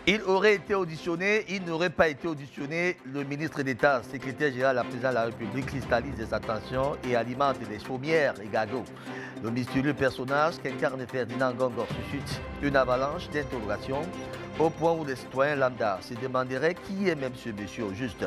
Il aurait été auditionné, il n'aurait pas été auditionné. Le ministre d'État, secrétaire général à la présidence de la République, cristallise des attentions et alimente les chaumières et gagots. Le mystérieux personnage qu'incarne Ferdinand Gongor suscite une avalanche d'interrogations au point où les citoyens lambda se demanderaient qui est même ce monsieur au juste.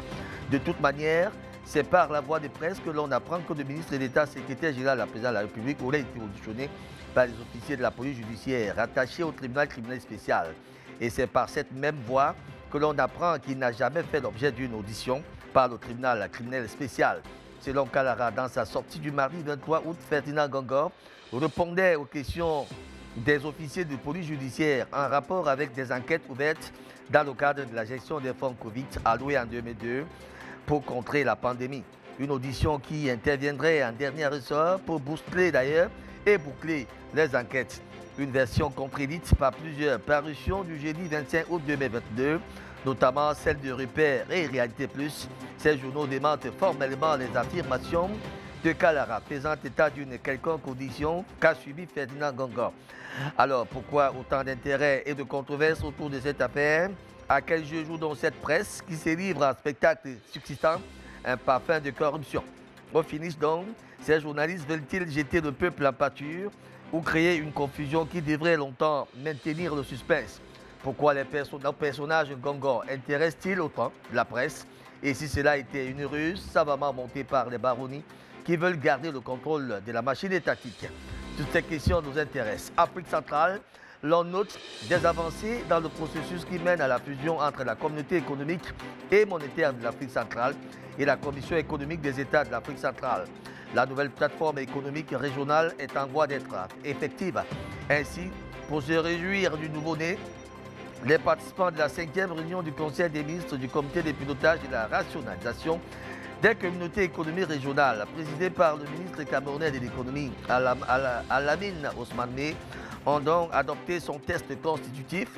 De toute manière, c'est par la voie de presse que l'on apprend que le ministre d'État, secrétaire général à la présidence de la République, aurait été auditionné par les officiers de la police judiciaire rattachés au tribunal criminel spécial. Et c'est par cette même voie que l'on apprend qu'il n'a jamais fait l'objet d'une audition par le tribunal criminel spécial. Selon Kalara, dans sa sortie du mardi 23 août, Ferdinand Gongor répondait aux questions des officiers de police judiciaire en rapport avec des enquêtes ouvertes dans le cadre de la gestion des fonds Covid alloués en 2002 pour contrer la pandémie. Une audition qui interviendrait en dernier ressort pour boostler d'ailleurs et boucler les enquêtes. Une version contredite par plusieurs parutions du jeudi 25 août 2022, notamment celle de Repère et Réalité Plus. Ces journaux démentent formellement les affirmations de Kalara, faisant état d'une quelconque audition qu'a subi Ferdinand Gongor. Alors, pourquoi autant d'intérêt et de controverses autour de cette affaire? À quel jeu joue donc cette presse qui se livre à un spectacle subsistant, un parfum de corruption? Au finish donc, ces journalistes veulent-ils jeter le peuple en pâture ou créer une confusion qui devrait longtemps maintenir le suspense? Pourquoi les personnages Gongor intéressent-ils autant la presse? Et si cela était une ruse savamment montée par les baronnies qui veulent garder le contrôle de la machine étatique? Toutes ces questions nous intéressent. Afrique centrale, l'on note des avancées dans le processus qui mène à la fusion entre la communauté économique et monétaire de l'Afrique centrale et la Commission économique des États de l'Afrique centrale. La nouvelle plateforme économique régionale est en voie d'être effective. Ainsi, pour se réjouir du nouveau-né, les participants de la 5e réunion du Conseil des ministres du Comité de pilotage et de la rationalisation des communautés économiques régionales, présidée par le ministre camerounais de l'économie, Alamine Ousmane, ont donc adopté son test constitutif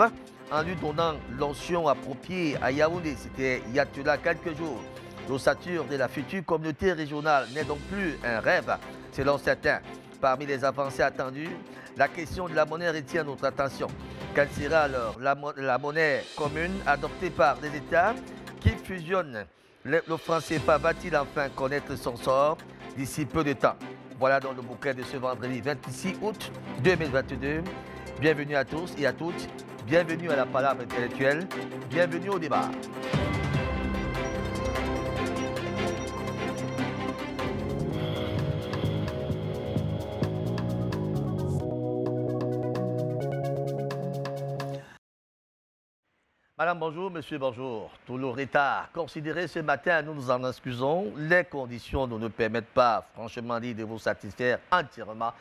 en lui donnant l'onction appropriée à Yaoundé. C'était il y a cela quelques jours. L'ossature de la future communauté régionale n'est donc plus un rêve, selon certains. Parmi les avancées attendues, la question de la monnaie retient notre attention. Quelle sera alors la monnaie commune adoptée par les États qui fusionnent? Le franc CFA va-t-il enfin connaître son sort d'ici peu de temps? Voilà donc le bouquet de ce vendredi 26 août 2022. Bienvenue à tous et à toutes. Bienvenue à la Palabre intellectuelle. Bienvenue au débat. Madame, bonjour. Monsieur, bonjour. Tout le retard considéré ce matin, nous nous en excusons. Les conditions ne nous permettent pas, franchement dit, de vous satisfaire entièrement.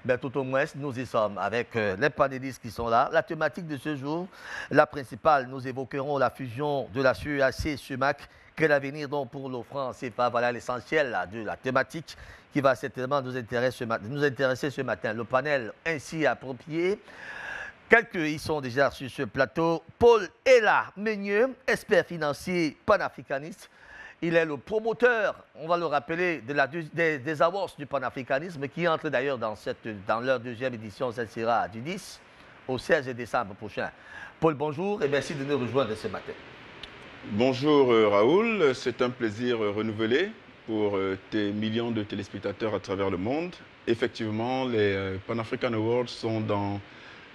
Mais tout au moins, nous y sommes avec les panélistes qui sont là. La thématique de ce jour, la principale, nous évoquerons la fusion de la CEAC-SUMAC. Quel avenir donc pour le franc CFA? Voilà l'essentiel de la thématique qui va certainement nous intéresser ce matin. Le panel ainsi approprié. Quelques y sont déjà sur ce plateau. Paul Ella Meunieux, expert financier panafricaniste. Il est le promoteur, on va le rappeler, des awards du panafricanisme qui entre d'ailleurs dans leur deuxième édition. Ça sera du 10 au 16 décembre prochain. Paul, bonjour et merci de nous rejoindre ce matin. Bonjour Raoul, c'est un plaisir renouvelé pour tes millions de téléspectateurs à travers le monde. Effectivement, les Pan-African Awards sont dans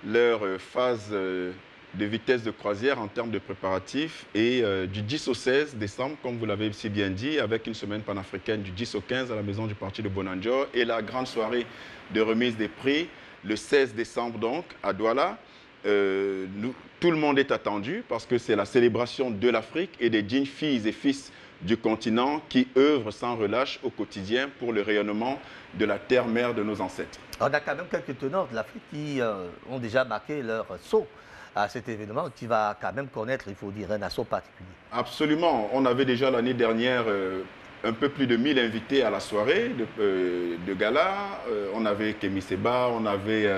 leur phase de vitesse de croisière en termes de préparatifs et du 10 au 16 décembre, comme vous l'avez si bien dit, avec une semaine panafricaine du 10 au 15 à la maison du parti de Bonanjo et la grande soirée de remise des prix le 16 décembre donc à Douala. Tout le monde est attendu parce que c'est la célébration de l'Afrique et des dignes filles et fils du continent qui œuvrent sans relâche au quotidien pour le rayonnement de la terre-mère de nos ancêtres. On a quand même quelques teneurs de l'Afrique qui ont déjà marqué leur saut à cet événement qui va quand même connaître, il faut dire, un assaut particulier. Absolument. On avait déjà l'année dernière un peu plus de 1000 invités à la soirée de gala. On avait Kémy Seba, on avait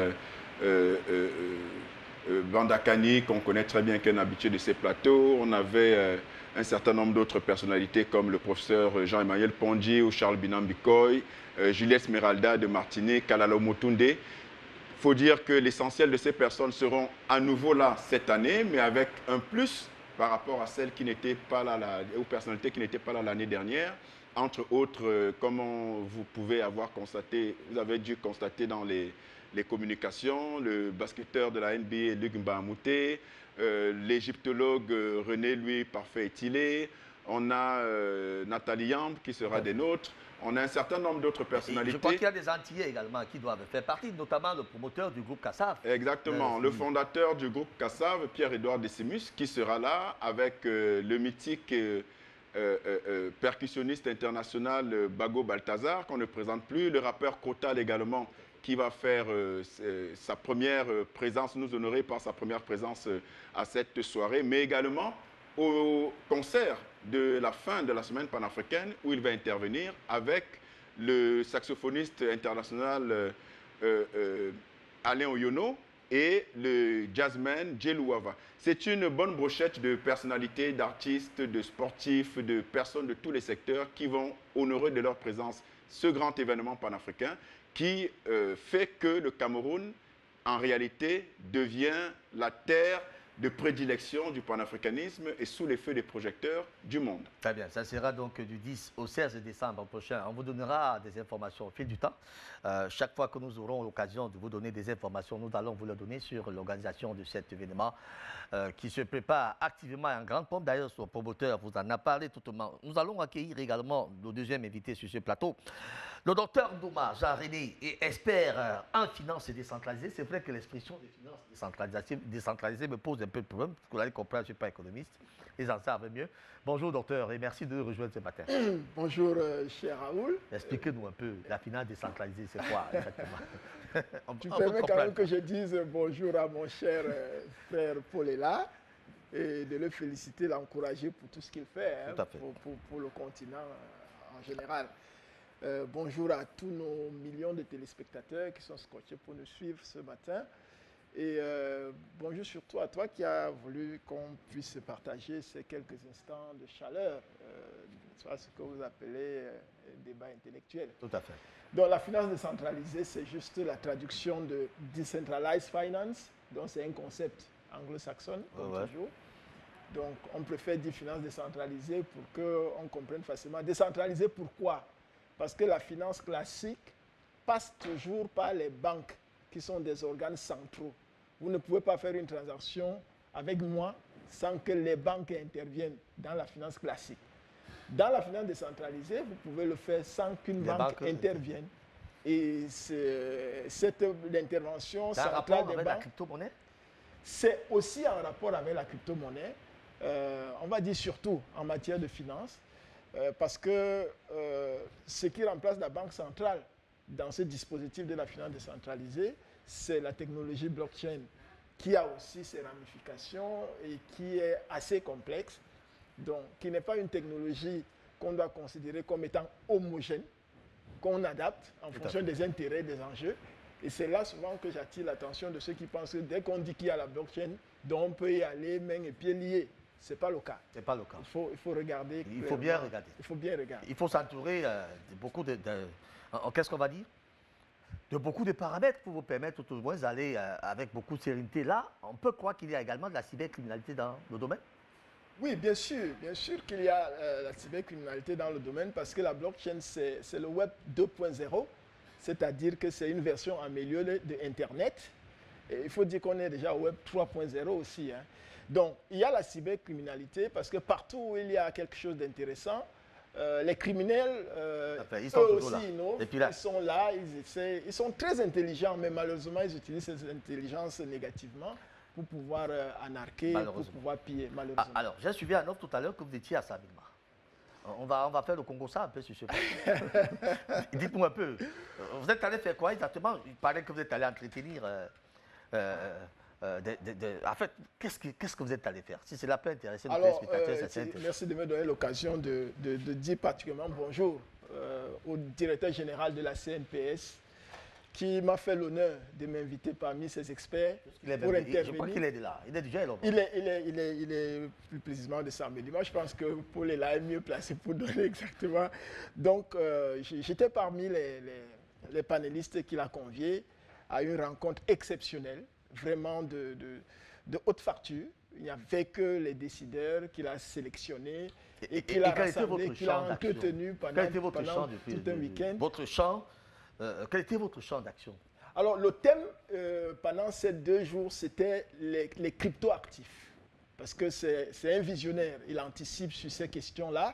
Bandakani, qu'on connaît très bien, qui est un habitué de ces plateaux. On avait un certain nombre d'autres personnalités comme le professeur Jean-Emmanuel Pondji ou Charles Binambikoy, Juliette Esmeralda de Martinique, Kalalo Motunde. faut dire que l'essentiel de ces personnes seront à nouveau là cette année, mais avec un plus par rapport à celles qui n'étaient pas là, aux personnalités qui n'étaient pas là l'année dernière. Entre autres, comme vous pouvez avoir constaté, vous avez dû constater dans les communications, le basketteur de la NBA, Luc Mbamute, l'égyptologue René Louis Parfait-Etilé, on a Nathalie Yamb qui sera des nôtres, on a un certain nombre d'autres personnalités. Je crois qu'il y a des Antillais également qui doivent faire partie, notamment le promoteur du groupe Kassav. Exactement, le fondateur du groupe Kassav, Pierre-Édouard Decimus, qui sera là avec le mythique percussionniste international Bago Balthazar, qu'on ne présente plus, le rappeur Kotal également, qui va faire sa première présence, nous honorer par sa première présence à cette soirée, mais également au concert de la fin de la semaine panafricaine où il va intervenir avec le saxophoniste international Alain Oyono et le jazzman Djelouava. C'est une bonne brochette de personnalités, d'artistes, de sportifs, de personnes de tous les secteurs qui vont honorer de leur présence ce grand événement panafricain qui fait que le Cameroun, en réalité, devient la terre de prédilection du panafricanisme et sous les feux des projecteurs du monde. Très bien, ça sera donc du 10 au 16 décembre prochain. On vous donnera des informations au fil du temps. Chaque fois que nous aurons l'occasion de vous donner des informations, nous allons vous le donner sur l'organisation de cet événement qui se prépare activement en grande pompe. D'ailleurs, son promoteur vous en a parlé tout au long. Nous allons accueillir également le deuxième invité sur ce plateau, le docteur Ndouma Jean-René, est expert en finances décentralisées. C'est vrai que l'expression des finances décentralisées me pose un peu de problème, parce que vous allez comprendre, je ne suis pas économiste, les gens savent mieux. Bonjour docteur, et merci de nous rejoindre ce matin. Bonjour cher Raoul. Expliquez-nous un peu, la finance décentralisée, c'est quoi exactement? Tu permets quand même que je dise bonjour à mon cher frère Paulela et de le féliciter, l'encourager pour tout ce qu'il fait, hein, pour le continent en général. Bonjour à tous nos millions de téléspectateurs qui sont scotchés pour nous suivre ce matin. Et bonjour surtout à toi qui as voulu qu'on puisse partager ces quelques instants de chaleur, soit ce que vous appelez débat intellectuel. Tout à fait. Donc la finance décentralisée, c'est juste la traduction de Decentralized Finance, donc c'est un concept anglo-saxon, comme toujours. Donc on préfère dire finance décentralisée pour qu'on comprenne facilement. Décentralisée, pourquoi? Parce que la finance classique passe toujours par les banques, qui sont des organes centraux. Vous ne pouvez pas faire une transaction avec moi sans que les banques interviennent dans la finance classique. Dans la finance décentralisée, vous pouvez le faire sans qu'une banque intervienne. Et cette intervention centrale des banques, la crypto-monnaie, c'est aussi en rapport avec la crypto-monnaie, on va dire surtout en matière de finance, parce que ce qui remplace la banque centrale dans ce dispositif de la finance décentralisée, c'est la technologie blockchain qui a aussi ses ramifications et qui est assez complexe, donc qui n'est pas une technologie qu'on doit considérer comme étant homogène, qu'on adapte en fonction des intérêts, des enjeux. Et c'est là souvent que j'attire l'attention de ceux qui pensent que dès qu'on dit qu'il y a la blockchain, donc on peut y aller main et pieds liés. Ce n'est pas le cas. Ce n'est pas le cas. Il faut regarder. Il faut bien regarder. Il faut bien regarder. Il faut s'entourer de beaucoup qu'est-ce qu'on va dire? De beaucoup de paramètres pour vous permettre tout au moins d'aller avec beaucoup de sérénité. Là, on peut croire qu'il y a également de la cybercriminalité dans le domaine? Oui, bien sûr qu'il y a la cybercriminalité dans le domaine parce que la blockchain, c'est le web 2.0, c'est-à-dire que c'est une version améliorée de Internet. Et il faut dire qu'on est déjà au web 3.0 aussi, hein. Donc, il y a la cybercriminalité parce que partout où il y a quelque chose d'intéressant, les criminels, ils sont eux aussi là. innovent, ils sont là, ils essaient, ils sont très intelligents, mais malheureusement, ils utilisent ces intelligences négativement pour pouvoir anarquer, pour pouvoir piller, malheureusement. Ah, alors, j'ai suivi un offre tout à l'heure que vous étiez à Sabima. On va faire le Congo ça un peu sur ce point. Dites-nous un peu, vous êtes allé faire quoi exactement? Il paraît que vous êtes allé entretenir... en fait, qu'est-ce que vous êtes allé faire? Si cela peut intéresser nos téléspectateurs, ça s'intéresse. Merci de me donner l'occasion de dire particulièrement bonjour au directeur général de la CNPS qui m'a fait l'honneur de m'inviter parmi ses experts pour intervenir. Je crois qu'il est de là. Il est déjà là. Il est plus précisément de Samedi. Moi, je pense que Paul est là, est mieux placé pour donner exactement. Donc, j'étais parmi les panélistes qu'il a conviés à une rencontre exceptionnelle, vraiment de haute facture. Il n'y avait que les décideurs qu'il a sélectionnés et qu'il a rassemblés, qu'il a entretenus pendant tout un week-end. Votre champ, quel était votre champ d'action? Alors, le thème pendant ces 2 jours, c'était les crypto-actifs. Parce que c'est un visionnaire, il anticipe sur ces questions-là.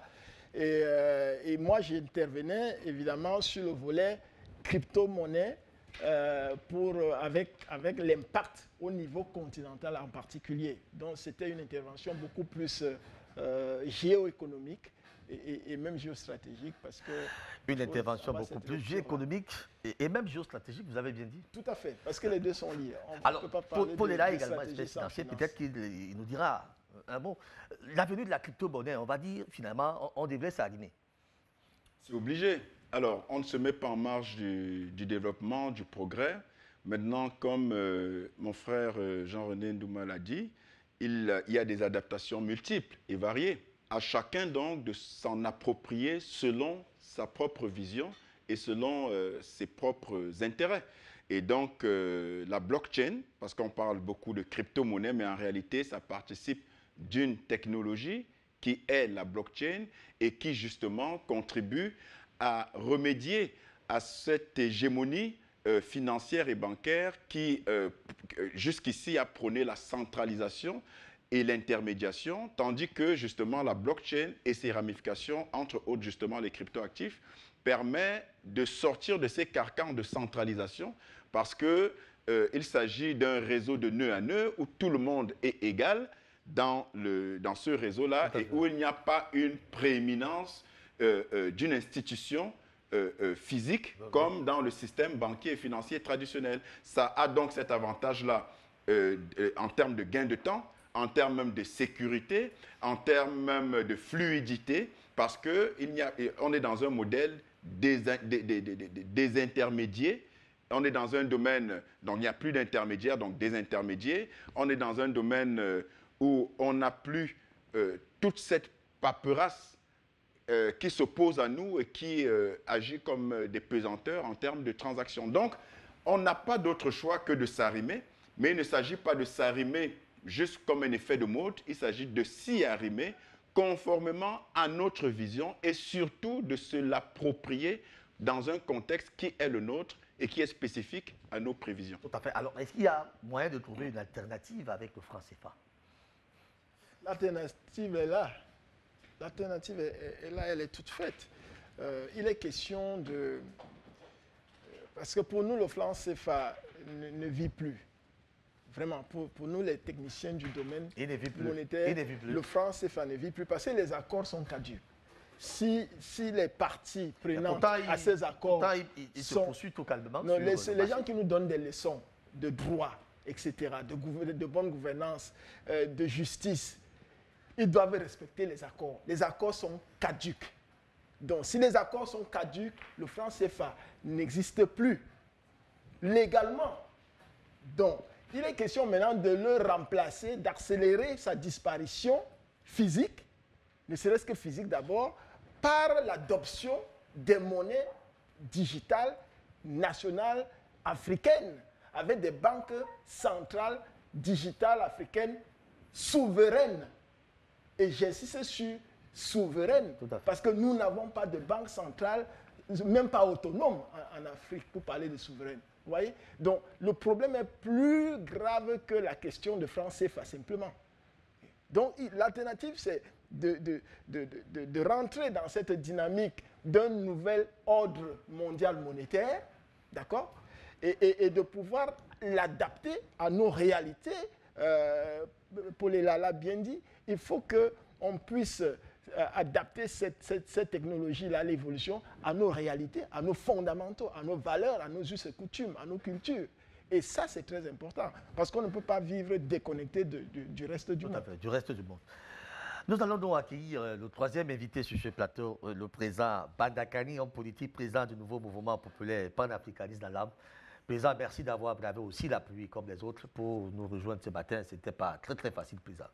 Et moi, j'intervenais évidemment sur le volet crypto-monnaie avec l'impact au niveau continental en particulier. Donc, c'était une intervention beaucoup plus géoéconomique et même géostratégique parce que... Une intervention beaucoup plus géoéconomique et même géostratégique, vous avez bien dit. Tout à fait, parce que les deux sont liés. Alors, Paul est là également, espèce financier, peut-être qu'il nous dira un mot. L'avenue de la crypto-monnaie, on va dire, finalement, on devrait s'arrimer. C'est obligé. Alors, on ne se met pas en marge du développement, du progrès. Maintenant, comme mon frère Jean-René Ndouma l'a dit, il y a des adaptations multiples et variées. À chacun donc de s'en approprier selon sa propre vision et selon ses propres intérêts. Et donc, la blockchain, parce qu'on parle beaucoup de crypto-monnaie, mais en réalité, ça participe d'une technologie qui est la blockchain et qui, justement, contribue à remédier à cette hégémonie financière et bancaire qui, jusqu'ici, a prôné la centralisation et l'intermédiation, tandis que justement la blockchain et ses ramifications, entre autres justement les cryptoactifs, permet de sortir de ces carcans de centralisation parce qu'il s'agit d'un réseau de nœud à nœud où tout le monde est égal dans ce réseau-là et où il n'y a pas une prééminence d'une institution physique comme dans le système banquier et financier traditionnel. Ça a donc cet avantage-là en termes de gain de temps, en termes même de sécurité, en termes même de fluidité, parce qu'on est dans un modèle désintermédié. On est dans un domaine, donc il n'y a plus d'intermédiaires, donc désintermédiés. On est dans un domaine où on n'a plus toute cette paperasse qui s'oppose à nous et qui agit comme des pesanteurs en termes de transactions. Donc, on n'a pas d'autre choix que de s'arrimer, mais il ne s'agit pas de s'arrimer juste comme un effet de mode, il s'agit de s'y arrimer conformément à notre vision et surtout de se l'approprier dans un contexte qui est le nôtre et qui est spécifique à nos prévisions. Tout à fait. Alors, est-ce qu'il y a moyen de trouver une alternative avec le franc CFA? L'alternative est là. L'alternative est là, elle est toute faite. Il est question de... Parce que pour nous, le franc CFA ne vit plus. Vraiment, pour nous, les techniciens du domaine monétaire, le franc CFA ne vit plus parce que les accords sont caducs. Si les parties prenantes à ces accords il se poursuit tout calmement. Non, les gens qui nous donnent des leçons de droit, etc., de bonne gouvernance, de justice, ils doivent respecter les accords. Les accords sont caducs. Donc, si les accords sont caducs, le franc CFA n'existe plus légalement. Donc, il est question maintenant de le remplacer, d'accélérer sa disparition physique, ne serait-ce que physique d'abord, par l'adoption des monnaies digitales nationales africaines, avec des banques centrales digitales africaines souveraines. Et j'insiste sur souveraines, parce que nous n'avons pas de banque centrale, même pas autonome en Afrique, pour parler de souveraine. Vous voyez? Donc, le problème est plus grave que la question de franc CFA, simplement. Donc, l'alternative, c'est de rentrer dans cette dynamique d'un nouvel ordre mondial monétaire, d'accord? Et de pouvoir l'adapter à nos réalités. Paul l'a bien dit, il faut qu'on puisse adapter cette technologie-là, l'évolution, à nos réalités, à nos fondamentaux, à nos valeurs, à nos us et coutumes, à nos cultures. Et ça, c'est très important, parce qu'on ne peut pas vivre déconnecté du reste du monde. Du reste du monde. Nous allons donc accueillir le troisième invité sur ce plateau, le président Bandakani, homme politique, président du nouveau mouvement populaire panafricaniste dans l'âme. Président, merci d'avoir bravé aussi la pluie comme les autres pour nous rejoindre ce matin. Ce n'était pas très très facile, président.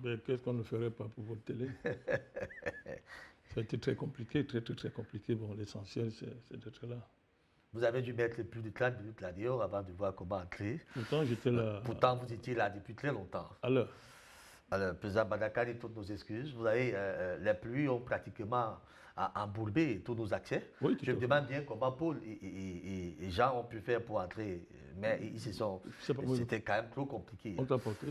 Mais qu'est-ce qu'on ne ferait pas pour votre télé? Ça a été très compliqué, très compliqué. Bon, l'essentiel, c'est d'être là. Vous avez dû mettre plus de 30 minutes là dehors avant de voir comment entrer. Pourtant, j'étais là. Pourtant, vous étiez là depuis très longtemps. Alors, président Badakani, toutes nos excuses. Vous avez, les pluies ont pratiquement embourbé tous nos accès. Oui, Je me demande bien comment Paul et Jean ont pu faire pour entrer, mais c'était quand même trop compliqué. On t'a porté?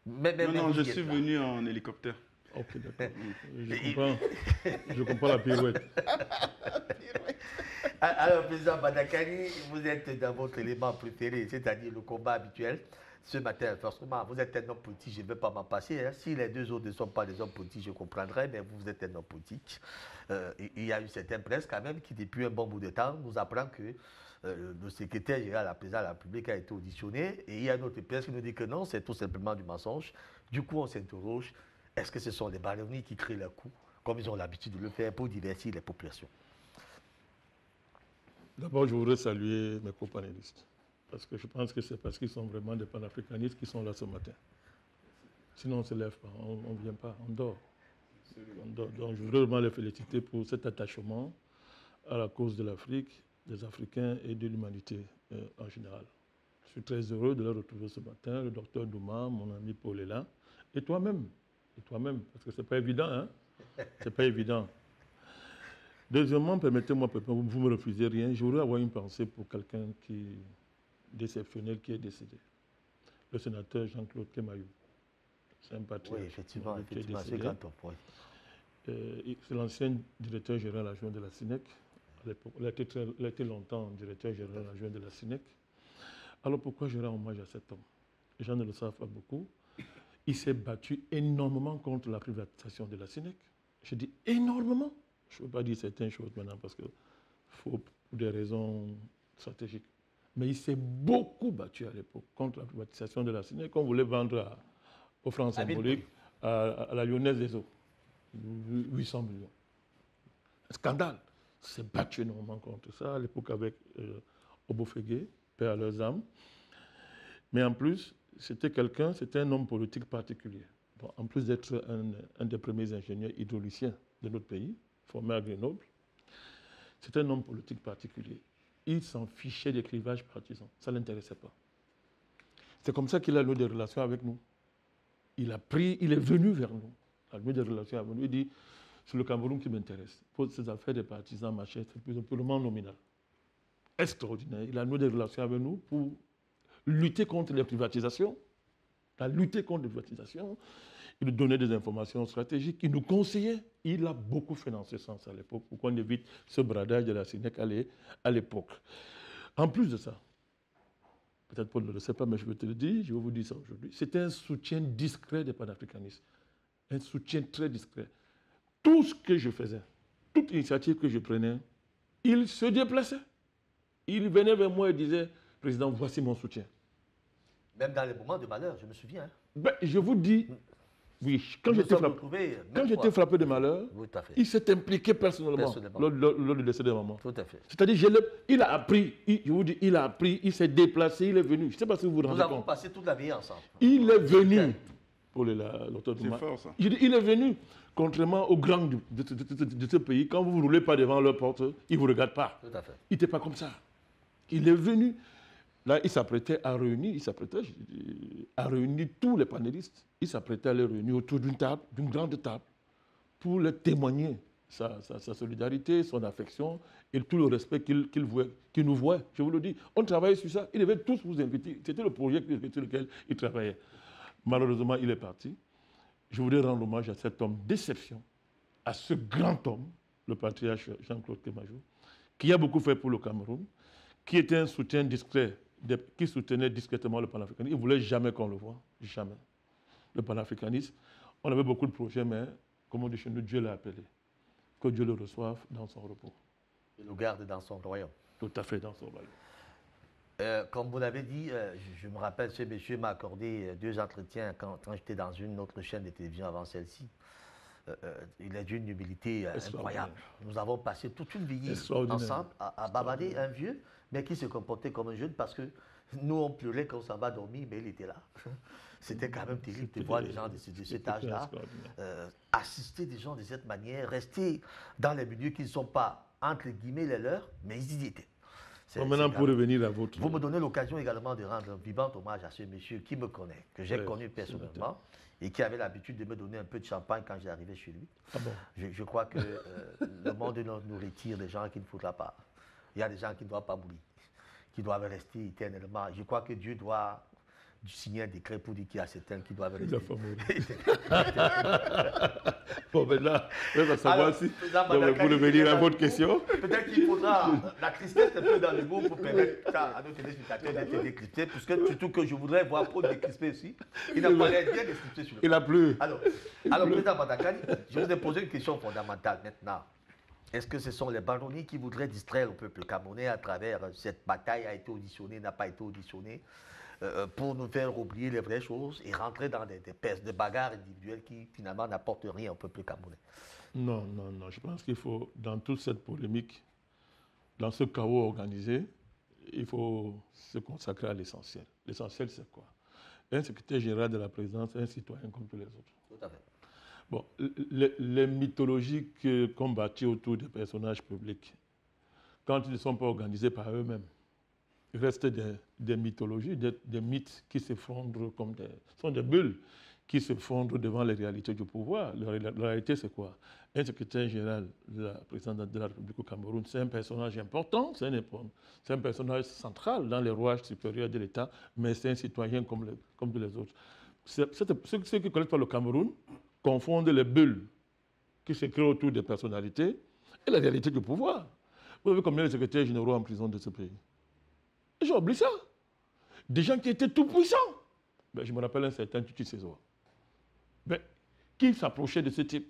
Non, je suis venu en hélicoptère. Ok, d'accord. Je comprends la pirouette. Alors, président Badakani, vous êtes dans votre élément préféré, c'est-à-dire le combat habituel. Ce matin, forcément, vous êtes un homme politique, je ne vais pas m'en passer. Hein. Si les deux autres ne sont pas des hommes politiques, je comprendrais, mais vous êtes un homme politique. Il y a une certaine presse quand même qui, depuis un bon bout de temps, nous apprend que le secrétaire général, la présidente de la République, a été auditionné. Et il y a une autre presse qui nous dit que non, c'est tout simplement du mensonge. Du coup, on s'interroge, est-ce que ce sont les baronnies qui créent le coup, comme ils ont l'habitude de le faire pour divertir les populations? D'abord, je voudrais saluer mes copanélistes. Parce que je pense que c'est parce qu'ils sont vraiment des panafricanistes qui sont là ce matin. Sinon, on ne se lève pas, on ne vient pas, on dort. Donc, je voudrais vraiment les féliciter pour cet attachement à la cause de l'Afrique, des Africains et de l'humanité en général. Je suis très heureux de les retrouver ce matin, le docteur Douma, mon ami Paul est là, et toi-même, parce que ce n'est pas évident, hein? Ce n'est pas évident. Deuxièmement, permettez-moi, vous ne me refusez rien, je voudrais avoir une pensée pour quelqu'un d'exceptionnel qui est décédé. Le sénateur Jean-Claude Kemayou. C'est un patriote. Oui, effectivement, c'est grand top, oui. C'est l'ancien directeur général adjoint de la SINEC. À l'époque, il a été longtemps directeur général adjoint de la SINEC. Alors pourquoi je rends hommage à cet homme? Les gens ne le savent pas beaucoup. Il s'est battu énormément contre la privatisation de la SINEC. Je dis énormément. Je ne veux pas dire certaines choses maintenant parce qu'il faut pour des raisons stratégiques. Mais il s'est beaucoup battu à l'époque contre la privatisation de la SINEC qu'on voulait vendre aux francs symboliques à la Lyonnaise des Eaux. 800 millions. Un scandale. Il s'est battu énormément contre ça à l'époque avec Obofégué, paix à leurs âmes. Mais en plus, c'était un homme politique particulier. Bon, en plus d'être un des premiers ingénieurs hydrauliciens de notre pays, formé à Grenoble, c'est un homme politique particulier. Il s'en fichait des clivages partisans. Ça ne l'intéressait pas. C'est comme ça qu'il a noué des relations avec nous. Il est venu vers nous. Il a noué des relations avec nous. Il dit, c'est le Cameroun qui m'intéresse. Pour ces affaires des partisans, machin, c'est purement nominal. Extraordinaire. Il a noué des relations avec nous pour lutter contre les privatisations. Il a lutté contre les privatisations. Il nous donnait des informations stratégiques. Il nous conseillait. Il a beaucoup fait dans ce sens à l'époque pour qu'on évite ce bradage de la SINEC à l'époque. En plus de ça, peut-être Paul ne le sait pas, mais je vais te le dire, je vais vous dire ça aujourd'hui. C'était un soutien discret des panafricanistes. Un soutien très discret. Tout ce que je faisais, toute initiative que je prenais, il se déplaçait. Il venait vers moi et disait, Président, voici mon soutien. Même dans les moments de malheur, je me souviens. Hein. Ben, je vous dis, oui, quand j'étais frappé de malheur, il s'est impliqué personnellement lors du décès de maman. Tout à fait. C'est-à-dire, il a appris, je vous dis, il s'est déplacé, il est venu. Je ne sais pas si vous vous rendez compte. Nous avons passé toute la vie ensemble. Il est venu. C'est fort, ça. Je dis, il est venu, contrairement aux grands de ce pays, quand vous ne roulez pas devant leur porte, ils ne vous regardent pas. Tout à fait. Il n'était pas comme ça. Il est venu. Là, il s'apprêtait à réunir tous les panélistes. Il s'apprêtait à les réunir autour d'une grande table, pour leur témoigner sa solidarité, son affection et tout le respect qu'il nous voit. Je vous le dis, on travaillait sur ça. Il devait tous vous inviter. C'était le projet sur lequel il travaillait. Malheureusement, il est parti. Je voudrais rendre hommage à cet homme d'exception, à ce grand homme, le patriarche Jean-Claude Kemayou, qui a beaucoup fait pour le Cameroun, qui était un soutien discret, qui soutenait discrètement le panafricanisme. Il ne voulait jamais qu'on le voie, jamais. Le panafricanisme, on avait beaucoup de projets, mais comme on dit chez nous, Dieu l'a appelé. Que Dieu le reçoive dans son repos. Et le garde dans son royaume. Tout à fait, dans son royaume. Comme vous l'avez dit, je me rappelle, ce monsieur m'a accordé 2 entretiens quand j'étais dans une autre chaîne de télévision avant celle-ci. Il est d'une humilité incroyable. Nous avons passé toute une vie ensemble à bavarder un vieux, mais qui se comportait comme un jeune parce que nous, on pleurait quand on s'en va dormir, mais il était là. C'était quand même terrible de voir des gens de cet âge-là assister des gens de cette manière, rester dans les milieux qui ne sont pas, entre guillemets, les leurs, mais ils y étaient. Maintenant, pour revenir à votre... Vous me donnez l'occasion également de rendre un vivant hommage à ce monsieur qui me connaît, que j'ai connu personnellement, et qui avait l'habitude de me donner un peu de champagne quand j'arrivais chez lui. Ah bon? Je crois que le monde nous retire des gens qu'il ne faudra pas. Il y a des gens qui ne doivent pas mourir, qui doivent rester éternellement. Je crois que Dieu doit signer un décret pour dire qu'il y a certains qui doivent rester. Bon, maintenant, on va savoir si pour revenir à votre question. Peut-être qu'il faudra la tristesse un peu dans le mot pour permettre à nos téléspectateurs d'être décryptés, puisque surtout que je voudrais voir Paul décrypté aussi. Il n'a pas l'air bien décrypté sur le. Il a plu. Alors Président Badakani, je vous ai posé une question fondamentale maintenant. Est-ce que ce sont les baronnies qui voudraient distraire le peuple camerounais à travers cette bataille a été auditionnée, n'a pas été auditionnée, pour nous faire oublier les vraies choses et rentrer dans des bagarres individuelles qui finalement n'apportent rien au peuple camerounais? Non, non, non. Je pense qu'il faut, dans toute cette polémique, dans ce chaos organisé, il faut se consacrer à l'essentiel. L'essentiel, c'est quoi? Un secrétaire général de la présidence est un citoyen comme tous les autres. Tout à fait. Bon, les mythologies qu'on bâtit autour des personnages publics, quand ils ne sont pas organisés par eux-mêmes, il reste des mythologies, des mythes qui s'effondrent comme sont des bulles qui se fondent devant les réalités du pouvoir. La réalité, c'est quoi? Un secrétaire général de la présidence de la République au Cameroun, c'est un personnage important, c'est un personnage central dans les rouages supérieurs de l'État, mais c'est un citoyen comme tous les autres. Ceux qui ne connaissent pas le Cameroun confondent les bulles qui se créent autour des personnalités et la réalité du pouvoir. Vous savez combien de secrétaires généraux en prison de ce pays? J'ai oublié ça. Des gens qui étaient tout puissants. Ben, je me rappelle un certain Tutu César. Ben, qui s'approchait de ce type?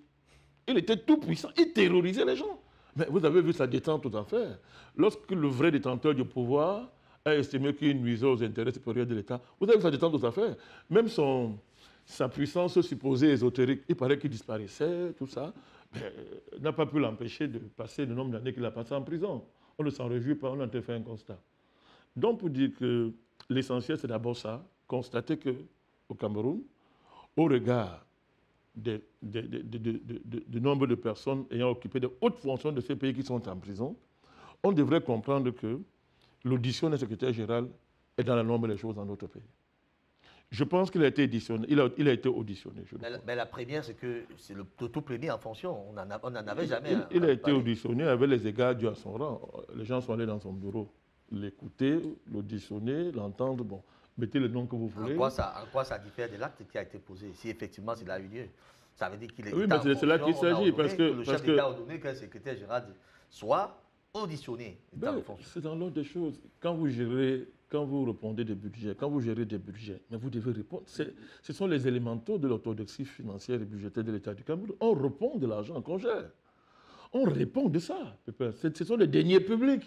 Il était tout puissant, il terrorisait les gens. Mais vous avez vu sa détente aux affaires. Lorsque le vrai détenteur du pouvoir a estimé qu'il nuisait aux intérêts supérieurs de l'État, vous avez vu sa détente aux affaires. Même sa puissance supposée ésotérique, il paraît qu'il disparaissait, tout ça, n'a pas pu l'empêcher de passer le nombre d'années qu'il a passé en prison. On ne s'en réjouit pas, on a fait un constat. Donc, pour dire que l'essentiel, c'est d'abord ça, constater qu'au Cameroun, au regard du nombre de personnes ayant occupé de hautes fonctions de ces pays qui sont en prison, on devrait comprendre que l'audition d'un secrétaire général est dans la norme des choses dans notre pays. Je pense qu'il a été auditionné. Il a été auditionné. Mais la première, c'est que c'est le tout premier en fonction. On n'en avait jamais. Il a été auditionné avec les égards dus à son rang. Les gens sont allés dans son bureau, l'écouter, l'auditionner, l'entendre. Bon, mettez le nom que vous voulez. En quoi ça diffère de l'acte qui a été posé? Si effectivement c'est a eu lieu, ça veut dire qu'il est. Oui, mais c'est là qu'il s'agit. Parce que le chef d'État a donné qu'un secrétaire général soit auditionné. C'est dans l'ordre des choses. Quand vous répondez des budgets, quand vous gérez des budgets, mais vous devez répondre. Ce sont les élémentaux de l'orthodoxie financière et budgétaire de l'État du Cameroun. On répond de l'argent qu'on gère. On répond de ça. Ce sont les deniers publics.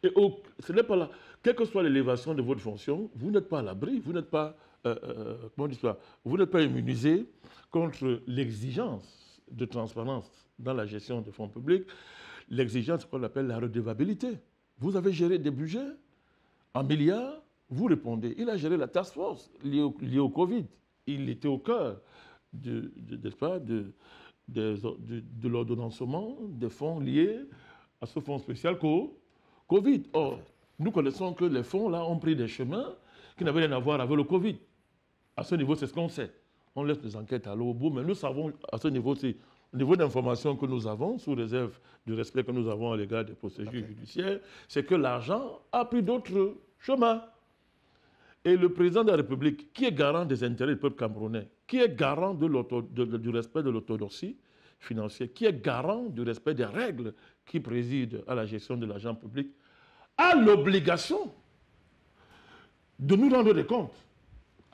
Et ce n'est pas là. Quelle que soit l'élévation de votre fonction, vous n'êtes pas à l'abri, vous n'êtes pas, vous n'êtes pas immunisé contre l'exigence de transparence dans la gestion des fonds publics, l'exigence qu'on appelle la redevabilité. Vous avez géré des budgets en milliards, vous répondez. Il a géré la task force liée au Covid. Il était au cœur de l'ordonnancement des fonds liés à ce fonds spécial Covid. Or, nous connaissons que les fonds là ont pris des chemins qui n'avaient rien à voir avec le Covid. À ce niveau, c'est ce qu'on sait. On laisse les enquêtes aller au bout, mais nous savons à ce niveau, c'est le niveau d'information que nous avons, sous réserve du respect que nous avons à l'égard des procédures judiciaires, c'est que l'argent a pris d'autres chemins. Et le président de la République, qui est garant des intérêts du peuple camerounais, qui est garant du respect de l'orthodoxie financière, qui est garant du respect des règles qui président à la gestion de l'argent public, a l'obligation de nous rendre des comptes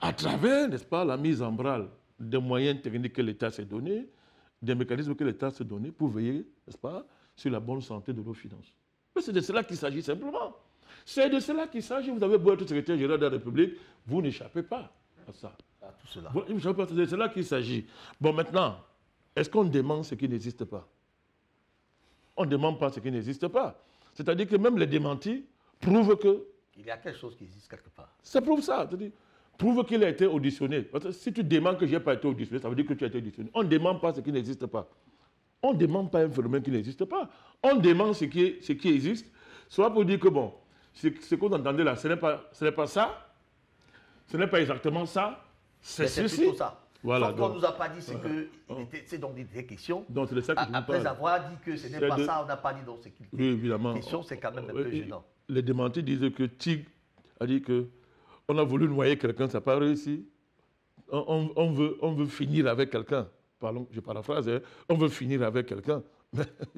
à travers, n'est-ce pas, la mise en branle des moyens techniques que l'État s'est donné, des mécanismes que l'État s'est donné pour veiller, n'est-ce pas, sur la bonne santé de nos finances. Mais c'est de cela qu'il s'agit simplement. C'est de cela qu'il s'agit. Vous avez beau être secrétaire général de la République, vous n'échappez pas à ça. À tout cela. C'est de cela qu'il s'agit. Bon, maintenant, est-ce qu'on demande ce qui n'existe pas? On ne demande pas ce qui n'existe pas. C'est-à-dire que même les démentis prouvent que... Il y a quelque chose qui existe quelque part. Ça prouve ça. C'est-à-dire, prouve qu'il a été auditionné. Parce que si tu demandes que je n'ai pas été auditionné, ça veut dire que tu as été auditionné. On ne demande pas ce qui n'existe pas. On ne demande pas un phénomène qui n'existe pas. On demande ce qui existe, soit pour dire que, bon, ce qu'on entendait là, ce n'est pas ça, ce n'est pas exactement ça, c'est ceci. plutôt ça. Voilà, Sauf qu'on ne nous a pas dit, c'est donc des questions. Donc, c'est de ça que je vous Après parle. avoir dit que ce n'est pas ça, on n'a pas dit donc c'est Oui, évidemment. question, c'est quand même un peu gênant. Les démentis disent que Tig a dit qu'on a voulu noyer quelqu'un, ça n'a pas réussi. On veut finir avec quelqu'un. Pardon, je paraphrase, hein. On veut finir avec quelqu'un.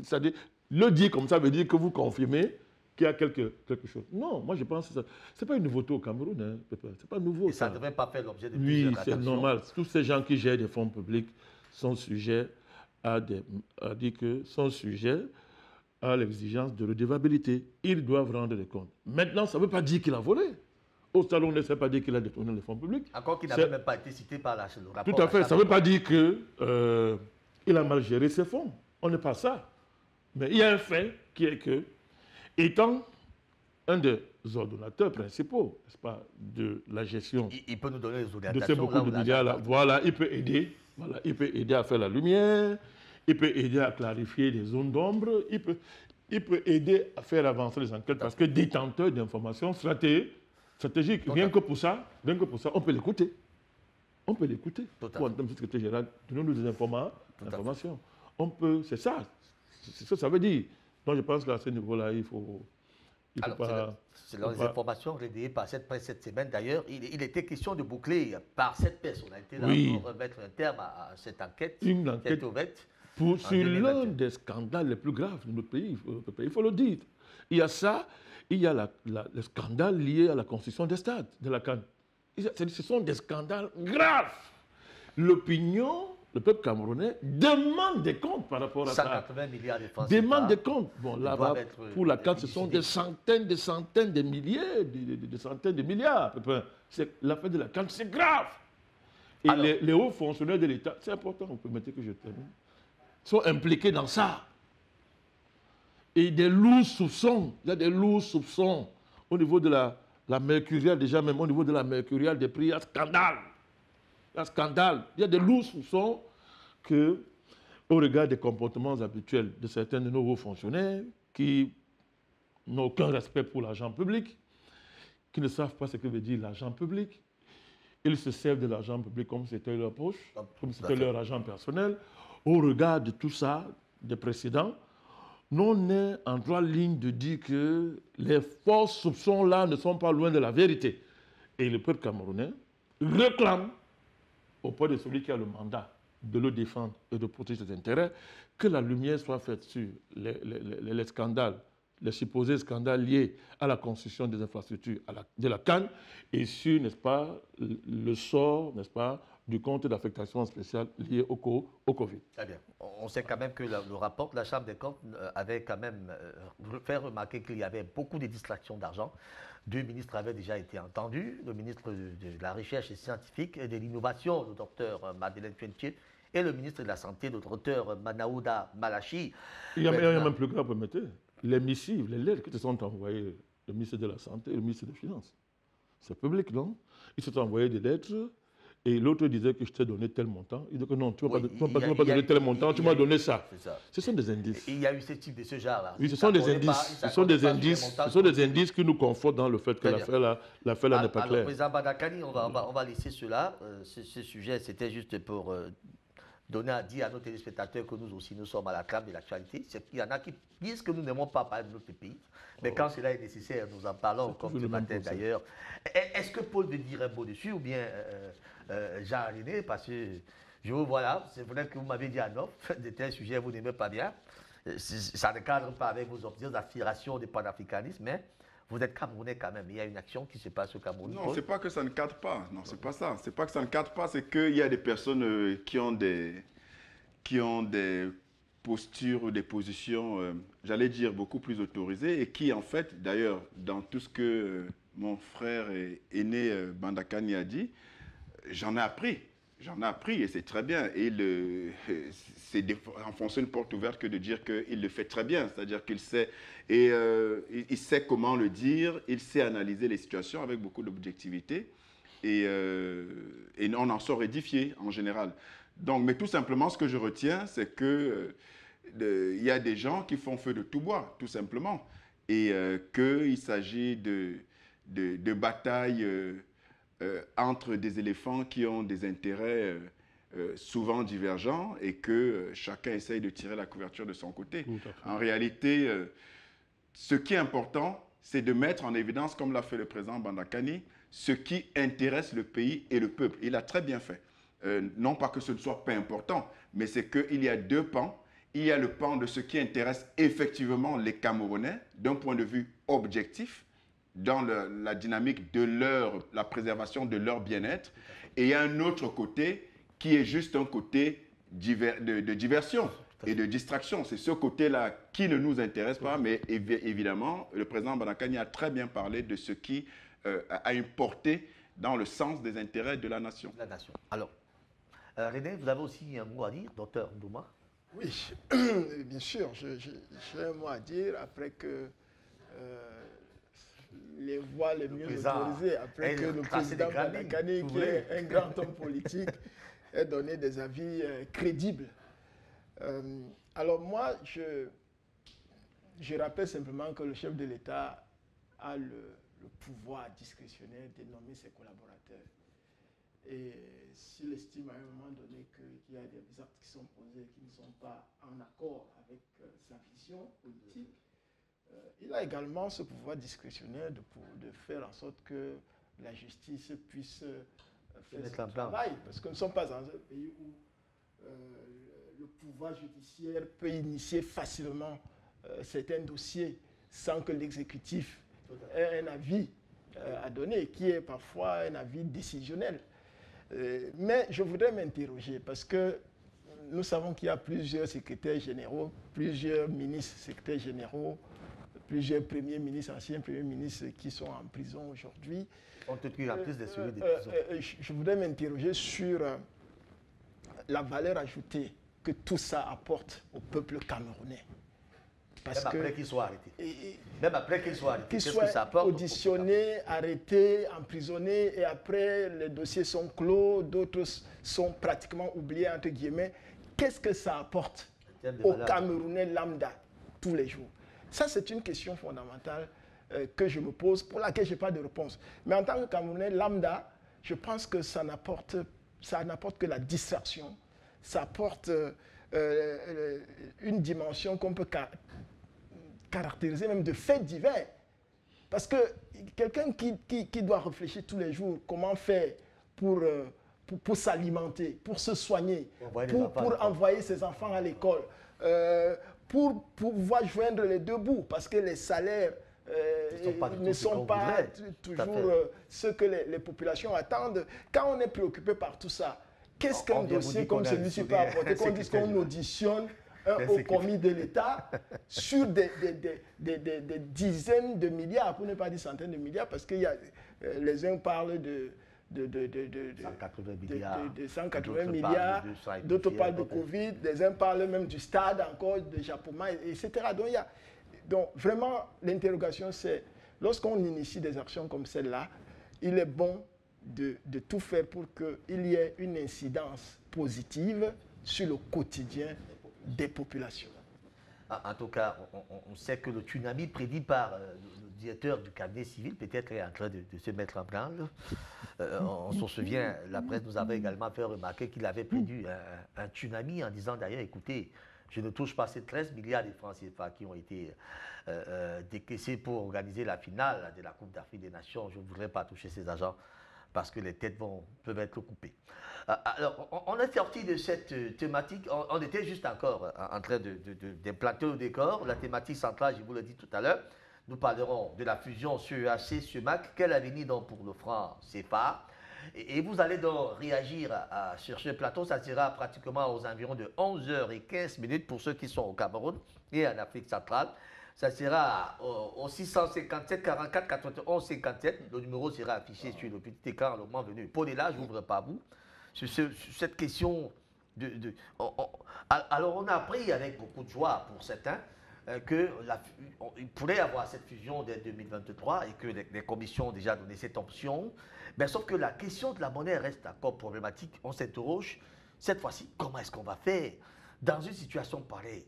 C'est-à-dire, le dire comme ça veut dire que vous confirmez qu'il y a quelque chose. Non, moi je pense que ce n'est pas une nouveauté au Cameroun. Hein, c'est pas nouveau. Et ça ne devrait pas faire l'objet de Oui, plusieurs c'est attentions. normal. Tous ces gens qui gèrent des fonds publics sont sujets à l'exigence de redevabilité. Ils doivent rendre des comptes. Maintenant, ça ne veut pas dire qu'il a volé. Au salon, on ne sait pas dire qu'il a détourné les fonds publics. Encore qu'il n'avait même pas été cité par le rapport. Tout à fait. Ça ne veut pas dire qu'il a mal géré ses fonds. On n'est pas ça. Mais il y a un fait qui est que, étant un des ordonnateurs principaux, n'est-ce pas, de la gestion il peut nous donner les de orientations. ces beaucoup de milliards-là, voilà, il peut aider. Voilà, il peut aider à faire la lumière, il peut aider à clarifier les zones d'ombre, il peut aider à faire avancer les enquêtes parce que détenteur d'informations stratégiques, rien que pour ça, on peut l'écouter. On peut l'écouter. Pour un secrétaire général, donnons-nous des informations. On peut, c'est ça. C'est ce que ça veut dire. Donc je pense qu'à ce niveau-là, il faut pas... Selon les informations relayées par cette presse cette semaine, d'ailleurs, il était question de boucler par cette personnalité-là pour remettre un terme à cette enquête. Une enquête ouverte sur l'un des scandales les plus graves de notre pays, il faut le dire. Il y a ça, il y a le scandale lié à la construction des stades de la CAN. Ce sont des scandales graves. L'opinion, le peuple camerounais demande des comptes par rapport à ça. 180 milliards de francs. Demande des comptes. Bon, là-bas, pour la CAN, ce sont des centaines de milliers, des centaines de milliards. L'affaire de la CAN, c'est grave. Et alors, les hauts fonctionnaires de l'État, c'est important, vous permettez que je termine, sont impliqués dans ça. Et des lourds soupçons, il y a des lourds soupçons au niveau de la mercuriale, déjà même au niveau de la mercuriale des prix, il y a scandale. Il y a des lourds soupçons que, au regard des comportements habituels de certains de nos hauts fonctionnaires qui n'ont aucun respect pour l'argent public, qui ne savent pas ce que veut dire l'argent public, ils se servent de l'argent public comme c'était leur poche, comme c'était leur argent personnel. Au regard de tout ça, des précédents, on est en droite ligne de dire que les forts soupçons-là ne sont pas loin de la vérité. Et le peuple camerounais réclame, auprès de celui qui a le mandat de le défendre et de protéger ses intérêts, que la lumière soit faite sur les scandales, les supposés scandales liés à la construction des infrastructures de la CAN et sur, n'est-ce pas, le sort, n'est-ce pas, du compte d'affectation spéciale lié au Covid. Très bien. On sait quand même que le rapport de la Chambre des comptes avait quand même fait remarquer qu'il y avait beaucoup de distractions d'argent. 2 ministres avaient déjà été entendus, le ministre de la Recherche scientifique et de l'Innovation, le docteur Madeleine Fuentier, et le ministre de la Santé, le docteur Manaouda Malachi. Il y a même plus grave, permettez, les missives, les lettres qui te sont envoyées, le ministre de la Santé et le ministre des Finances. C'est public, non? Ils se sont envoyés des lettres. Et l'autre disait que je t'ai donné tel montant. Il dit que non, tu ne m'as pas donné tel montant, tu m'as donné ça. Ce sont des indices. Il y a eu ce type de ce genre-là. Oui, ce sont des indices. Ce sont des indices qui nous confortent dans le fait que l'affaire n'est pas claire. Alors, président Badakani, on va laisser cela. Ce sujet, c'était juste pour donner à dire à nos téléspectateurs que nous aussi, nous sommes à la crème de l'actualité. Il y en a qui disent que nous n'aimons pas parler de notre pays. Mais quand cela est nécessaire, nous en parlons, comme ce matin d'ailleurs. Est-ce que Paul veut dire un mot dessus ou bien Jean-René, parce que je vous vois là, c'est peut-être que vous m'avez dit à non, de tels sujets vous n'aimez pas bien. Ça ne cadre pas avec vos aspirations de panafricanisme, mais vous êtes Camerounais quand même. Il y a une action qui se passe au Cameroun. Non, c'est pas que ça ne cadre pas. Non, c'est pas ça. C'est pas que ça ne cadre pas, c'est qu'il y a des personnes qui ont des postures ou des positions, j'allais dire, beaucoup plus autorisées et qui, en fait, d'ailleurs, dans tout ce que mon frère aîné Bandakani a dit, j'en ai appris et c'est très bien. Et c'est enfoncer une porte ouverte que de dire qu'il le fait très bien. C'est-à-dire qu'il sait, il sait comment le dire, il sait analyser les situations avec beaucoup d'objectivité et on en sort édifié en général. Donc, mais tout simplement, ce que je retiens, c'est que il y a des gens qui font feu de tout bois, tout simplement. et qu'il s'agit de batailles entre des éléphants qui ont des intérêts souvent divergents et que chacun essaye de tirer la couverture de son côté. En réalité, ce qui est important, c'est de mettre en évidence, comme l'a fait le président Bandakani, ce qui intéresse le pays et le peuple. Il a très bien fait. Non pas que ce ne soit pas important, mais c'est qu'il y a deux pans. Il y a le pan de ce qui intéresse effectivement les Camerounais d'un point de vue objectif, dans la dynamique de la préservation de leur bien-être. Et il y a un autre côté qui est juste un côté de diversion et de distraction. C'est ce côté-là qui ne nous intéresse pas, mais évidemment, le président Bandakani a très bien parlé de ce qui a une portée dans le sens des intérêts de la nation. Alors, René, vous avez aussi un mot à dire, docteur Ndouma? Oui, bien sûr, j'ai un mot à dire après que les voix les mieux autorisées, après que le président Bandakani, qui est un grand homme politique, ait donné des avis crédibles. Alors moi, je rappelle simplement que le chef de l'État a le pouvoir discrétionnaire de nommer ses collaborateurs. Et s'il estime à un moment donné qu'il y a des actes qui sont posés qui ne sont pas en accord avec sa vision politique, il a également ce pouvoir discrétionnaire de faire en sorte que la justice puisse faire son travail. Parce que nous ne sommes pas dans un pays où le pouvoir judiciaire peut initier facilement certains dossiers sans que l'exécutif ait un avis à donner, qui est parfois un avis décisionnel. Mais je voudrais m'interroger parce que nous savons qu'il y a plusieurs secrétaires généraux, plusieurs ministres secrétaires généraux, plusieurs premiers ministres, anciens premiers ministres qui sont en prison aujourd'hui. On te tue en plus de celui des prisons. Je voudrais m'interroger sur la valeur ajoutée que tout ça apporte au peuple camerounais. Même après qu'il soit arrêté. Même après qu'il soit arrêté. Qu'il soit auditionné, arrêté, emprisonné, et après les dossiers sont clos, d'autres sont pratiquement oubliés, entre guillemets. Qu'est-ce que ça apporte aux Camerounais lambda tous les jours? Ça, c'est une question fondamentale que je me pose, pour laquelle je n'ai pas de réponse. Mais en tant que Camerounais lambda, je pense que ça n'apporte que la distraction. Ça apporte une dimension qu'on peut caractériser même de faits divers. Parce que quelqu'un qui doit réfléchir tous les jours comment faire pour s'alimenter, pour se soigner, pour envoyer ses enfants à l'école, pour pouvoir joindre les deux bouts, parce que les salaires ne sont pas toujours ceux que les populations attendent. Quand on est préoccupé par tout ça, qu'est-ce qu'un dossier comme celui-ci peut apporter? Qu'on dise qu'on auditionne un haut commis de l'État sur des dizaines de milliards, pour ne pas dire centaines de milliards, parce que les uns parlent de 180 milliards, d'autres parlent de Covid, les uns parlent même du stade encore, de Japoma, etc. Donc vraiment, l'interrogation c'est, lorsqu'on initie des actions comme celle-là, il est bon de tout faire pour qu'il y ait une incidence positive sur le quotidien des populations. En tout cas, on sait que le tsunami prédit par le directeur du cabinet civil peut-être est en train de se mettre en branle. On se souvient, la presse nous avait également fait remarquer qu'il avait prédit un tsunami en disant d'ailleurs, écoutez, je ne touche pas ces 13 milliards de francs CFA qui ont été décaissés pour organiser la finale de la Coupe d'Afrique des Nations. Je ne voudrais pas toucher ces agents parce que les têtes peuvent être coupées. Alors, on est sorti de cette thématique, on était juste encore en train d'implanter le décor. La thématique centrale, je vous l'ai dit tout à l'heure, nous parlerons de la fusion CEAC-CEMAC. Quel avenir donc pour le franc CFA? Et vous allez donc réagir sur ce plateau, ça sera pratiquement aux environs de 11h15 pour ceux qui sont au Cameroun et en Afrique centrale. Ça sera au 657 44 91 57. Le numéro sera affiché sur le petit écran le moment venu. Paul est là, je n'ouvre pas vous. Sur cette question alors on a appris avec beaucoup de joie pour certains qu'il pourrait y avoir cette fusion dès 2023 et que les commissions ont déjà donné cette option. Mais sauf que la question de la monnaie reste encore problématique. On s'interroge cette fois-ci, comment est-ce qu'on va faire dans une situation pareille?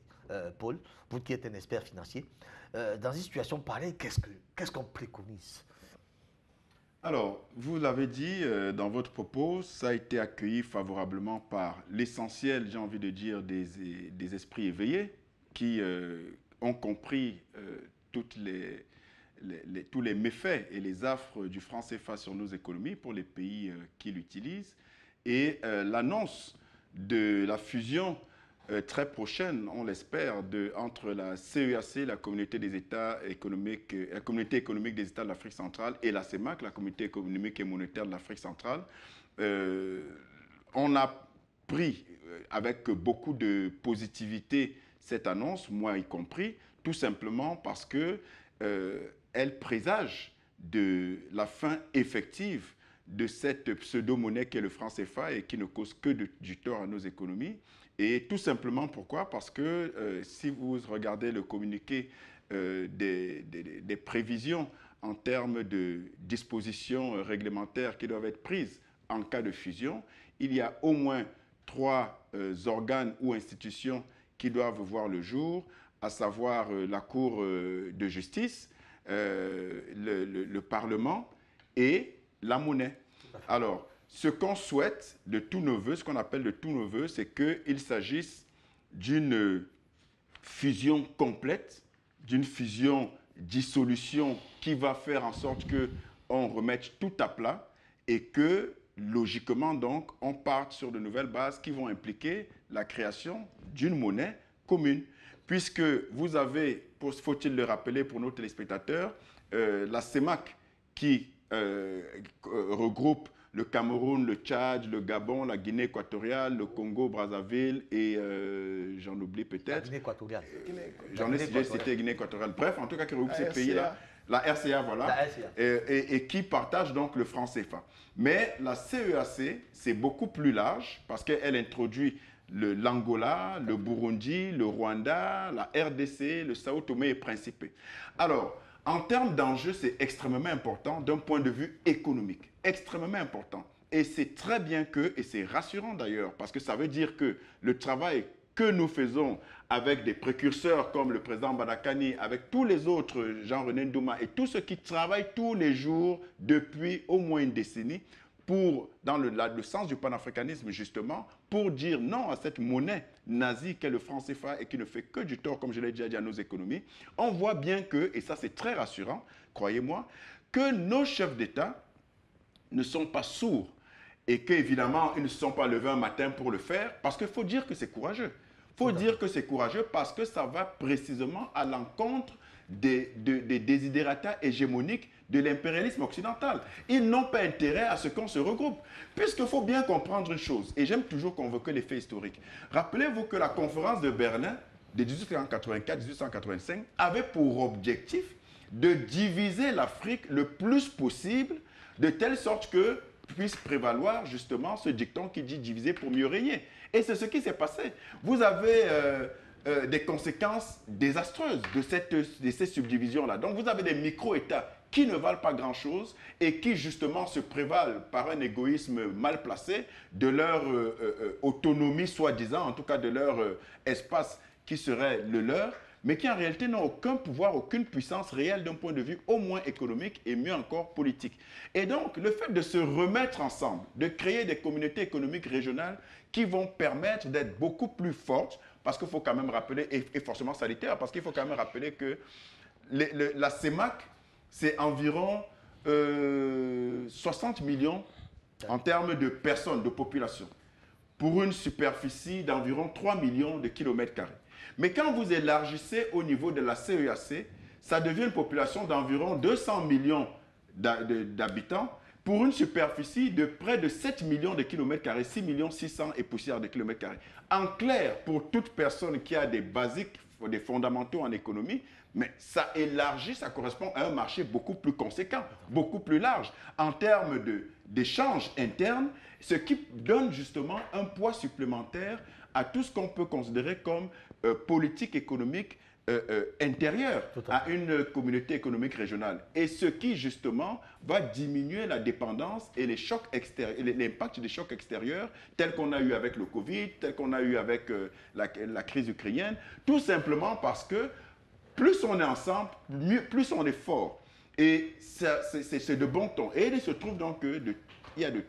Paul, vous qui êtes un expert financier. Dans une situation pareille, qu'est-ce qu'on préconise? Alors, vous l'avez dit dans votre propos, ça a été accueilli favorablement par l'essentiel, j'ai envie de dire, des esprits éveillés qui ont compris tous les méfaits et les affres du franc CFA sur nos économies pour les pays qui l'utilisent. Et l'annonce de la fusion très prochaine, on l'espère, entre la CEAC, la Communauté des États économiques, la Communauté économique des États de l'Afrique centrale, et la CEMAC, la Communauté économique et monétaire de l'Afrique centrale. On a pris avec beaucoup de positivité cette annonce, moi y compris, tout simplement parce que elle présage de la fin effective de cette pseudo-monnaie qu'est le franc CFA et qui ne cause que du tort à nos économies. Et tout simplement pourquoi? Parce que si vous regardez le communiqué des prévisions en termes de dispositions réglementaires qui doivent être prises en cas de fusion, il y a au moins 3 organes ou institutions qui doivent voir le jour, à savoir la Cour de justice, le Parlement et la monnaie. Alors, ce qu'on souhaite de tous nos voeux, ce qu'on appelle de tous nos voeux, c'est qu'il s'agisse d'une fusion complète, d'une fusion-dissolution qui va faire en sorte qu'on remette tout à plat et que, logiquement, donc, on parte sur de nouvelles bases qui vont impliquer la création d'une monnaie commune. Puisque vous avez, faut-il le rappeler pour nos téléspectateurs, la CEMAC qui regroupe le Cameroun, le Tchad, le Gabon, la Guinée équatoriale, le Congo, Brazzaville et j'en oublie peut-être. Guinée équatoriale. J'en ai cité Guinée équatoriale. Bref, en tout cas, qui regroupe ces pays-là. La RCA, voilà. La RCA. Et qui partage donc le franc CFA. Mais la CEAC, c'est beaucoup plus large parce qu'elle introduit l'Angola, le Burundi, le Rwanda, la RDC, le Sao Tomé et Principe. Alors, en termes d'enjeux, c'est extrêmement important d'un point de vue économique. Extrêmement important. Et c'est très bien et c'est rassurant d'ailleurs, parce que ça veut dire que le travail que nous faisons avec des précurseurs comme le président Badakani, avec tous les autres, Jean-René Ndouma, et tous ceux qui travaillent tous les jours depuis au moins une décennie, dans le sens du panafricanisme justement, pour dire non à cette monnaie nazie qu'est le franc CFA et qui ne fait que du tort, comme je l'ai déjà dit, à nos économies, on voit bien que, et ça c'est très rassurant, croyez-moi, que nos chefs d'État ne sont pas sourds et qu'évidemment, ils ne se sont pas levés un matin pour le faire, parce qu'il faut dire que c'est courageux. Il faut dire que c'est courageux parce que ça va précisément à l'encontre des desiderata hégémoniques de l'impérialisme occidental. Ils n'ont pas intérêt à ce qu'on se regroupe. Puisqu'il faut bien comprendre une chose, et j'aime toujours convoquer les faits historiques. Rappelez-vous que la conférence de Berlin de 1884-1885 avait pour objectif de diviser l'Afrique le plus possible, de telle sorte que puisse prévaloir justement ce dicton qui dit diviser pour mieux régner. Et c'est ce qui s'est passé. Vous avez des conséquences désastreuses de ces subdivisions-là. Donc vous avez des micro-États qui ne valent pas grand-chose et qui justement se prévalent par un égoïsme mal placé de leur autonomie soi-disant, en tout cas de leur espace qui serait le leur, mais qui en réalité n'ont aucun pouvoir, aucune puissance réelle d'un point de vue au moins économique et mieux encore politique. Et donc, le fait de se remettre ensemble, de créer des communautés économiques régionales qui vont permettre d'être beaucoup plus fortes, parce qu'il faut quand même rappeler, et forcément sanitaire, parce qu'il faut quand même rappeler que la CEMAC, c'est environ 60 millions en termes de personnes, de population, pour une superficie d'environ 3 millions de kilomètres carrés. Mais quand vous élargissez au niveau de la CEAC, ça devient une population d'environ 200 millions d'habitants pour une superficie de près de 7 millions de kilomètres carrés, 6 millions 600 et poussière de kilomètres carrés. En clair, pour toute personne qui a des basiques, des fondamentaux en économie, mais ça élargit, ça correspond à un marché beaucoup plus conséquent, beaucoup plus large en termes d'échanges internes, ce qui donne justement un poids supplémentaire à tout ce qu'on peut considérer comme politique économique intérieure à une communauté économique régionale. Et ce qui, justement, va diminuer la dépendance et les chocs extérieurs, l'impact des chocs extérieurs, tels qu'on a eu avec le Covid, tels qu'on a eu avec la crise ukrainienne, tout simplement parce que plus on est ensemble, plus on est fort. Et c'est de bon ton. Et il se trouve donc qu'il y a de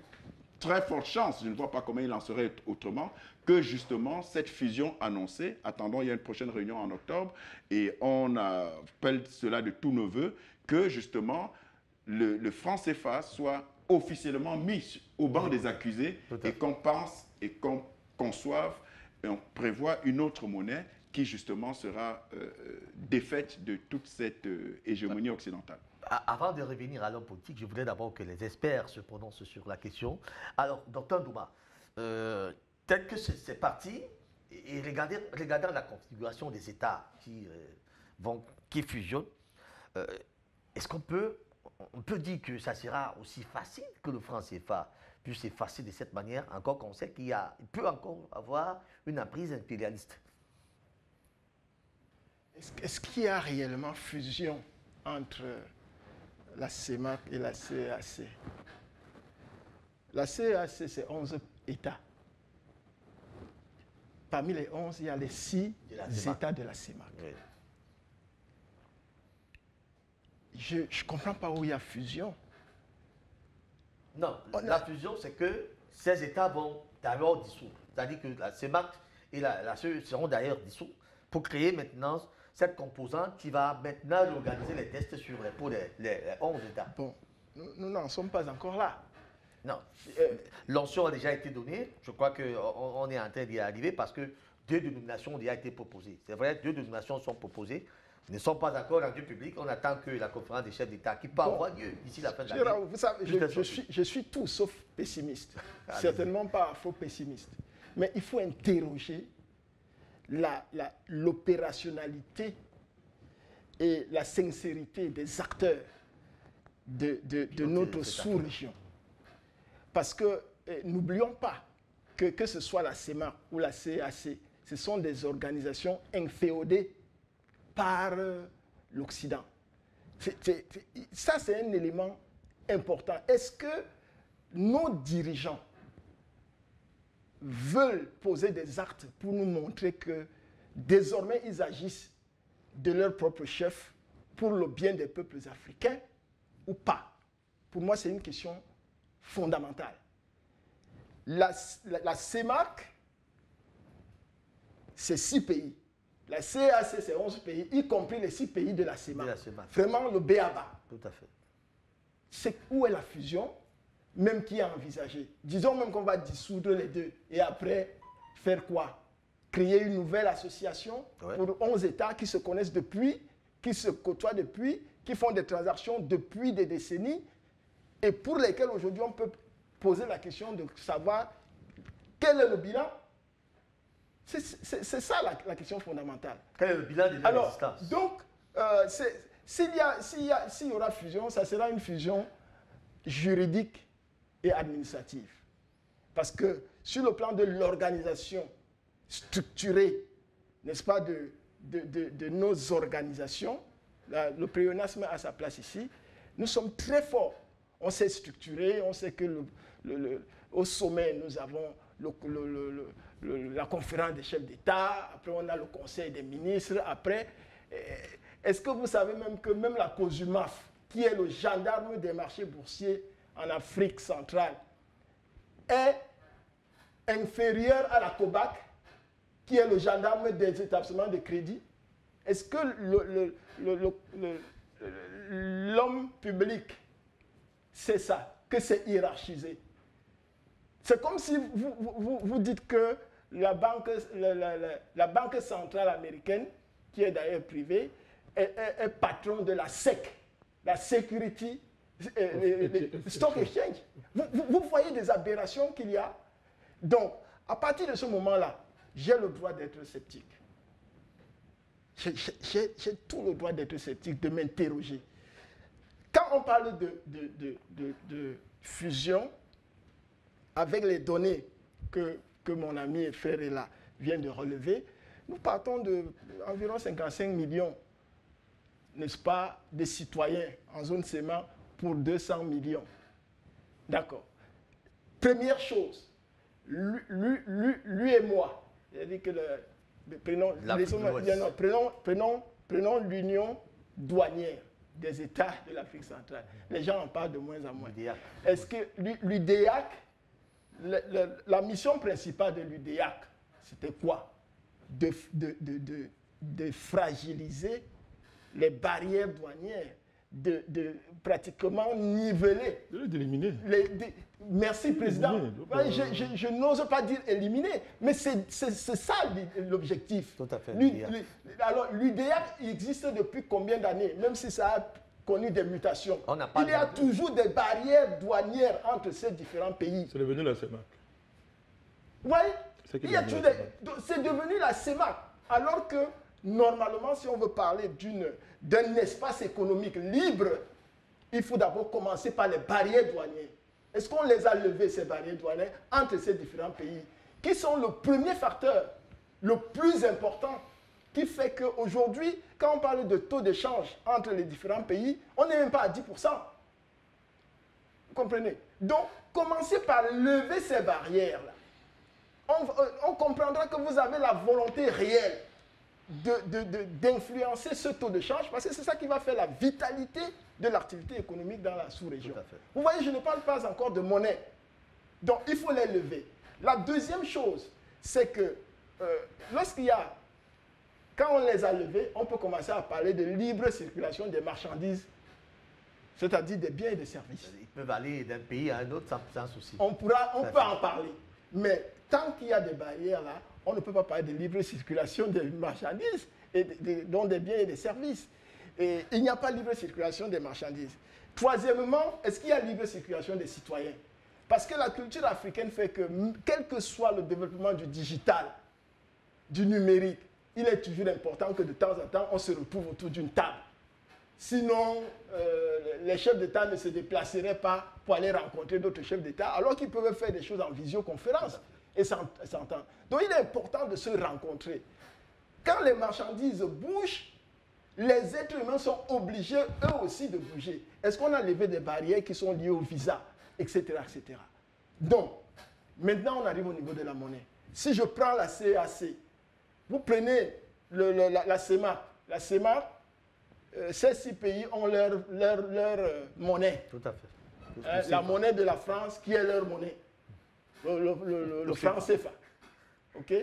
très fortes chances, je ne vois pas comment il en serait autrement, que justement cette fusion annoncée, attendons, il y a une prochaine réunion en octobre, et on appelle cela de tous nos voeux, que justement le franc CFA soit officiellement mis au banc des accusés et qu'on pense et qu'on conçoive et on prévoit une autre monnaie qui justement sera défaite de toute cette hégémonie occidentale. Avant de revenir à l'homme politique, je voudrais d'abord que les experts se prononcent sur la question. Alors, Dr Ndouma, tel que c'est parti, et regardant la configuration des États qui fusionnent, est-ce qu'on peut dire que ça sera aussi facile que le franc CFA puisse s'effacer de cette manière, encore qu'on sait qu'il peut encore avoir une emprise impérialiste? Est-ce qu'il y a réellement fusion entre la CEMAC et la CEAC? La CEAC, c'est 11 États. Parmi les 11, il y a les 6 États de la CEMAC. Oui. Je ne comprends pas où il y a fusion. Non, la fusion, c'est que ces États vont d'abord dissoudre. C'est-à-dire que la CEMAC et la CEE seront d'ailleurs dissous pour créer maintenant cette composante qui va maintenant organiser les tests pour les 11 États. Bon, nous n'en sommes pas encore là. Non, l'option a déjà été donnée. Je crois qu'on est en train d'y arriver parce que 2 dénominations ont déjà été proposées. C'est vrai, 2 dénominations sont proposées. Ne sont pas encore rendues publiques. On attend que la conférence des chefs d'État qui peut avoir lieu d'ici la fin de l'année. Vous savez, je suis tout sauf pessimiste. Certainement pas faux pessimiste. Mais il faut interroger l'opérationnalité et la sincérité des acteurs de notre sous-région. Parce que n'oublions pas que ce soit la CEMAC ou la CEAC, ce sont des organisations inféodées par l'Occident. Ça, c'est un élément important. Est-ce que nos dirigeants veulent poser des actes pour nous montrer que désormais ils agissent de leur propre chef pour le bien des peuples africains ou pas? Pour moi, c'est une question fondamentale. La CEMAC, c'est 6 pays. La CEAC, c'est 11 pays, y compris les 6 pays de la CEMAC. Vraiment le B.A.B.A. Tout à fait. C'est où est la fusion, même qui est envisagée? Disons même qu'on va dissoudre les 2 et après faire quoi? Créer une nouvelle association pour 11 États qui se connaissent depuis, qui se côtoient depuis, qui font des transactions depuis des décennies et pour lesquelles aujourd'hui on peut poser la question de savoir quel est le bilan. C'est ça la question fondamentale. Quel est le bilan de leur existence? Donc, s'il y aura fusion, ça sera une fusion juridique et administrative. Parce que sur le plan de l'organisation structurée, n'est-ce pas, de nos organisations, le pléonasme a sa place ici, nous sommes très forts. On s'est structuré, on sait que au sommet, nous avons la conférence des chefs d'État, après on a le conseil des ministres, après, est-ce que vous savez même que même la COSUMAF, qui est le gendarme des marchés boursiers en Afrique centrale, est inférieure à la COBAC, qui est le gendarme des établissements de crédit? Est-ce que l'homme public sait ça, que c'est hiérarchisé? C'est comme si vous dites que la banque centrale américaine, qui est d'ailleurs privée, est patron de la SEC, la Security Stock Exchange. Vous voyez des aberrations qu'il y a. Donc, à partir de ce moment-là, j'ai le droit d'être sceptique. J'ai tout le droit d'être sceptique, de m'interroger. Quand on parle de fusion, avec les données que mon ami et frère là vient de relever, Nous partons d'environ 55 millions, n'est-ce pas, de citoyens en zone CEMA pour 200 millions. D'accord. Première chose, lui et moi, c'est-à-dire que prenons l'union douanière des États de l'Afrique centrale. Les gens en parlent de moins en moins. Est-ce que l'UDEAC, la mission principale de l'UDEAC, c'était quoi? De fragiliser les barrières douanières, de pratiquement niveler. D'éliminer. Merci, Président. Je n'ose pas dire éliminer, mais c'est ça l'objectif. Tout à fait. Alors, l'UDEAC existe depuis combien d'années, même si ça a connu des mutations. Il y a toujours des barrières douanières entre ces différents pays. C'est devenu la CEMAC. Oui, c'est devenu la CEMAC. Alors que, normalement, si on veut parler d'un espace économique libre, il faut d'abord commencer par les barrières douanières. Est-ce qu'on les a levées, ces barrières douanières, entre ces différents pays, qui sont le premier facteur, le plus important, qui fait qu'aujourd'hui, quand on parle de taux d'échange entre les différents pays, on n'est même pas à 10%. Vous comprenez? Donc, commencez par lever ces barrières-là. On comprendra que vous avez la volonté réelle d'influencer ce taux de change, parce que c'est ça qui va faire la vitalité de l'activité économique dans la sous-région. Vous voyez, je ne parle pas encore de monnaie. Donc, il faut les lever. La deuxième chose, c'est que quand on les a levés, on peut commencer à parler de libre circulation des marchandises, c'est-à-dire des biens et des services. Ils peuvent aller d'un pays à un autre sans souci. On peut en parler. Mais tant qu'il y a des barrières là, on ne peut pas parler de libre circulation des marchandises, dont des biens et des services. Et il n'y a pas de libre circulation des marchandises. Troisièmement, est-ce qu'il y a libre circulation des citoyens? Parce que la culture africaine fait que, quel que soit le développement du digital, du numérique, il est toujours important que de temps en temps, on se retrouve autour d'une table. Sinon, les chefs d'État ne se déplaceraient pas pour aller rencontrer d'autres chefs d'État, alors qu'ils peuvent faire des choses en visioconférence et s'entendre. Donc, il est important de se rencontrer. Quand les marchandises bougent, les êtres humains sont obligés, eux aussi, de bouger. Est-ce qu'on a levé des barrières qui sont liées au visa, etc., etc. Donc, maintenant, on arrive au niveau de la monnaie. Si je prends la CAC, vous prenez la CEMAC. La CEMAC, ces 6 pays ont leur monnaie. Tout à fait. La monnaie de la France, qui est leur monnaie. Le franc CFA. OK?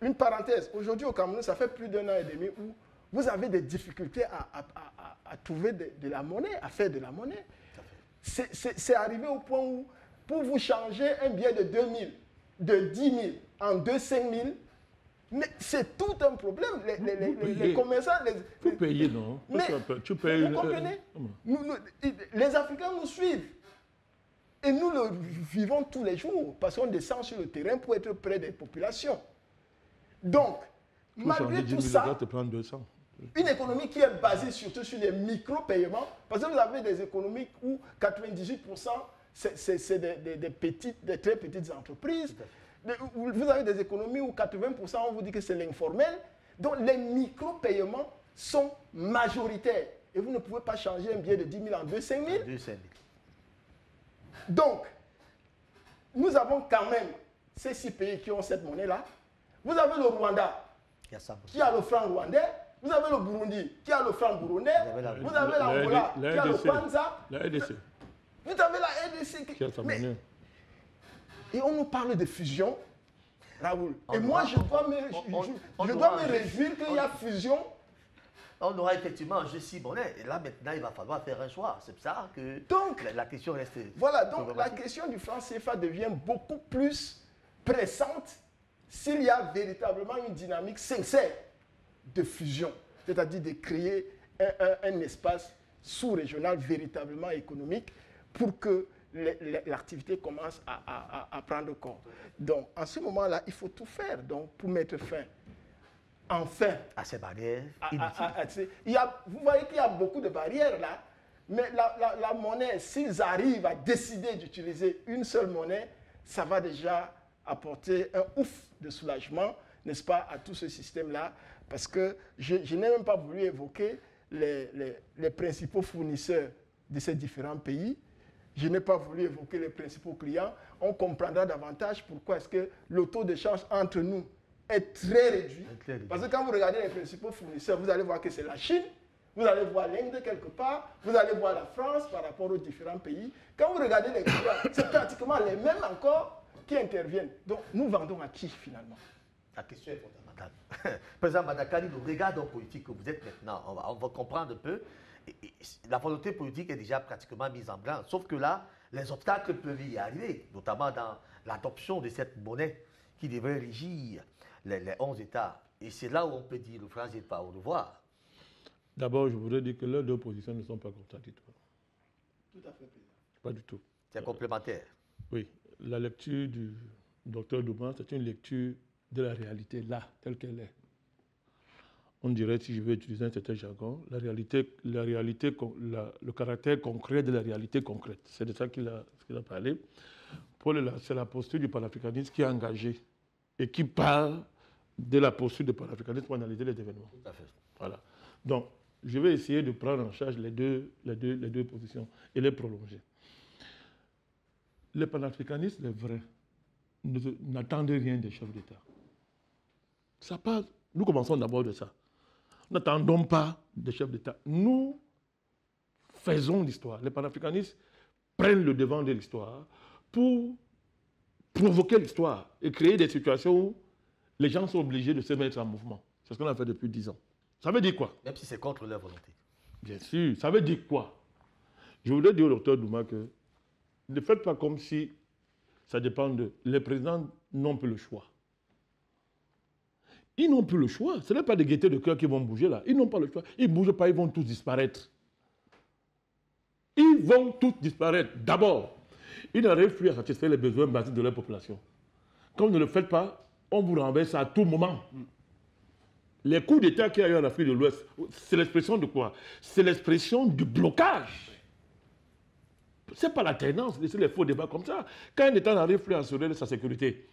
Une parenthèse. Aujourd'hui, au Cameroun, ça fait plus d'1 an et demi où vous avez des difficultés à trouver de la monnaie, à faire de la monnaie. C'est arrivé au point où, pour vous changer un billet de 2 000, de 10 000 en 5 000, mais c'est tout un problème. Les commerçants... Vous payez, non? Mais, tu payes, vous comprenez? Les Africains nous suivent. Et nous le vivons tous les jours, parce qu'on descend sur le terrain pour être près des populations. Donc, malgré tout ça, une économie qui est basée surtout sur les micro-paiements, parce que vous avez des économies où 98% c'est des très petites entreprises. Vous avez des économies où 80% on vous dit que c'est l'informel. Donc les micro-paiements sont majoritaires. Et vous ne pouvez pas changer un billet de 10 000 en 5 000. Donc, nous avons quand même ces 6 pays qui ont cette monnaie-là. Vous avez le Rwanda qui a le franc rwandais. Vous avez le Burundi qui a le franc burundais. Vous avez l'Angola qui a le Kwanza. La RDC. Vous avez la RDC qui a sa monnaie. Et on nous parle de fusion, Raoul. Et moi, je dois me réjouir qu'il y a fusion. On aura effectivement un jeu 6 monnaies. Et là, maintenant, il va falloir faire un choix. C'est ça que donc, la question reste... Voilà, donc la question du franc CFA devient beaucoup plus pressante s'il y a véritablement une dynamique sincère de fusion, c'est-à-dire de créer un espace sous-régional véritablement économique pour que l'activité commence à prendre corps. Donc, en ce moment-là, il faut tout faire donc, pour mettre fin, enfin, à ces barrières. Vous voyez qu'il y a beaucoup de barrières là, mais la monnaie, s'ils arrivent à décider d'utiliser une seule monnaie, ça va déjà apporter un ouf de soulagement, n'est-ce pas, à tout ce système-là, parce que je n'ai même pas voulu évoquer les principaux fournisseurs de ces différents pays. Je n'ai pas voulu évoquer les principaux clients. On comprendra davantage pourquoi est-ce que le taux d'échange entre nous est très réduit. Parce que quand vous regardez les principaux fournisseurs, vous allez voir que c'est la Chine, vous allez voir l'Inde quelque part, vous allez voir la France par rapport aux différents pays. Quand vous regardez les clients, c'est pratiquement les mêmes encore qui interviennent. Donc, nous vendons à qui finalement? La question est fondamentale. Président Madakani, le regard politique que vous êtes maintenant, on va comprendre un peu. La volonté politique est déjà pratiquement mise en branle. Sauf que là, les obstacles peuvent y arriver, notamment dans l'adoption de cette monnaie qui devrait régir les 11 États. Et c'est là où on peut dire le franc CFA au revoir. D'abord, je voudrais dire que leurs deux positions ne sont pas contradictoires. Tout à fait, président. Pas du tout. C'est complémentaire. Oui. La lecture du docteur Douma, c'est une lecture de la réalité là, telle qu'elle est. On dirait, si je veux utiliser un certain jargon, le caractère concret de la réalité concrète. C'est de ça qu'il a parlé. C'est la posture du panafricanisme qui est engagée et qui parle de la posture du panafricanisme pour analyser les événements. Tout à fait. Voilà. Donc, je vais essayer de prendre en charge les deux positions et les prolonger. Les panafricanistes, les vrais, n'attendent rien des chefs d'État. Ça part. Nous commençons d'abord de ça. N'attendons pas des chefs d'État. Nous faisons l'histoire. Les panafricanistes prennent le devant de l'histoire pour provoquer l'histoire et créer des situations où les gens sont obligés de se mettre en mouvement. C'est ce qu'on a fait depuis 10 ans. Ça veut dire quoi? Même si c'est contre leur volonté. Bien sûr. Ça veut dire quoi? Je voudrais dire au docteur Douma que ne faites pas comme si ça dépend de... Les présidents n'ont plus le choix. Ils n'ont plus le choix. Ce n'est pas des gaietés de cœur qui vont bouger là. Ils n'ont pas le choix. Ils ne bougent pas, ils vont tous disparaître. Ils vont tous disparaître. D'abord, ils n'arrivent plus à satisfaire les besoins basiques de leur population. Quand vous ne le faites pas, on vous renverse à tout moment. Les coups d'État qu'il y a eu en Afrique de l'Ouest, c'est l'expression de quoi? C'est l'expression du blocage. Ce n'est pas la tendance, c'est les faux débats comme ça. Quand un État n'arrive plus à assurer sa sécurité,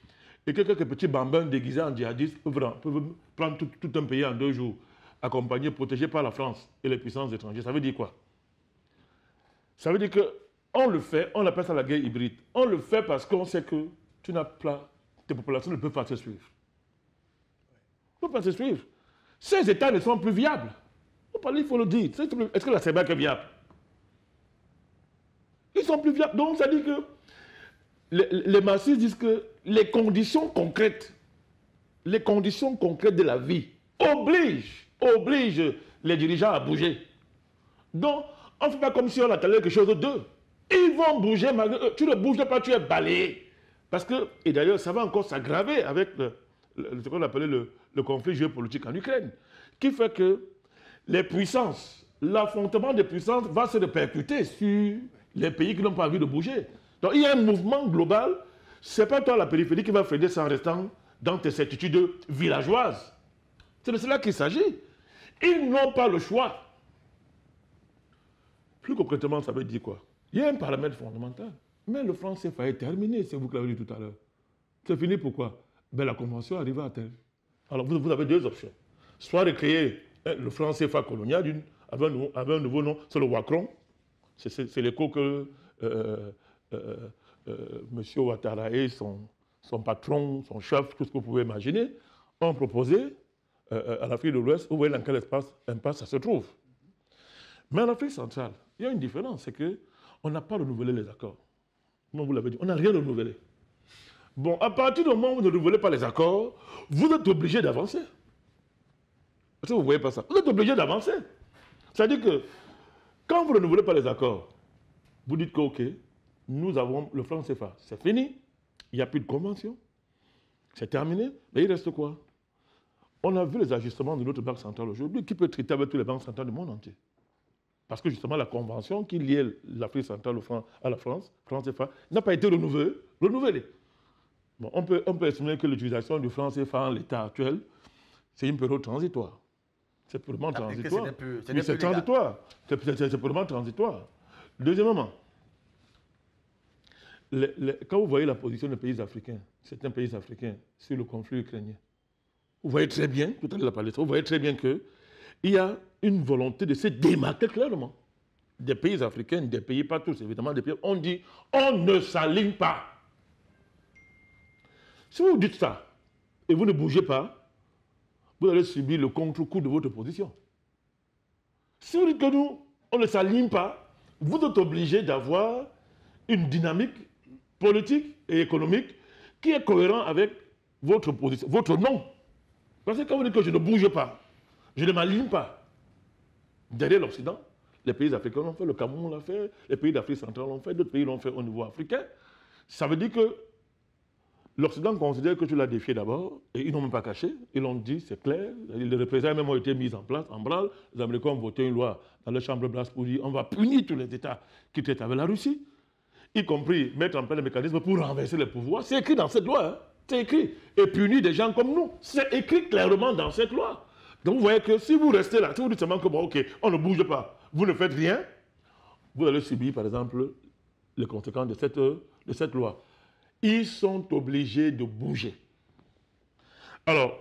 et que quelques petits bambins déguisés en djihadistes peuvent prendre tout un pays en 2 jours, accompagnés, protégés par la France et les puissances étrangères, ça veut dire quoi? Ça veut dire qu'on le fait, on appelle ça la guerre hybride. On le fait parce qu'on sait que tes populations ne peuvent pas se suivre. Ne peuvent pas se suivre. Ces États ne sont plus viables. Il faut le dire. Est-ce que la CEMAC est viable? Ils sont plus viables. Donc ça dit que les marxistes disent que les conditions concrètes de la vie obligent les dirigeants à bouger. Donc, on ne fait pas comme si on attendait quelque chose d'eux. Ils vont bouger malgré eux. Tu ne bouges pas, tu es balayé. Parce que, et d'ailleurs, ça va encore s'aggraver avec ce qu'on appelait le conflit géopolitique en Ukraine, qui fait que les puissances, l'affrontement des puissances va se répercuter sur les pays qui n'ont pas envie de bouger. Donc il y a un mouvement global. Ce n'est pas toi la périphérie qui va freiner ça en restant dans tes certitudes villageoises. C'est de cela qu'il s'agit. Ils n'ont pas le choix. Plus concrètement, ça veut dire quoi? Il y a un paramètre fondamental. Mais le franc CFA est terminé, c'est vous qui l'avez dit tout à l'heure. C'est fini pourquoi? La convention arrive à terme. Alors vous avez 2 options. Soit recréer le franc CFA colonial avec un nouveau nom, c'est le Wacron. C'est l'écho que M. Ouattara et son patron, son chef, tout ce que vous pouvez imaginer, ont proposé à l'Afrique de l'Ouest, vous voyez dans quel impasse ça se trouve. Mais en Afrique centrale, il y a une différence, c'est qu'on n'a pas renouvelé les accords. Comme vous l'avez dit, on n'a rien renouvelé. Bon, à partir du moment où vous ne renouvelez pas les accords, vous êtes obligé d'avancer. Est-ce que vous ne voyez pas ça? Vous êtes obligé d'avancer. C'est-à-dire que quand vous ne renouvelez pas les accords, vous dites que, OK, nous avons le franc CFA, c'est fini, il n'y a plus de convention, c'est terminé, mais il reste quoi? On a vu les ajustements de notre banque centrale aujourd'hui, qui peut traiter avec toutes les banques centrales du monde entier. Parce que justement, la convention qui liait l'Afrique centrale à la France, franc CFA, n'a pas été renouvelée. Bon, on peut estimer que l'utilisation du franc CFA en l'état actuel, c'est une période transitoire. C'est purement transitoire. C'est transitoire. C'est purement transitoire. Deuxièmement, quand vous voyez la position des pays africains, certains pays africains, sur le conflit ukrainien, vous voyez très bien, tout à l'heure, vous voyez très bien qu'il y a une volonté de se démarquer clairement. Des pays africains, des pays, pas tous évidemment, des pays, on dit, on ne s'aligne pas. Si vous dites ça, et vous ne bougez pas, vous allez subir le contre-coup de votre position. Si vous dites que nous, on ne s'aligne pas, vous êtes obligé d'avoir une dynamique politique et économique qui est cohérente avec votre position, votre nom. Parce que quand vous dites que je ne bouge pas, je ne m'aligne pas, derrière l'Occident, les pays africains l'ont fait, le Cameroun l'a fait, les pays d'Afrique centrale l'ont fait, d'autres pays l'ont fait au niveau africain. Ça veut dire que l'Occident considère que tu l'as défié d'abord, et ils n'ont même pas caché, ils l'ont dit, c'est clair, les représailles même ont été mises en place, en branle, les Américains ont voté une loi dans la Chambre basse pour dire on va punir tous les États qui traitent avec la Russie, y compris mettre en place des mécanismes pour renverser les pouvoirs. C'est écrit dans cette loi, hein. C'est écrit, et punir des gens comme nous. C'est écrit clairement dans cette loi. Donc vous voyez que si vous restez là, si vous dites seulement que bon, ok, on ne bouge pas, vous ne faites rien, vous allez subir par exemple les conséquences de cette loi. Ils sont obligés de bouger. Alors,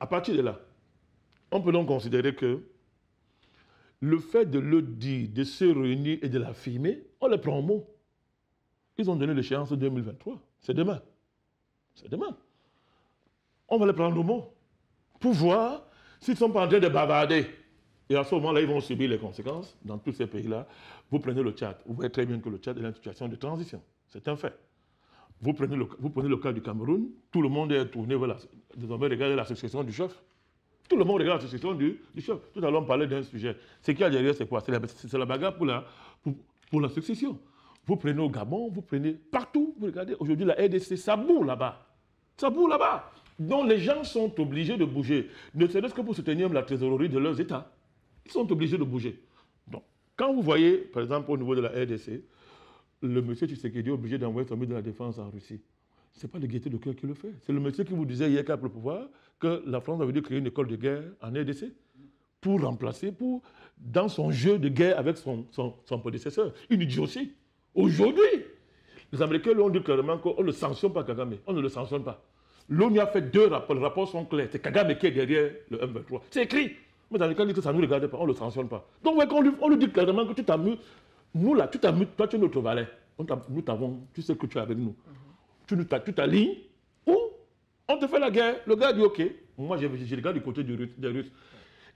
à partir de là, on peut donc considérer que le fait de le dire, de se réunir et de l'affirmer, on les prend au mot. Ils ont donné l'échéance 2023. C'est demain. C'est demain. On va les prendre au mot pour voir s'ils ne sont pas en train de bavarder. Et à ce moment-là, ils vont subir les conséquences dans tous ces pays-là. Vous prenez le Tchad. Vous voyez très bien que le Tchad est une situation de transition. C'est un fait. Vous prenez le cas du Cameroun, tout le monde est tourné vers désormais regarder la succession du chef. Tout le monde regarde la succession du chef. Tout à l'heure, on parlait d'un sujet. Ce qu'il y a derrière, c'est quoi? C'est la bagarre pour la succession. Vous prenez au Gabon, vous prenez partout, vous regardez, aujourd'hui la RDC, ça boue là-bas. Ça boue là-bas. Donc les gens sont obligés de bouger, ne serait-ce que pour soutenir la trésorerie de leurs États. Ils sont obligés de bouger. Donc, quand vous voyez, par exemple, au niveau de la RDC, le monsieur Tshisekedi est obligé d'envoyer son ministre de la Défense en Russie. Ce n'est pas le gaieté de cœur qui le fait. C'est le monsieur qui vous disait hier qu'après le pouvoir, que la France avait dû créer une école de guerre en RDC pour remplacer, dans son jeu de guerre avec son prédécesseur. Une idiotie. Aujourd'hui, les Américains lui ont dit clairement qu'on ne sanctionne pas Kagame. On ne le sanctionne pas. L'ONU a fait 2 rapports. Les rapports sont clairs. C'est Kagame qui est derrière le M23. C'est écrit. Mais dans le cas, ça ne nous regarde pas. On ne le sanctionne pas. Donc, on lui dit clairement que tu t'amuses. Nous, là, tu t'amuses. Toi, tu es notre valet. Nous t'avons. Tu sais que tu es avec nous. Tu t'alignes ou on te fait la guerre. Le gars dit OK. Moi, je regarde du côté des Russes.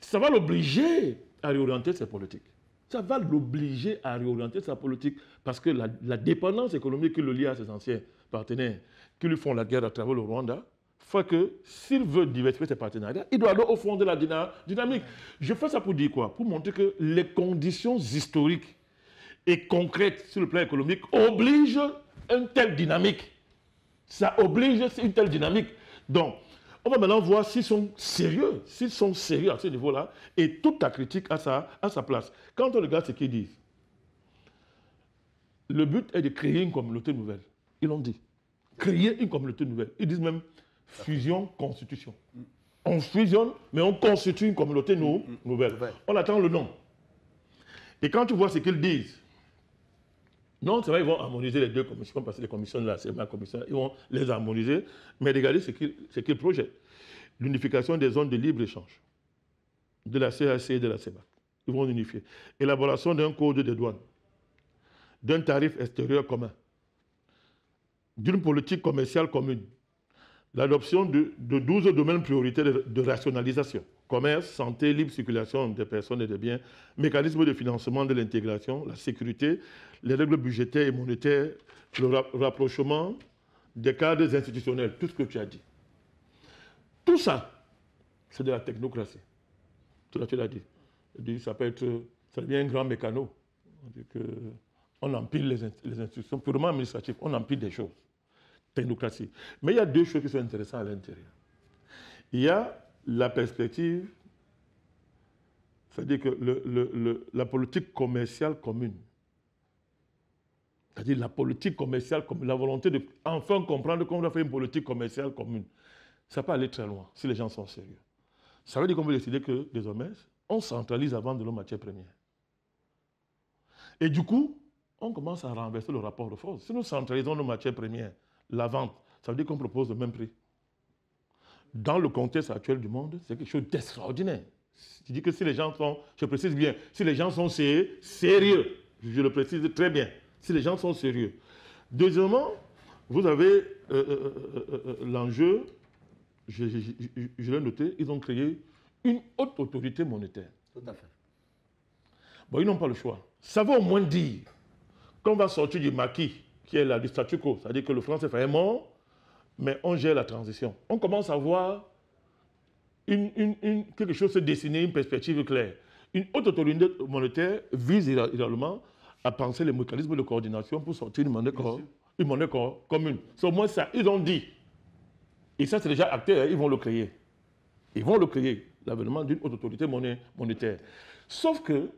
Ça va l'obliger à réorienter ses politiques. Ça va l'obliger à réorienter sa politique parce que la dépendance économique qui le lie à ses anciens partenaires qui lui font la guerre à travers le Rwanda fait que s'il veut diversifier ses partenariats, il doit aller au fond de la dynamique. Je fais ça pour dire quoi? Pour montrer que les conditions historiques et concrètes sur le plan économique obligent une telle dynamique. Ça oblige une telle dynamique. Donc, on va maintenant voir s'ils sont sérieux à ce niveau-là, et toute ta critique a sa place. Quand on regarde ce qu'ils disent, le but est de créer une communauté nouvelle. Ils l'ont dit. Créer une communauté nouvelle. Ils disent même fusion, constitution. On fusionne, mais on constitue une communauté nouvelle. On attend le nom. Et quand tu vois ce qu'ils disent, non, c'est vrai, ils vont harmoniser les 2 commissions, parce que les commissions là, c'est ma commission, ils vont les harmoniser, mais regardez ce qu'ils projettent. L'unification des zones de libre-échange, de la CAC et de la CEMAC. Ils vont unifier. Élaboration d'un code de douane, d'un tarif extérieur commun, d'une politique commerciale commune, l'adoption de 12 domaines prioritaires de rationalisation, commerce, santé, libre circulation des personnes et des biens, mécanisme de financement de l'intégration, la sécurité, les règles budgétaires et monétaires, le rapprochement des cadres institutionnels, tout ce que tu as dit. Tout ça, c'est de la technocratie. Tout ça, tu l'as dit. Ça devient un grand mécano. On empile les institutions purement administratives, on empile des choses. Technocratie. Mais il y a 2 choses qui sont intéressantes à l'intérieur. Il y a la perspective, c'est-à-dire que la politique commerciale commune. C'est-à-dire la politique commerciale commune, la volonté de enfin comprendre qu'on doit faire une politique commerciale commune. Ça peut aller très loin si les gens sont sérieux. Ça veut dire qu'on veut décider que, désormais, on centralise la vente de nos matières premières. Et du coup, on commence à renverser le rapport de force. Si nous centralisons nos matières premières, la vente, ça veut dire qu'on propose le même prix. dans le contexte actuel du monde, c'est quelque chose d'extraordinaire. Je dis que si les gens sont, je précise bien, si les gens sont sérieux, je le précise très bien, si les gens sont sérieux. Deuxièmement, vous avez l'enjeu, je l'ai noté, ils ont créé une haute autorité monétaire. Tout à fait. Bon, ils n'ont pas le choix. Ça veut au moins dire qu'on va sortir du maquis, qui est là, du statu quo, c'est-à-dire que le franc CFA est mort, mais on gère la transition. On commence à voir quelque chose se dessiner, une perspective claire. Une haute autorité monétaire vise idéalement à penser les mécanismes de coordination pour sortir une monnaie commune. C'est au moins ça, ils ont dit. Et ça, c'est déjà acté, hein, ils vont le créer. Ils vont le créer, l'avènement d'une haute autorité monétaire. Sauf que,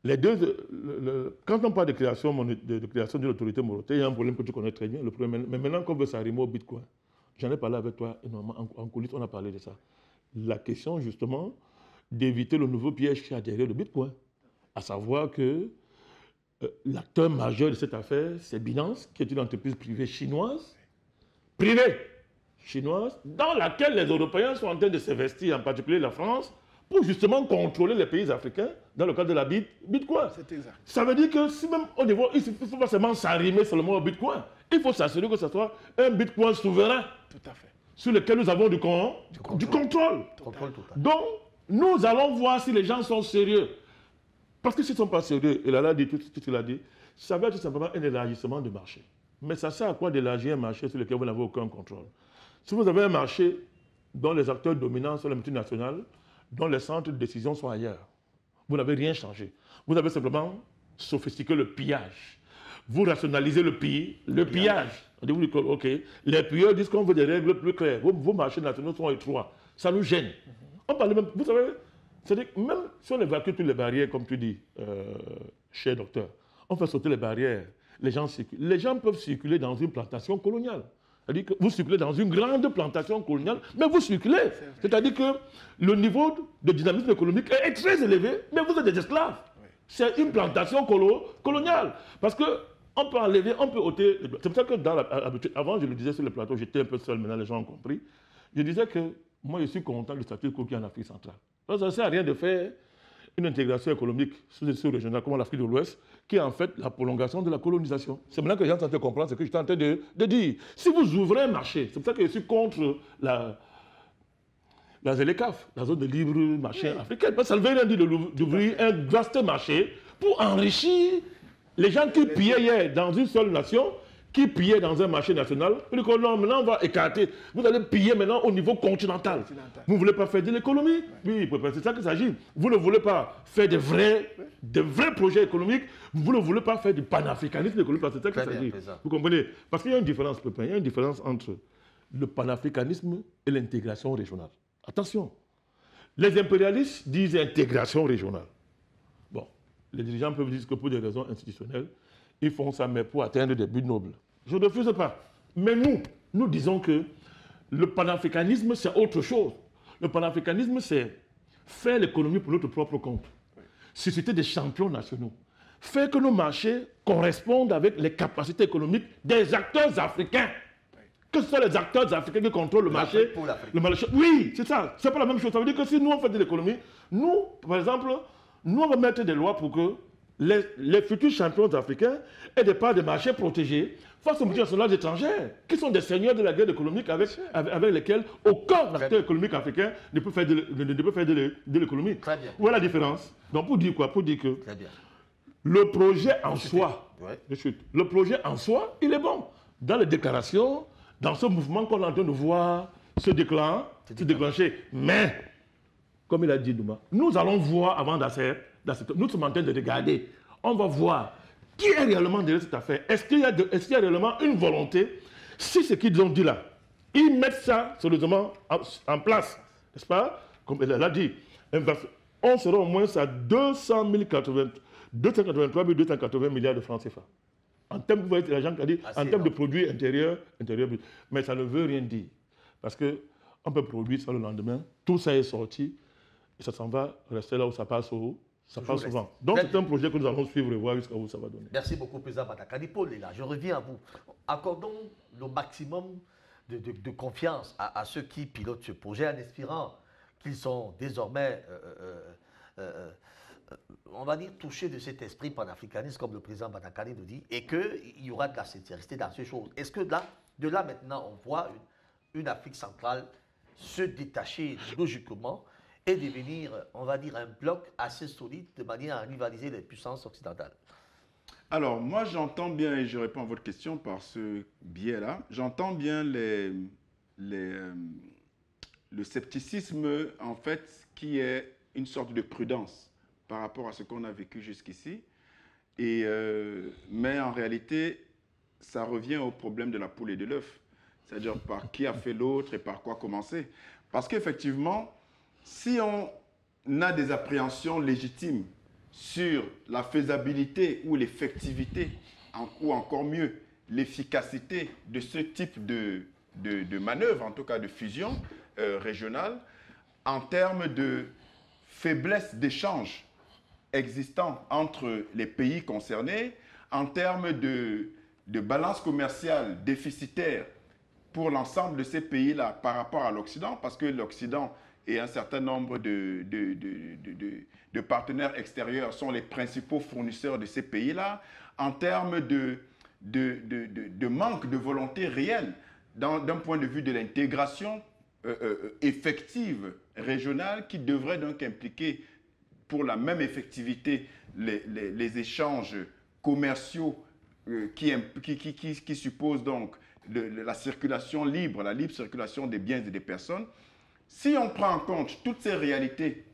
les deux, quand on parle de création d'une autorité monétaire, il y a un problème que tu connais très bien. Le problème, mais maintenant qu'on veut s'arrimer au Bitcoin, j'en ai parlé avec toi énormément en coulisses, on a parlé de ça. La question, justement, d'éviter le nouveau piège qui a derrière le Bitcoin. À savoir que l'acteur majeur de cette affaire, c'est Binance, qui est une entreprise privée chinoise, dans laquelle les Européens sont en train de s'investir, en particulier la France, pour justement contrôler les pays africains dans le cadre de la Bitcoin. C'est exact. Ça veut dire que si même au niveau, il ne faut pas seulement s'arrimer seulement au Bitcoin, il faut s'assurer que ce soit un Bitcoin souverain. Tout à fait. Sur lequel nous avons du contrôle. Donc, nous allons voir si les gens sont sérieux. Parce que s'ils ne sont pas sérieux, et là, là dit tout ce qu'il a dit, ça va être tout simplement un élargissement du marché. Mais ça sert à quoi d'élargir un marché sur lequel vous n'avez aucun contrôle? Si vous avez un marché dont les acteurs dominants sont les multinationales, dont les centres de décision sont ailleurs, vous n'avez rien changé. Vous avez simplement sophistiqué le pillage. Vous rationalisez le pillage. On dit, OK, les pilleurs disent qu'on veut des règles plus claires. Vos marchés nationaux sont étroits. Ça nous gêne. On parle même, vous savez, c'est-à-dire que même si on évacue toutes les barrières, comme tu dis, cher docteur, on fait sauter les barrières. Les gens circulent. Les gens peuvent circuler dans une plantation coloniale. C'est-à-dire que vous circulez dans une grande plantation coloniale, mais vous circulez. C'est-à-dire que le niveau de dynamisme économique est très élevé, mais vous êtes des esclaves. Oui. C'est une plantation coloniale. Parce qu'on peut enlever, on peut ôter. C'est pour ça que dans l'habitude, avant je le disais sur le plateau, j'étais un peu seul, maintenant les gens ont compris. Je disais que moi je suis content du statut quo qui est en Afrique centrale. Donc, ça ne sert à rien de faire une intégration économique sous-régionale comme l'Afrique de l'Ouest, qui est en fait la prolongation de la colonisation. C'est maintenant que les gens sont en train de comprendre ce que j'étais en train de dire. Si vous ouvrez un marché, c'est pour ça que je suis contre la ZLECAf, la zone de libre marché africaine. Parce que ça ne veut rien dire d'ouvrir un vaste marché pour enrichir les gens qui pillaient hier dans une seule nation, qui pillaient dans un marché national. Non, maintenant on va écarter. Vous allez piller maintenant au niveau continental. Vous ne voulez pas faire de l'économie? Oui, c'est ça qu'il s'agit. Vous ne voulez pas faire de vrais projets économiques. Vous ne voulez pas faire du panafricanisme économique. C'est ça qu'il s'agit. Vous comprenez? Parce qu'il y a une différence, Pépin. Il y a une différence entre le panafricanisme et l'intégration régionale. Attention. Les impérialistes disent intégration régionale. Bon, les dirigeants peuvent dire que pour des raisons institutionnelles, ils font ça, mais pour atteindre des buts nobles. Je ne refuse pas. Mais nous disons que le panafricanisme, c'est autre chose. Le panafricanisme, c'est faire l'économie pour notre propre compte. Susciter des champions nationaux. Faire que nos marchés correspondent avec les capacités économiques des acteurs africains. Que ce soit les acteurs africains qui contrôlent le marché. Oui, c'est ça. C'est pas la même chose. Ça veut dire que si nous, on fait de l'économie, nous, par exemple, nous, on va mettre des lois pour que les futurs champions africains aient des parts de marché protégées face aux multinationales étrangères, qui sont des seigneurs de la guerre économique avec lesquels aucun acteur économique africain ne peut faire de l'économie. Voilà la différence. Donc pour dire quoi? Pour dire que le projet en soi, le projet en soi, il est bon. Dans les déclarations, dans ce mouvement qu'on est en train de voir se déclencher. Mais, comme il a dit Douma, nous allons voir avant d'asser. Nous sommes en train de regarder. On va voir qui est réellement derrière cette affaire. Est-ce qu'il y a réellement une volonté? Si ce qu'ils ont dit là, ils mettent ça sérieusement en place, n'est-ce pas? Comme elle a dit, on sera au moins à 283 280 milliards de francs CFA. En termes, vous voyez, l'agent qui a dit, en termes de produits intérieurs. Mais ça ne veut rien dire. Parce qu'on peut produire ça le lendemain, tout ça est sorti, et ça s'en va rester là où ça passe souvent. Donc c'est un projet que nous allons suivre et voir jusqu'à où ça va donner. Merci beaucoup, Président Batakani. Paul est là, je reviens à vous. Accordons le maximum de confiance à ceux qui pilotent ce projet en espérant qu'ils sont désormais, on va dire, touchés de cet esprit panafricaniste, comme le président Banakani nous dit, et qu'il y aura de la sincérité dans ces choses. Est-ce que de là maintenant, on voit une Afrique centrale se détacher logiquement et devenir, on va dire, un bloc assez solide de manière à rivaliser les puissances occidentales? Alors, moi, j'entends bien, et je réponds à votre question par ce biais-là, j'entends bien le scepticisme, en fait, qui est une sorte de prudence par rapport à ce qu'on a vécu jusqu'ici. Mais en réalité, ça revient au problème de la poule et de l'œuf. C'est-à-dire par qui a fait l'autre et par quoi commencer. Parce qu'effectivement, si on a des appréhensions légitimes sur la faisabilité ou l'effectivité, ou encore mieux, l'efficacité de ce type de manœuvre, en tout cas de fusion régionale, en termes de faiblesse d'échanges existants entre les pays concernés, en termes de balance commerciale déficitaire pour l'ensemble de ces pays-là par rapport à l'Occident, parce que l'Occident et un certain nombre de partenaires extérieurs sont les principaux fournisseurs de ces pays-là, en termes de manque de volonté réelle d'un point de vue de l'intégration effective régionale qui devrait donc impliquer pour la même effectivité les échanges commerciaux qui supposent donc la circulation libre, la libre circulation des biens et des personnes. Si on prend en compte toutes ces réalités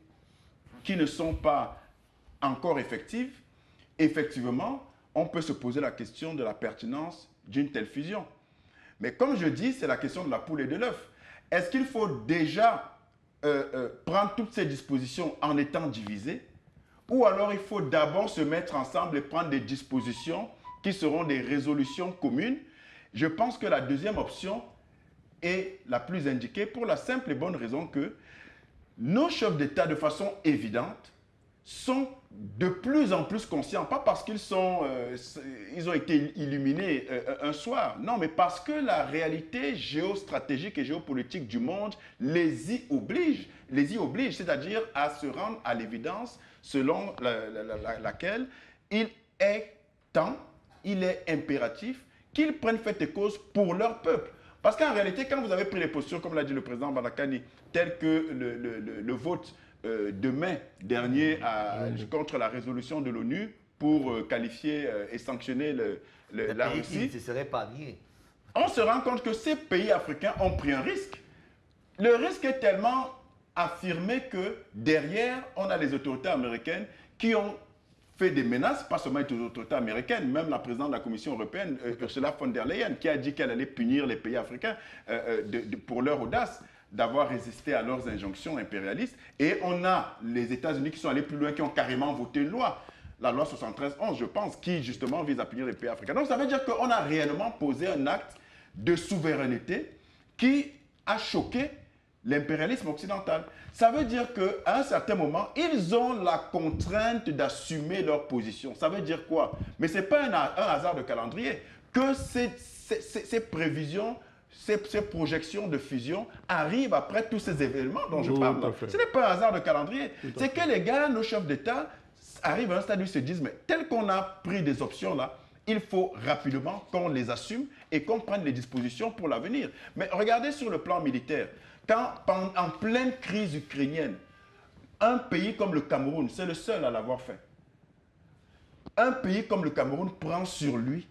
qui ne sont pas encore effectives, effectivement, on peut se poser la question de la pertinence d'une telle fusion. Mais comme je dis, c'est la question de la poule et de l'œuf. Est-ce qu'il faut déjà prendre toutes ces dispositions en étant divisées, ou alors il faut d'abord se mettre ensemble et prendre des dispositions qui seront des résolutions communes? Je pense que la deuxième option est la plus indiquée pour la simple et bonne raison que nos chefs d'État, de façon évidente, sont de plus en plus conscients, pas parce qu'ils ont été illuminés un soir, non, mais parce que la réalité géostratégique et géopolitique du monde les y oblige, c'est-à-dire à se rendre à l'évidence selon laquelle il est temps, il est impératif qu'ils prennent fait et cause pour leur peuple. Parce qu'en réalité, quand vous avez pris les postures, comme l'a dit le président Banakani, telles que le vote de mai dernier contre la résolution de l'ONU pour qualifier et sanctionner la Russie, on se rend compte que ces pays africains ont pris un risque. Le risque est tellement affirmé que derrière, on a les autorités américaines qui ont fait des menaces, pas seulement les autorités américaines, même la présidente de la Commission européenne, Ursula von der Leyen, qui a dit qu'elle allait punir les pays africains pour leur audace d'avoir résisté à leurs injonctions impérialistes. Et on a les États-Unis qui sont allés plus loin, qui ont carrément voté une loi, la loi 73-11, je pense, qui justement vise à punir les pays africains. Donc ça veut dire qu'on a réellement posé un acte de souveraineté qui a choqué l'impérialisme occidental. Ça veut dire qu'à un certain moment, ils ont la contrainte d'assumer leur position. Ça veut dire quoi? Mais ce n'est pas un hasard de calendrier que ces prévisions, ces projections de fusion arrivent après tous ces événements dont je parle. Ce n'est pas un hasard de calendrier. C'est que les gars, nos chefs d'État, arrivent à un stade où ils se disent, mais tel qu'on a pris des options là, il faut rapidement qu'on les assume et qu'on prenne les dispositions pour l'avenir. Mais regardez sur le plan militaire. Quand, en pleine crise ukrainienne, un pays comme le Cameroun, c'est le seul à l'avoir fait. Un pays comme le Cameroun prend sur lui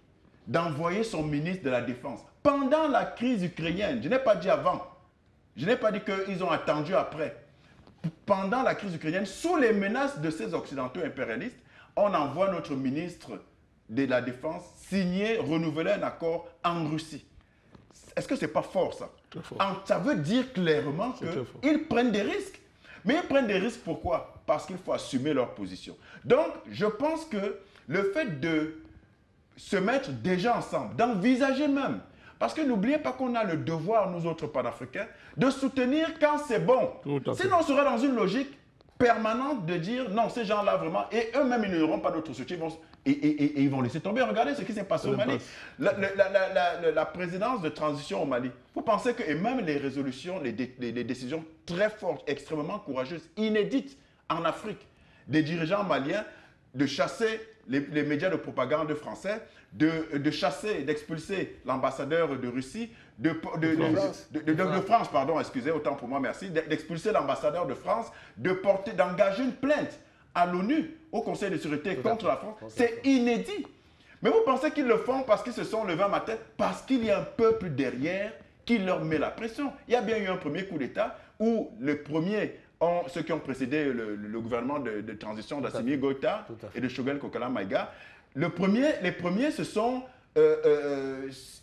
d'envoyer son ministre de la Défense. Pendant la crise ukrainienne, je n'ai pas dit avant, je n'ai pas dit qu'ils ont attendu après. Pendant la crise ukrainienne, sous les menaces de ces Occidentaux impérialistes, on envoie notre ministre de la Défense signer, renouveler un accord en Russie. Est-ce que ce n'est pas fort, ça? Ça veut dire clairement qu'ils prennent des risques. Mais ils prennent des risques pourquoi? Parce qu'il faut assumer leur position. Donc, je pense que le fait de se mettre déjà ensemble, d'envisager même, parce que n'oubliez pas qu'on a le devoir, nous autres panafricains, de soutenir quand c'est bon. Sinon, on serait dans une logique permanente de dire non, ces gens-là vraiment, et eux-mêmes, ils n'auront pas d'autre soutien. Et ils vont laisser tomber. Regardez ce qui s'est passé au Mali. La présidence de transition au Mali. Vous pensez que, et même les résolutions, les décisions très fortes, extrêmement courageuses, inédites en Afrique, des dirigeants maliens de chasser les médias de propagande français, de chasser, d'expulser l'ambassadeur de Russie, de France, pardon, excusez, autant pour moi, merci, d'expulser l'ambassadeur de France, d'engager une plainte à l'ONU, au Conseil de sécurité contre la France. C'est inédit. Mais vous pensez qu'ils le font parce qu'ils se sont levés un matin, parce qu'il y a un peuple derrière qui leur met la pression. Il y a bien eu un premier coup d'État où ceux qui ont précédé le gouvernement de transition d'Assimi Goïta et de Choguel Kokala Maïga, les premiers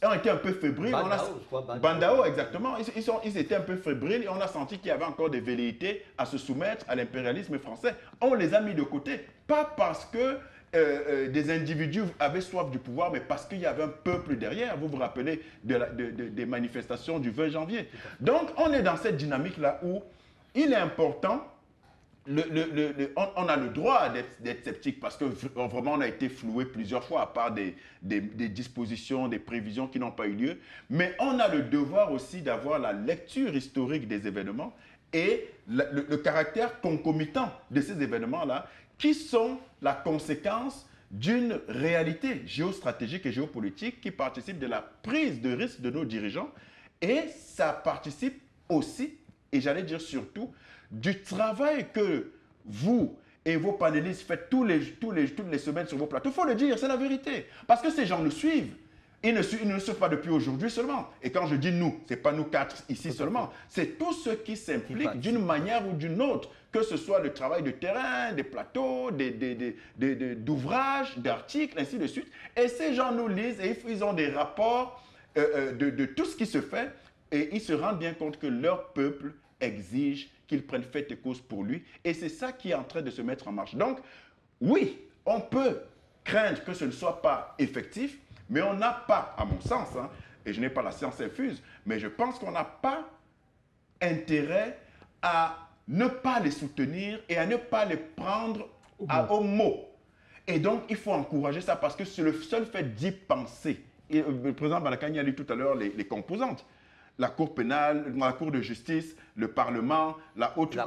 ont été un peu fébriles. Bandao, exactement. Ils étaient un peu fébriles et on a senti qu'il y avait encore des velléités à se soumettre à l'impérialisme français. On les a mis de côté. Pas parce que des individus avaient soif du pouvoir, mais parce qu'il y avait un peuple derrière. Vous vous rappelez des manifestations du 20 janvier. Donc, on est dans cette dynamique-là où il est important, on a le droit d'être sceptique parce que vraiment on a été floué plusieurs fois à part des dispositions, des prévisions qui n'ont pas eu lieu. Mais on a le devoir aussi d'avoir la lecture historique des événements et le caractère concomitant de ces événements-là qui sont la conséquence d'une réalité géostratégique et géopolitique qui participe de la prise de risque de nos dirigeants et ça participe aussi, et j'allais dire surtout, du travail que vous et vos panélistes faites toutes les semaines sur vos plateaux. Il faut le dire, c'est la vérité. Parce que ces gens nous suivent. Ils ne suivent pas depuis aujourd'hui seulement. Et quand je dis nous, ce n'est pas nous quatre ici seulement. C'est tous ceux qui s'impliquent d'une manière ou d'une autre, que ce soit le travail de terrain, des plateaux, d'ouvrages, d'articles, ainsi de suite. Et ces gens nous lisent et ils ont des rapports de tout ce qui se fait et ils se rendent bien compte que leur peuple exige qu'ils prennent fait et cause pour lui. Et c'est ça qui est en train de se mettre en marche. Donc, oui, on peut craindre que ce ne soit pas effectif, mais on n'a pas, à mon sens, et je n'ai pas la science infuse, mais je pense qu'on n'a pas intérêt à ne pas les soutenir et à ne pas les prendre au mot. Et donc, il faut encourager ça parce que c'est le seul fait d'y penser. Et le président Balakani a dit tout à l'heure les composantes. La Cour pénale, la Cour de justice, le Parlement, la haute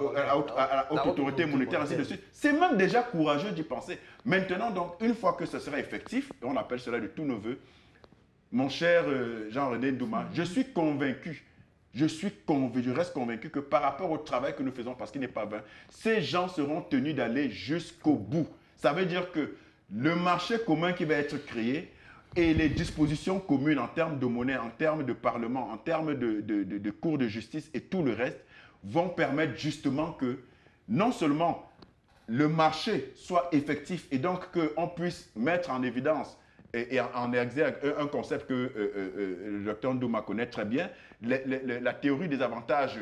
autorité monétaire, ainsi de suite. C'est même déjà courageux d'y penser. Maintenant, donc, une fois que ce sera effectif, et on appelle cela de tous nos voeux, mon cher Jean-René Ndouma, je suis convaincu, je reste convaincu que par rapport au travail que nous faisons, parce qu'il n'est pas vain, ces gens seront tenus d'aller jusqu'au bout. Ça veut dire que le marché commun qui va être créé, et les dispositions communes en termes de monnaie, en termes de parlement, en termes de cours de justice et tout le reste vont permettre justement que non seulement le marché soit effectif et donc qu'on puisse mettre en évidence et en exergue un concept que le docteur Ndouma connaît très bien, la théorie des avantages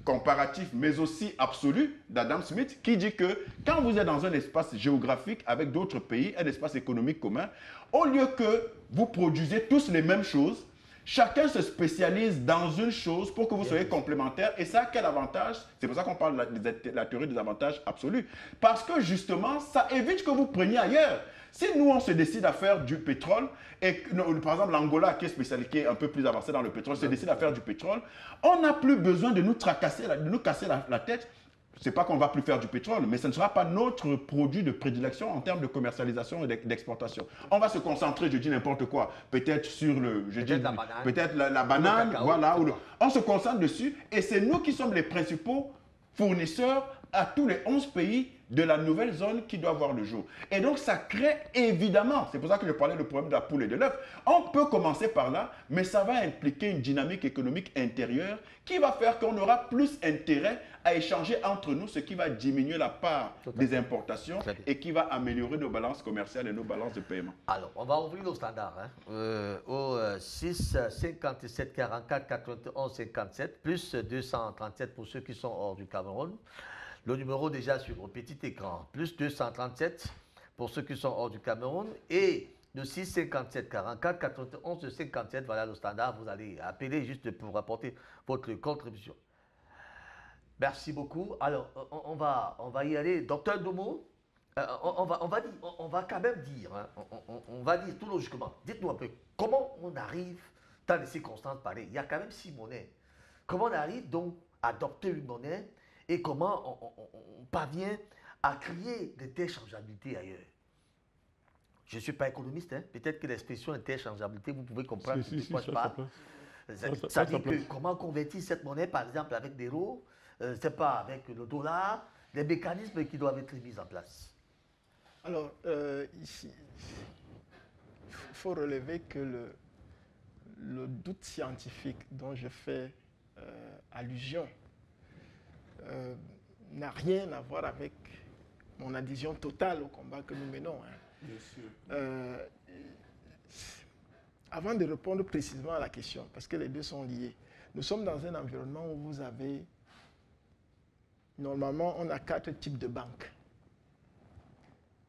comparatif, mais aussi absolu d'Adam Smith, qui dit que quand vous êtes dans un espace géographique avec d'autres pays, un espace économique commun, au lieu que vous produisez tous les mêmes choses, chacun se spécialise dans une chose pour que vous soyez complémentaires. Et ça, quel avantage? C'est pour ça qu'on parle de la théorie des avantages absolus. Parce que justement, ça évite que vous preniez ailleurs. Si nous, on se décide à faire du pétrole, et par exemple l'Angola qui est spécialisée un peu plus avancée dans le pétrole, se décide à faire du pétrole, on n'a plus besoin de nous tracasser, de nous casser la tête. Ce n'est pas qu'on ne va plus faire du pétrole, mais ce ne sera pas notre produit de prédilection en termes de commercialisation et d'exportation. On va se concentrer, je dis n'importe quoi, peut-être sur la banane, voilà. On se concentre dessus et c'est nous qui sommes les principaux fournisseurs à tous les 11 pays de la nouvelle zone qui doit voir le jour. Et donc, ça crée évidemment, c'est pour ça que je parlais du problème de la poule et de l'œuf. On peut commencer par là, mais ça va impliquer une dynamique économique intérieure qui va faire qu'on aura plus intérêt à échanger entre nous, ce qui va diminuer la part des importations et qui va améliorer nos balances commerciales et nos balances de paiement. Alors, on va ouvrir nos standards au 6 57 44 91 57 plus 237 pour ceux qui sont hors du Cameroun. Le numéro déjà sur le petit écran, plus 237 pour ceux qui sont hors du Cameroun et le 6 57 44 91 57, voilà le standard, vous allez appeler juste pour apporter votre contribution. Merci beaucoup. Alors, on va y aller. Docteur Ndoumou, On va quand même dire, hein, on va dire tout logiquement. Dites-nous un peu, comment on arrive dans des circonstances pareilles? Il y a quand même 6 monnaies. Comment on arrive donc à adopter une monnaie et comment on parvient à créer des interchangeabilités ailleurs? Je ne suis pas économiste, hein. Peut-être que l'expression interchangeabilité, vous pouvez comprendre de quoi je parle. Ça veut dire que comment convertir cette monnaie, par exemple, avec des euros, c'est pas avec le dollar, les mécanismes qui doivent être mis en place. Alors, ici, il faut relever que le doute scientifique dont je fais allusion n'a rien à voir avec mon adhésion totale au combat que nous menons. Hein. Bien sûr. Avant de répondre précisément à la question, parce que les deux sont liés, nous sommes dans un environnement où vous avez, normalement, on a 4 types de banques.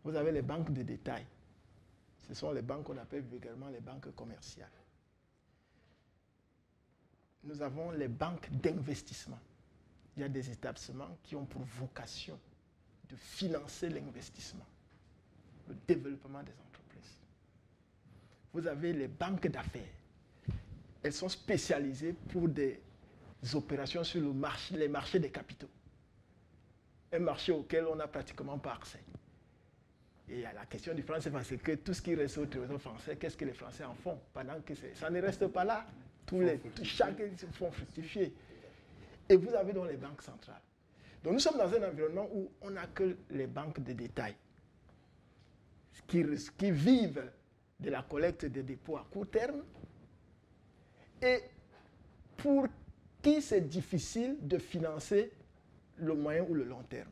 Vous avez les banques de détail. Ce sont les banques qu'on appelle vulgairement les banques commerciales. Nous avons les banques d'investissement. Il y a des établissements qui ont pour vocation de financer l'investissement, le développement des entreprises. Vous avez les banques d'affaires. Elles sont spécialisées pour des opérations sur les marchés des capitaux. Un marché auquel on n'a pratiquement pas accès. Et à la question du franc CFA, c'est que tout ce qui reste au trésor français, qu'est-ce que les Français en font? Pendant que ça ne reste pas là. Chacun se font fructifier. Et vous avez donc les banques centrales. Donc nous sommes dans un environnement où on n'a que les banques de détail qui vivent de la collecte des dépôts à court terme et pour qui c'est difficile de financer le moyen ou le long terme.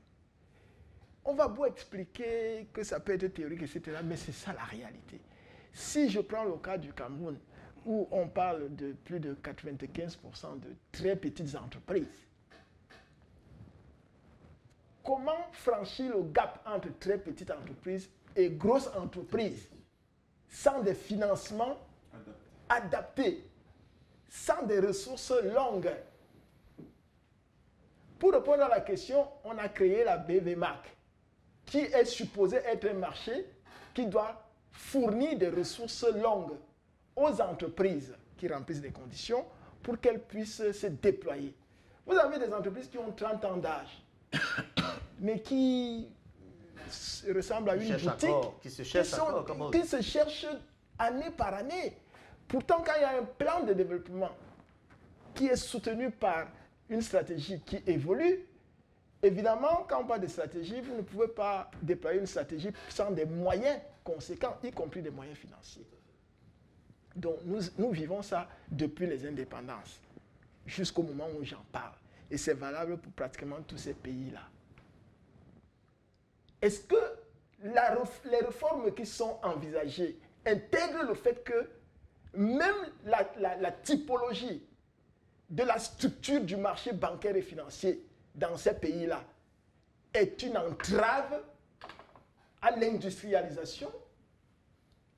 On va beau expliquer que ça peut être théorique, etc., mais c'est ça la réalité. Si je prends le cas du Cameroun, où on parle de plus de 95% de très petites entreprises, comment franchir le gap entre très petites entreprises et grosses entreprises sans des financements adaptés, sans des ressources longues? Pour répondre à la question, on a créé la BVMAC, qui est supposée être un marché qui doit fournir des ressources longues aux entreprises qui remplissent des conditions pour qu'elles puissent se déployer. Vous avez des entreprises qui ont 30 ans d'âge, mais qui ressemblent à une boutique, qui se cherchent année par année. Pourtant, quand il y a un plan de développement qui est soutenu par une stratégie qui évolue, évidemment, quand on parle de stratégie, vous ne pouvez pas déployer une stratégie sans des moyens conséquents, y compris des moyens financiers. Donc, nous vivons ça depuis les indépendances, jusqu'au moment où j'en parle. Et c'est valable pour pratiquement tous ces pays-là. Est-ce que les réformes qui sont envisagées intègrent le fait que même la typologie de la structure du marché bancaire et financier dans ces pays-là est une entrave à l'industrialisation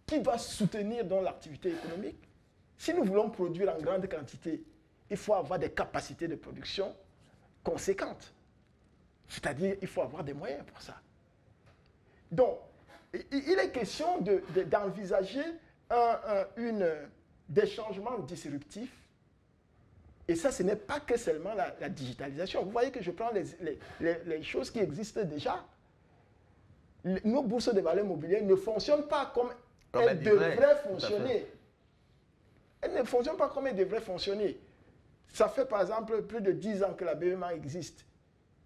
qui doit soutenir donc l'activité économique? Si nous voulons produire en grande quantité, il faut avoir des capacités de production conséquentes. C'est-à-dire qu'il faut avoir des moyens pour ça. Donc, il est question d'envisager des changements disruptifs. Et ça, ce n'est pas que seulement la digitalisation. Vous voyez que je prends les choses qui existent déjà. Nos bourses de valeurs mobilières ne fonctionnent pas comme elles devraient fonctionner. Elles ne fonctionnent pas comme elles devraient fonctionner. Ça fait par exemple plus de 10 ans que la BMA existe.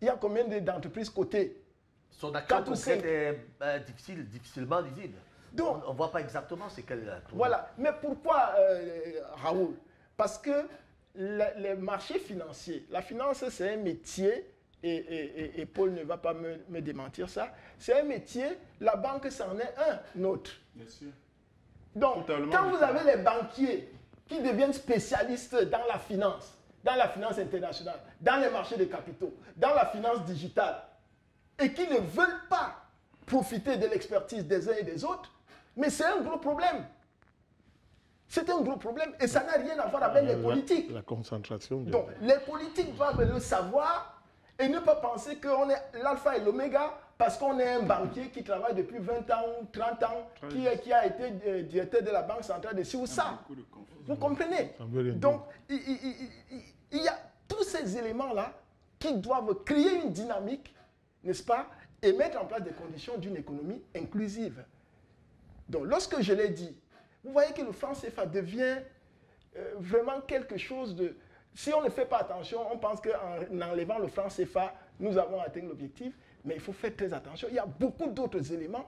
Il y a combien d'entreprises cotées? Son acteur concret est difficilement lisible. Donc, on ne voit pas exactement ce qu'elle a trouvé. Voilà. Mais pourquoi, Raoul? Parce que les marchés financiers, la finance c'est un métier, et Paul ne va pas me démentir ça, c'est un métier, la banque c'en est un autre. Bien sûr. Donc, quand vous avez les banquiers qui deviennent spécialistes dans la finance internationale, dans les marchés des capitaux, dans la finance digitale, et qui ne veulent pas profiter de l'expertise des uns et des autres, mais c'est un gros problème. C'est un gros problème et ça n'a rien à voir avec les politiques. La concentration. Donc, les politiques doivent le savoir et ne pas penser qu'on est l'alpha et l'oméga parce qu'on est un banquier qui travaille depuis 20 ans ou 30 ans, qui a été directeur de la Banque centrale de ci ou ça. Vous comprenez? Donc, il y a tous ces éléments-là qui doivent créer une dynamique, n'est-ce pas, et mettre en place des conditions d'une économie inclusive. Donc, lorsque je l'ai dit, vous voyez que le franc CFA devient vraiment quelque chose de... Si on ne fait pas attention, on pense qu'en enlevant le franc CFA, nous avons atteint l'objectif, mais il faut faire très attention. Il y a beaucoup d'autres éléments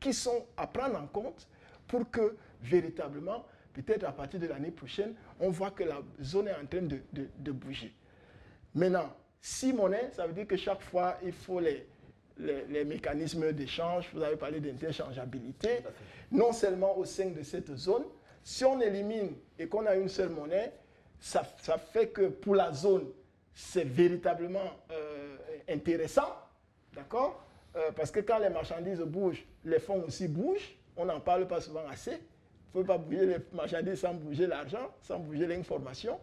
qui sont à prendre en compte pour que, véritablement, peut-être à partir de l'année prochaine, on voit que la zone est en train de bouger. Maintenant, 6 monnaies, ça veut dire que chaque fois, il faut les mécanismes d'échange. Vous avez parlé d'interchangeabilité. Non seulement au sein de cette zone, si on élimine et qu'on a une seule monnaie, ça fait que pour la zone, c'est véritablement intéressant, d'accord? Parce que quand les marchandises bougent, les fonds aussi bougent. On n'en parle pas souvent assez. Il ne faut pas bouger les marchandises sans bouger l'argent, sans bouger l'information.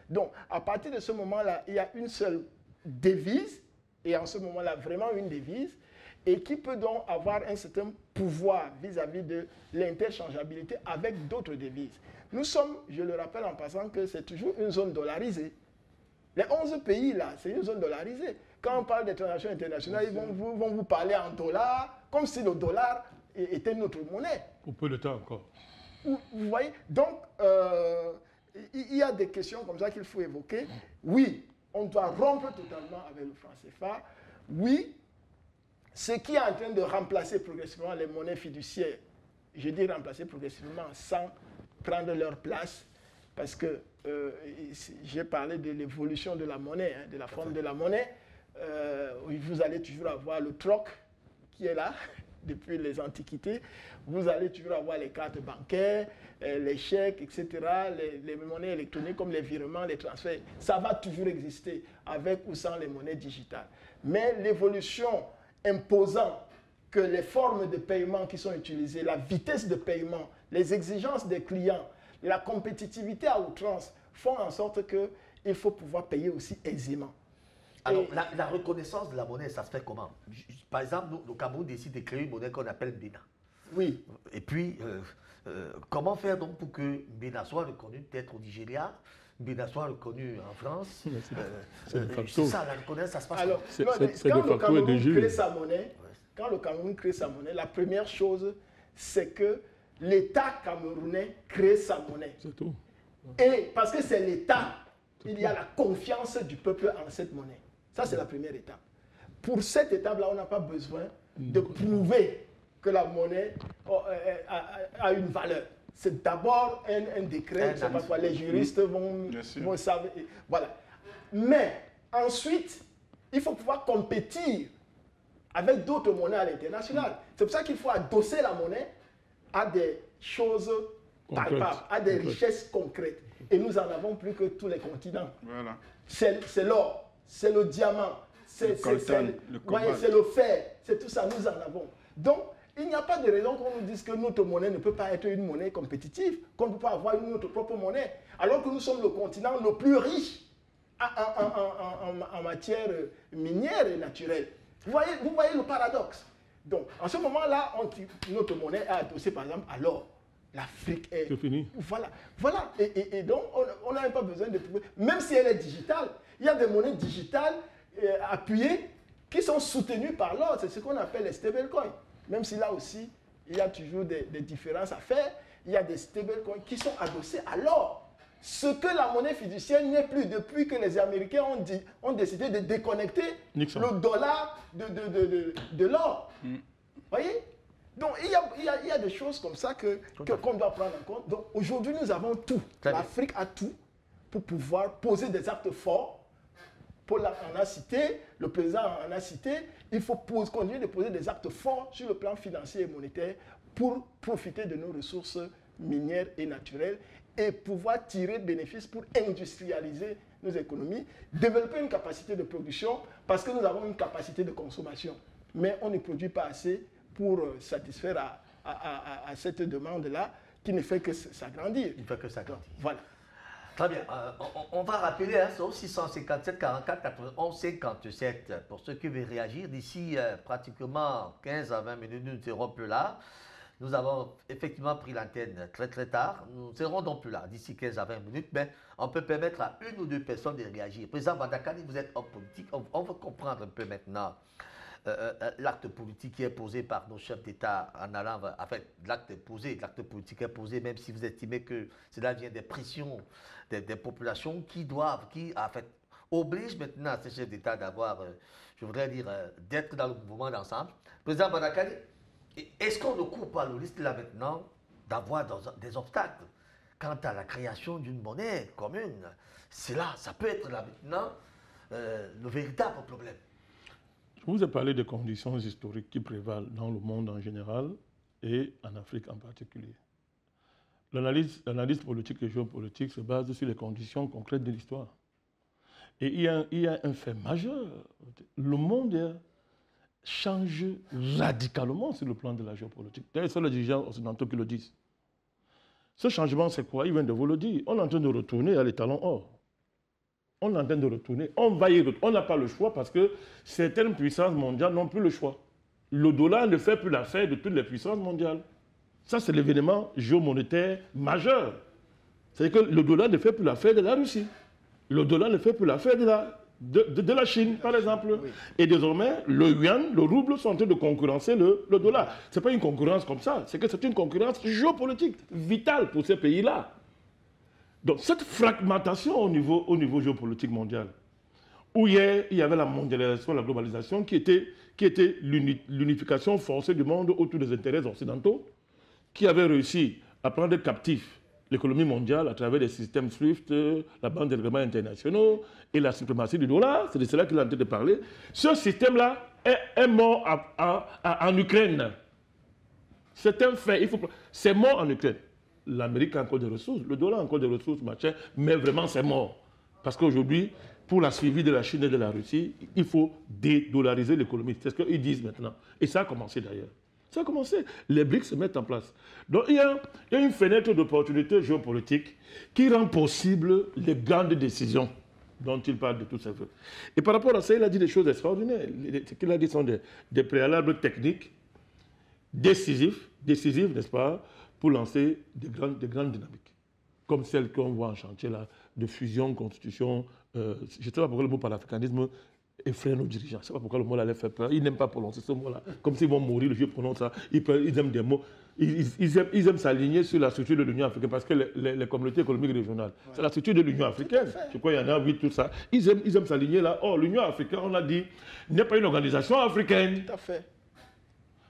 Donc, à partir de ce moment-là, il y a une seule devise, et en ce moment-là, vraiment une devise, et qui peut donc avoir un certain pouvoir vis-à-vis de l'interchangeabilité avec d'autres devises. Nous sommes, je le rappelle en passant, que c'est toujours une zone dollarisée. Les 11 pays, là, c'est une zone dollarisée. Quand on parle des transactions internationales, ils vont vous parler en dollars, comme si le dollar était notre monnaie. Pour peu de temps encore. Vous voyez? Donc, il y a des questions comme ça qu'il faut évoquer. Oui, on doit rompre totalement avec le franc CFA. Oui, ce qui est en train de remplacer progressivement les monnaies fiduciaires, je dis remplacer progressivement sans prendre leur place, parce que j'ai parlé de l'évolution de la monnaie, de la forme de la monnaie. Vous allez toujours avoir le troc qui est là depuis les antiquités. Vous allez toujours avoir les cartes bancaires, les chèques, etc., les monnaies électroniques comme les virements, les transferts. Ça va toujours exister avec ou sans les monnaies digitales. Mais l'évolution imposant que les formes de paiement qui sont utilisées, la vitesse de paiement, les exigences des clients, la compétitivité à outrance font en sorte qu'il faut pouvoir payer aussi aisément. Alors, la reconnaissance de la monnaie, ça se fait comment? Par exemple, nous, le Cameroun décide de créer une monnaie qu'on appelle Bénin. Oui. Et puis, comment faire donc pour que Bénin soit reconnu peut-être au Nigeria, Bénin soit reconnu en France? C'est ça, la reconnaissance, ça se passe. Alors, quand le Cameroun crée sa monnaie, la première chose, c'est que l'État camerounais crée sa monnaie. C'est tout. Et parce que c'est l'État, il y a la confiance du peuple en cette monnaie. Ça, c'est la première étape. Pour cette étape-là, on n'a pas besoin de prouver que la monnaie a une valeur. C'est d'abord un décret, je sais pas quoi, les juristes vont savoir. Voilà. Mais ensuite, il faut pouvoir compétir avec d'autres monnaies à l'international. C'est pour ça qu'il faut adosser la monnaie à des choses palpables, à des richesses concrètes. Et nous en avons plus que tous les continents. Voilà. C'est l'or, c'est le diamant, c'est le fer, c'est tout ça, nous en avons. Donc, il n'y a pas de raison qu'on nous dise que notre monnaie ne peut pas être une monnaie compétitive, qu'on ne peut pas avoir notre propre monnaie, alors que nous sommes le continent le plus riche en matière minière et naturelle. Vous voyez le paradoxe. Donc, en ce moment-là, notre monnaie est adossée, par exemple, à l'or. L'Afrique est... C'est fini. Voilà. Et donc, on n'a même pas besoin de prouver. Même si elle est digitale, il y a des monnaies digitales appuyées qui sont soutenues par l'or. C'est ce qu'on appelle les stablecoins. Même si là aussi, il y a toujours des différences à faire. Il y a des stablecoins qui sont adossés à l'or. Ce que la monnaie fiduciaire n'est plus depuis que les Américains ont décidé de déconnecter le dollar de l'or. Voyez? Donc, il y a des choses comme ça qu'on doit prendre en compte. Donc, aujourd'hui, nous avons tout. L'Afrique a tout pour pouvoir poser des actes forts. Paul en a cité, le président en a cité. Il faut continuer de poser des actes forts sur le plan financier et monétaire pour profiter de nos ressources minières et naturelles et pouvoir tirer bénéfice pour industrialiser nos économies, développer une capacité de production parce que nous avons une capacité de consommation. Mais on ne produit pas assez pour satisfaire à cette demande-là qui ne fait que s'agrandir. Il ne fait que s'agrandir. Voilà. Très bien. On va rappeler, hein, c'est au 657 44 91 57. Pour ceux qui veulent réagir, d'ici pratiquement 15 à 20 minutes, nous serons plus là. Nous avons effectivement pris l'antenne très très tard. Nous serons donc plus là d'ici 15 à 20 minutes, mais on peut permettre à une ou deux personnes de réagir. Président Vandakani, vous êtes homme politique. On veut comprendre un peu maintenant l'acte politique qui est posé par nos chefs d'État en allant, en fait, l'acte politique est posé, même si vous estimez que cela vient des pressions des populations qui en fait, obligent maintenant ces chefs d'État d'avoir, je voudrais dire, d'être dans le mouvement d'ensemble. Président Vandakani, est-ce qu'on ne court pas le risque là maintenant d'avoir des obstacles quant à la création d'une monnaie commune? Ça peut être là maintenant le véritable problème. Je vous ai parlé des conditions historiques qui prévalent dans le monde en général et en Afrique en particulier. L'analyse politique et géopolitique se base sur les conditions concrètes de l'histoire. Et il y a un fait majeur. Le monde change radicalement sur le plan de la géopolitique. D'ailleurs, c'est les dirigeants occidentaux qui le disent. Ce changement, c'est quoi? Ils viennent de vous le dire. On est en train de retourner à l'étalon or. On est en train de retourner. On va y retourner. On n'a pas le choix parce que certaines puissances mondiales n'ont plus le choix. Le dollar ne fait plus l'affaire de toutes les puissances mondiales. Ça, c'est l'événement géomonétaire majeur. C'est-à-dire que le dollar ne fait plus l'affaire de la Russie. Le dollar ne fait plus l'affaire de la Chine, par exemple. Oui. Et désormais, le yuan, le rouble sont en train de concurrencer le dollar. Ce n'est pas une concurrence comme ça. C'est que c'est une concurrence géopolitique vitale pour ces pays-là. Donc, cette fragmentation au niveau géopolitique mondial, où il y avait la mondialisation, la globalisation, qui était l'unification forcée du monde autour des intérêts occidentaux, qui avait réussi à prendre captif l'économie mondiale à travers des systèmes SWIFT, la Banque des règlements internationaux et la suprématie du dollar, c'est de cela qu'il est en train de parler. Ce système-là est mort en Ukraine. C'est un fait. C'est mort en Ukraine. L'Amérique a encore des ressources, le dollar a encore des ressources, machin, mais vraiment c'est mort. Parce qu'aujourd'hui, pour la suivi de la Chine et de la Russie, il faut dédollariser l'économie. C'est ce qu'ils disent maintenant. Et ça a commencé d'ailleurs. Ça a commencé. Les BRICS se mettent en place. Donc il y a une fenêtre d'opportunité géopolitique qui rend possible les grandes décisions dont il parle de tous ces vœux. Et par rapport à ça, il a dit des choses extraordinaires. Ce qu'il a dit sont des préalables techniques décisifs, n'est-ce pas, pour lancer des grandes dynamiques, comme celles qu'on voit en chantier là, de fusion, constitution. Je ne sais pas pourquoi le mot panafricanisme effraie nos dirigeants. Je ne sais pas pourquoi le mot là les fait peur. Ils n'aiment pas prononcer ce mot-là. Comme s'ils vont mourir, je prononce ça. Ils aiment des mots. Ils aiment s'aligner sur la structure de l'Union africaine parce que les communautés économiques régionales, c'est la structure de l'Union africaine. Je crois qu'il y en a 8, tout ça. Ils aiment s'aligner là. Or, l'Union africaine, on a dit, n'est pas une organisation africaine. Tout à fait.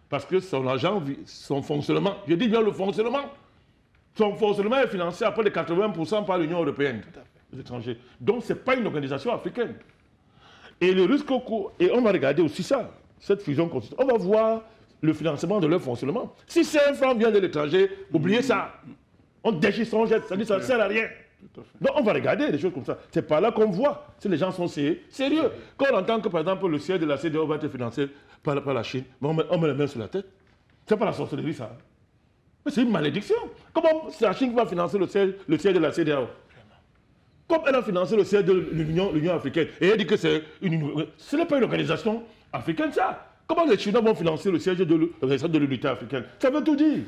Parce que son argent, son fonctionnement, je dis bien le fonctionnement, son fonctionnement est financé à près de 80% par l'Union européenne, les étrangers. Donc, ce n'est pas une organisation africaine. Et le risque au cours, et on va regarder aussi ça, cette fusion constitutionnelle, on va voir le financement de leur fonctionnement. Si c'est un franc vient de l'étranger, oubliez ça. On déchire son jet, ça dit ça ne sert à rien. Donc on va regarder des choses comme ça. C'est par là qu'on voit si les gens sont sérieux. Quand on entend que par exemple le siège de la CEDEAO va être financé par la Chine, on met les mains sur la tête. C'est pas la sorcellerie ça. Mais c'est une malédiction. Comment c'est la Chine qui va financer le siège de la CEDEAO? Comme elle a financé le siège de l'Union africaine. Et elle dit que ce n'est pas une organisation africaine ça. Comment les Chinois vont financer le siège de l'organisation de l'unité africaine? Ça veut tout dire.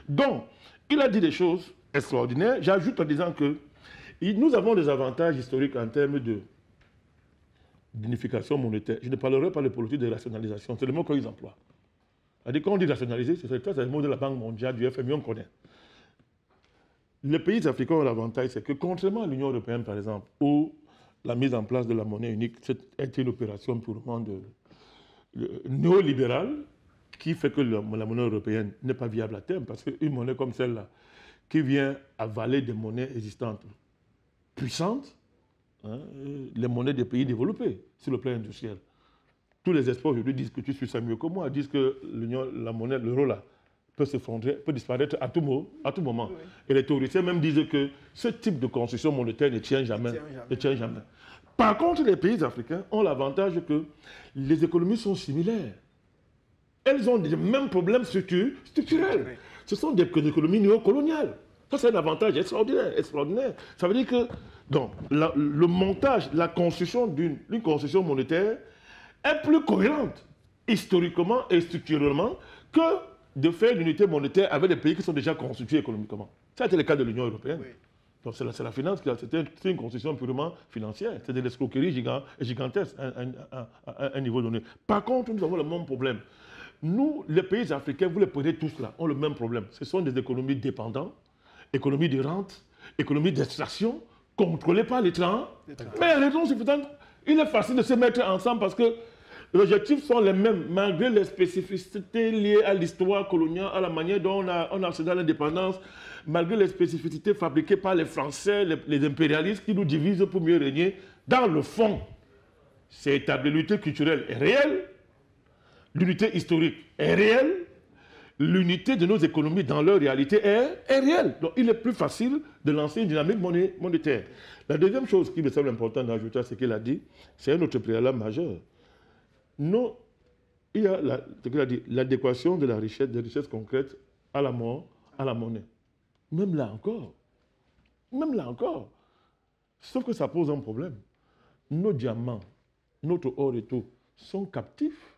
Donc, il a dit des choses extraordinaires. J'ajoute en disant que nous avons des avantages historiques en termes d'unification monétaire. Je ne parlerai pas de politique de rationalisation. C'est le mot qu'ils emploient. Quand on dit rationaliser, c'est le mot de la Banque mondiale, du FMI, on connaît. Les pays africains ont l'avantage, c'est que contrairement à l'Union européenne, par exemple, où la mise en place de la monnaie unique est une opération purement néolibérale, qui fait que la monnaie européenne n'est pas viable à terme, parce qu'une monnaie comme celle-là, qui vient avaler des monnaies existantes puissantes, les monnaies des pays développés sur le plan industriel. Tous les experts aujourd'hui disent que tu suis ça mieux que moi, disent que la monnaie, l'euro là, peut s'effondrer, peut disparaître à tout moment. Oui. Et les théoriciens même disent que ce type de construction monétaire ne tient jamais. Par contre, les pays africains ont l'avantage que les économies sont similaires. Elles ont les mêmes problèmes structurels. Ce sont des économies néocoloniales. Ça, c'est un avantage extraordinaire, extraordinaire. Ça veut dire que donc, le montage, la construction d'une construction monétaire est plus cohérente historiquement et structurellement que de faire l'unité monétaire avec des pays qui sont déjà constitués économiquement. Ça a été le cas de l'Union européenne. Oui. Donc c'est la finance, c'est une construction purement financière. C'est de l'escroquerie gigantesque à un niveau donné. Par contre, nous avons le même problème. Nous, les pays africains, vous les prenez tous là, ont le même problème. Ce sont des économies dépendantes, économies de rente, économies d'extraction, contrôlées par l'État. Mais les raisons suffisantes, il est facile de se mettre ensemble parce que les objectifs sont les mêmes, malgré les spécificités liées à l'histoire coloniale, à la manière dont on a accédé à l'indépendance, malgré les spécificités fabriquées par les Français, les impérialistes qui nous divisent pour mieux régner. Dans le fond, c'est établi. L'unité culturelle est réelle, l'unité historique est réelle, l'unité de nos économies dans leur réalité est réelle. Donc il est plus facile de lancer une dynamique monétaire. La deuxième chose qui me semble importante d'ajouter à ce qu'il a dit, c'est un autre préalable majeur. Non, il y a l'adéquation de la richesse, des richesses concrètes à la monnaie. Même là encore. Sauf que ça pose un problème. Nos diamants, notre or et tout, sont captifs.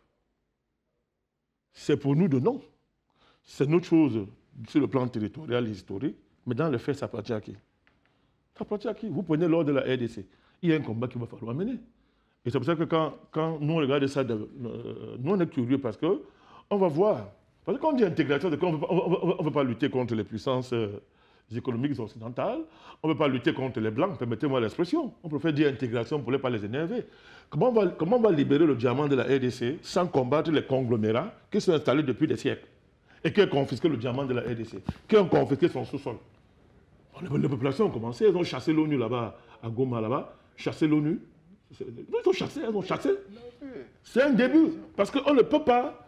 C'est pour nous de non. C'est une autre chose sur le plan territorial et historique, mais dans le fait, ça appartient à qui? Ça appartient à qui? Vous prenez l'or de la RDC. Il y a un combat qu'il va falloir mener. Et c'est pour ça que quand nous on regarde ça, nous on est curieux parce qu'on va voir. Parce que quand on dit intégration, on ne veut pas lutter contre les puissances économiques occidentales, on ne veut pas lutter contre les Blancs, permettez-moi l'expression. On préfère dire intégration pour ne pas les énerver. Comment on va libérer le diamant de la RDC sans combattre les conglomérats qui sont installés depuis des siècles et qui ont confisqué le diamant de la RDC, qui ont confisqué son sous-sol? Les populations ont commencé, elles ont chassé l'ONU là-bas, à Goma là-bas, chassé l'ONU. Elles ont chassé. C'est un début. Parce qu'on ne peut pas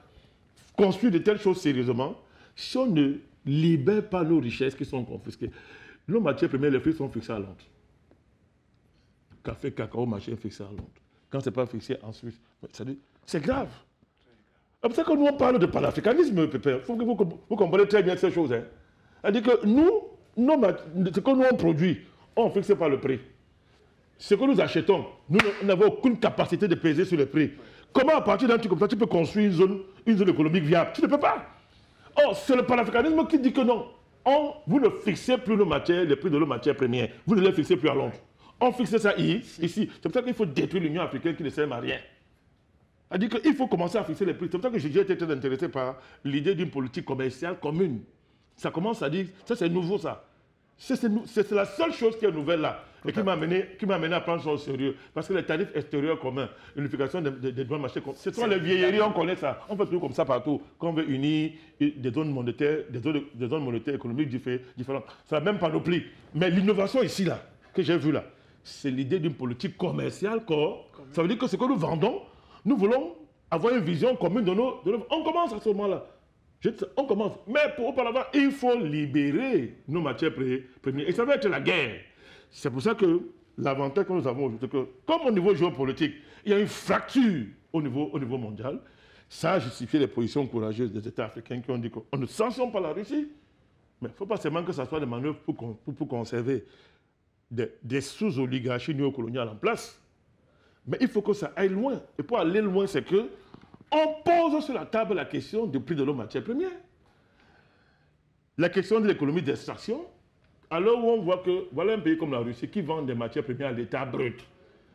construire de telles choses sérieusement si on ne libère pas nos richesses qui sont confisquées. Nos matières premières, les prix sont fixés à Londres. Café, cacao, machin fixé à Londres. Quand ce n'est pas fixé en Suisse, c'est grave. C'est pour ça que nous, on parle de panafricanisme, Pépé. Vous comprenez très bien ces choses. Hein. C'est-à-dire que ce que nous on produit, on fixe par le prix. Ce que nous achetons, nous n'avons aucune capacité de peser sur le prix. Comment, à partir d'un truc comme ça, tu peux construire une zone économique viable? Tu ne peux pas. Or, c'est le panafricanisme qui dit que non. Vous ne fixez plus les prix de nos matières premières. Vous ne les fixez plus à Londres. On fixe ça ici. C'est pour ça qu'il faut détruire l'Union africaine qui ne sert à rien. C'est-à-dire qu'il faut commencer à fixer les prix. C'est pour ça que j'ai été très intéressé par l'idée d'une politique commerciale commune. Ça commence à dire, ça c'est nouveau ça. C'est la seule chose qui est nouvelle là. Et qui m'a amené à prendre ça au sérieux. Parce que les tarifs extérieurs communs, l'unification des droits de marché, ce sont les vieilleries, on connaît ça. On fait tout comme ça partout. Quand on veut unir des zones monétaires, des zones monétaires économiques différentes. C'est la même panoplie. Mais l'innovation ici, là, que j'ai vue là, c'est l'idée d'une politique commerciale. Ça veut dire que ce que nous vendons, nous voulons avoir une vision commune de nos... On commence à ce moment-là. On commence. Mais auparavant, il faut libérer nos matières premières. Et ça va être la guerre. C'est pour ça que l'avantage que nous avons, c'est que comme au niveau géopolitique, il y a une fracture au niveau mondial, ça a justifié les positions courageuses des États africains qui ont dit qu'on ne sanctionne pas la Russie. Mais il ne faut pas seulement que ça soit des manœuvres pour conserver des sous-oligarchies néocoloniales en place. Mais il faut que ça aille loin. Et pour aller loin, c'est que on pose sur la table la question du prix de nos matières premières. La question de l'économie d'extraction, alors où on voit que, voilà un pays comme la Russie qui vend des matières premières à l'état brut.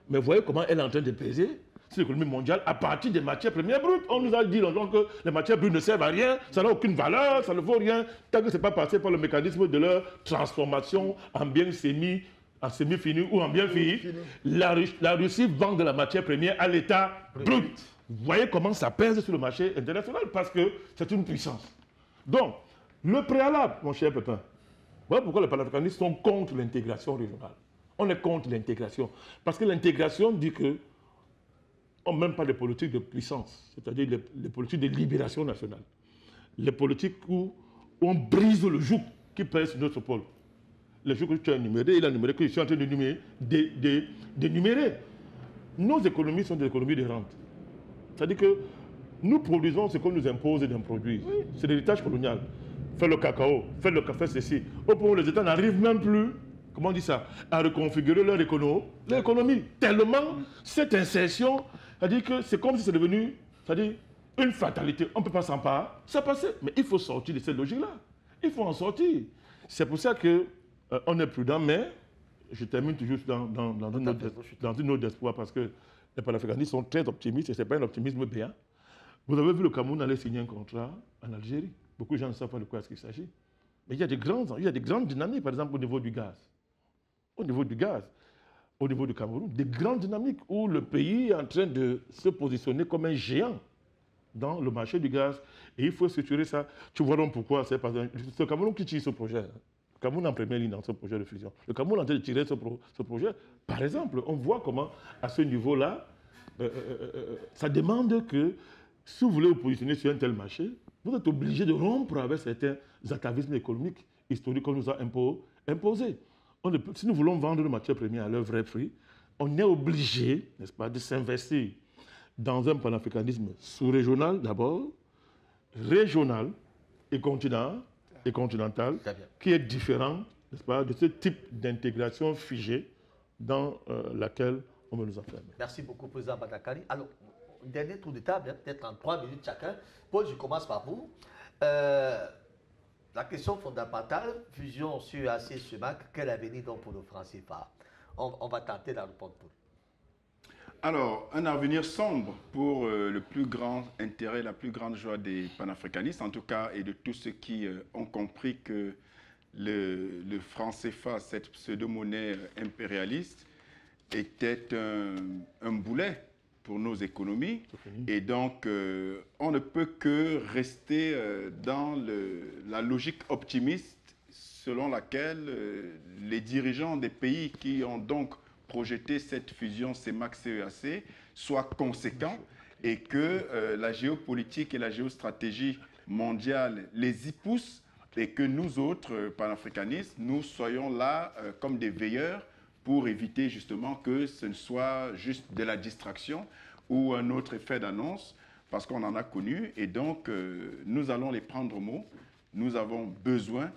Mais vous voyez comment elle est en train de peser sur l'économie mondiale à partir des matières premières brutes. On nous a dit longtemps que les matières brutes ne servent à rien, ça n'a aucune valeur, ça ne vaut rien, tant que ce n'est pas passé par le mécanisme de leur transformation en bien semi-fini ou en bien fini. La Russie vend de la matière première à l'état brut. Vous voyez comment ça pèse sur le marché international parce que c'est une puissance. Donc, le préalable, mon cher Pépin, voilà pourquoi les panafricanistes sont contre l'intégration régionale. On est contre l'intégration. Parce que l'intégration dit qu'on ne mène pas des politiques de puissance, c'est-à-dire les politiques de libération nationale. Les politiques où on brise le joug qui pèse sur notre pôle. Les jougs que tu as énumérés et l'énuméré que je suis en train d'énumérer. Nos économies sont des économies de rente. C'est-à-dire que nous produisons ce qu'on nous impose d'en produire. Oui. C'est l'héritage colonial. faire le cacao, faire le café, ceci. Au point où les États n'arrivent même plus, comment on dit ça, à reconfigurer leur économie. Tellement cette insertion, c'est-à-dire que c'est comme si c'est devenu, c'est-à-dire une fatalité. On ne peut pas s'en passer. Mais il faut sortir de cette logique-là. Il faut en sortir. C'est pour ça qu'on est prudent, mais je termine toujours dans une note d'espoir parce que les panafricanistes sont très optimistes et ce n'est pas un optimisme béat. Vous avez vu le Cameroun aller signer un contrat en Algérie. Beaucoup de gens ne savent pas de quoi il s'agit. Mais il y a des grandes dynamiques, par exemple au niveau du gaz. Au niveau du Cameroun, des grandes dynamiques où le pays est en train de se positionner comme un géant dans le marché du gaz. Et il faut structurer ça. Tu vois donc pourquoi c'est le Cameroun qui tire ce projet. Le Cameroun en première ligne dans ce projet de fusion. Le Cameroun est en train de tirer ce projet. Par exemple, on voit comment, à ce niveau-là, ça demande que, si vous voulez vous positionner sur un tel marché, vous êtes obligé de rompre avec certains atavismes économiques historiques qu'on nous a imposés. Si nous voulons vendre nos matières premières à leur vrai prix, on est obligé, n'est-ce pas, de s'investir dans un panafricanisme sous-régional d'abord, régional et continental, qui est différent, n'est-ce pas, de ce type d'intégration figée dans laquelle on veut nous enfermer. Merci beaucoup, Président Badakari. Alors, dernier tour de table, hein, peut-être en 3 minutes chacun. Paul, je commence par vous. La question fondamentale, fusion sur AC-SEMAC, quel avenir donc pour le franc CFA? On va tenter de répondre, Paul. Alors, un avenir sombre pour le plus grand intérêt, la plus grande joie des panafricanistes, en tout cas, et de tous ceux qui ont compris que le franc CFA, cette pseudo-monnaie impérialiste, était un boulet pour nos économies. Et donc, on ne peut que rester dans la logique optimiste selon laquelle les dirigeants des pays qui ont donc projeté cette fusion CEMAC-CEAC soient conséquents et que la géopolitique et la géostratégie mondiale les y poussent et que nous autres, panafricanistes, nous soyons là comme des veilleurs pour éviter justement que ce ne soit juste de la distraction ou un autre effet d'annonce, parce qu'on en a connu. Et donc, nous allons les prendre au mot. Nous avons besoin,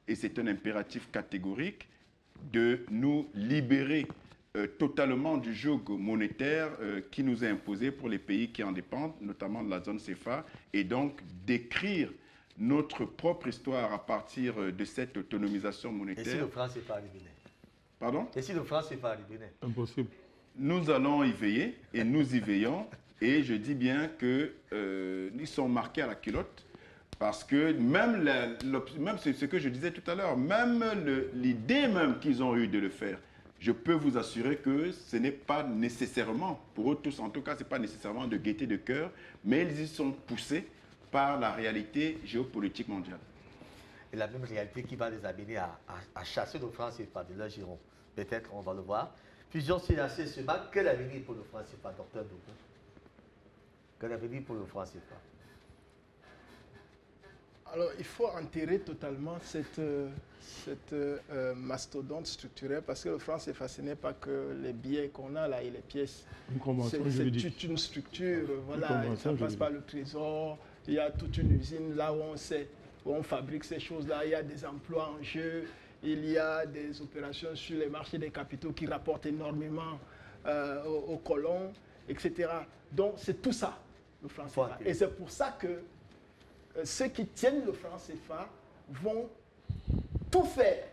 et c'est un impératif catégorique, de nous libérer totalement du joug monétaire qui nous est imposé pour les pays qui en dépendent, notamment de la zone CFA, et donc d'écrire notre propre histoire à partir de cette autonomisation monétaire. Et si le franc CFA arrive? Pardon? Et si le franc CFA arrive? Impossible. Nous allons y veiller, et nous y veillons, et je dis bien que ils sont marqués à la culotte, parce que même ce que je disais tout à l'heure, même l'idée même qu'ils ont eue de le faire, je peux vous assurer que ce n'est pas nécessairement, pour eux tous en tout cas, ce n'est pas nécessairement de gaieté de cœur, mais ils y sont poussés par la réalité géopolitique mondiale. Et la même réalité qui va les amener à chasser le franc CFA de leur giron. Peut-être on va le voir. Fusion CEAC-SEMAC, quel avenir pour le franc CFA, Dr Dogo? Quel avenir pour le franc CFA? Alors, il faut enterrer totalement cette mastodonte structurelle parce que le franc CFA, ce n'est pas que les billets qu'on a là et les pièces. C'est toute une structure, voilà, ça passe par le trésor, il y a toute une usine là où on fabrique ces choses-là, il y a des emplois en jeu, il y a des opérations sur les marchés des capitaux qui rapportent énormément aux colons, etc. Donc, c'est tout ça, le franc CFA. Et c'est pour ça que ceux qui tiennent le franc CFA vont tout faire,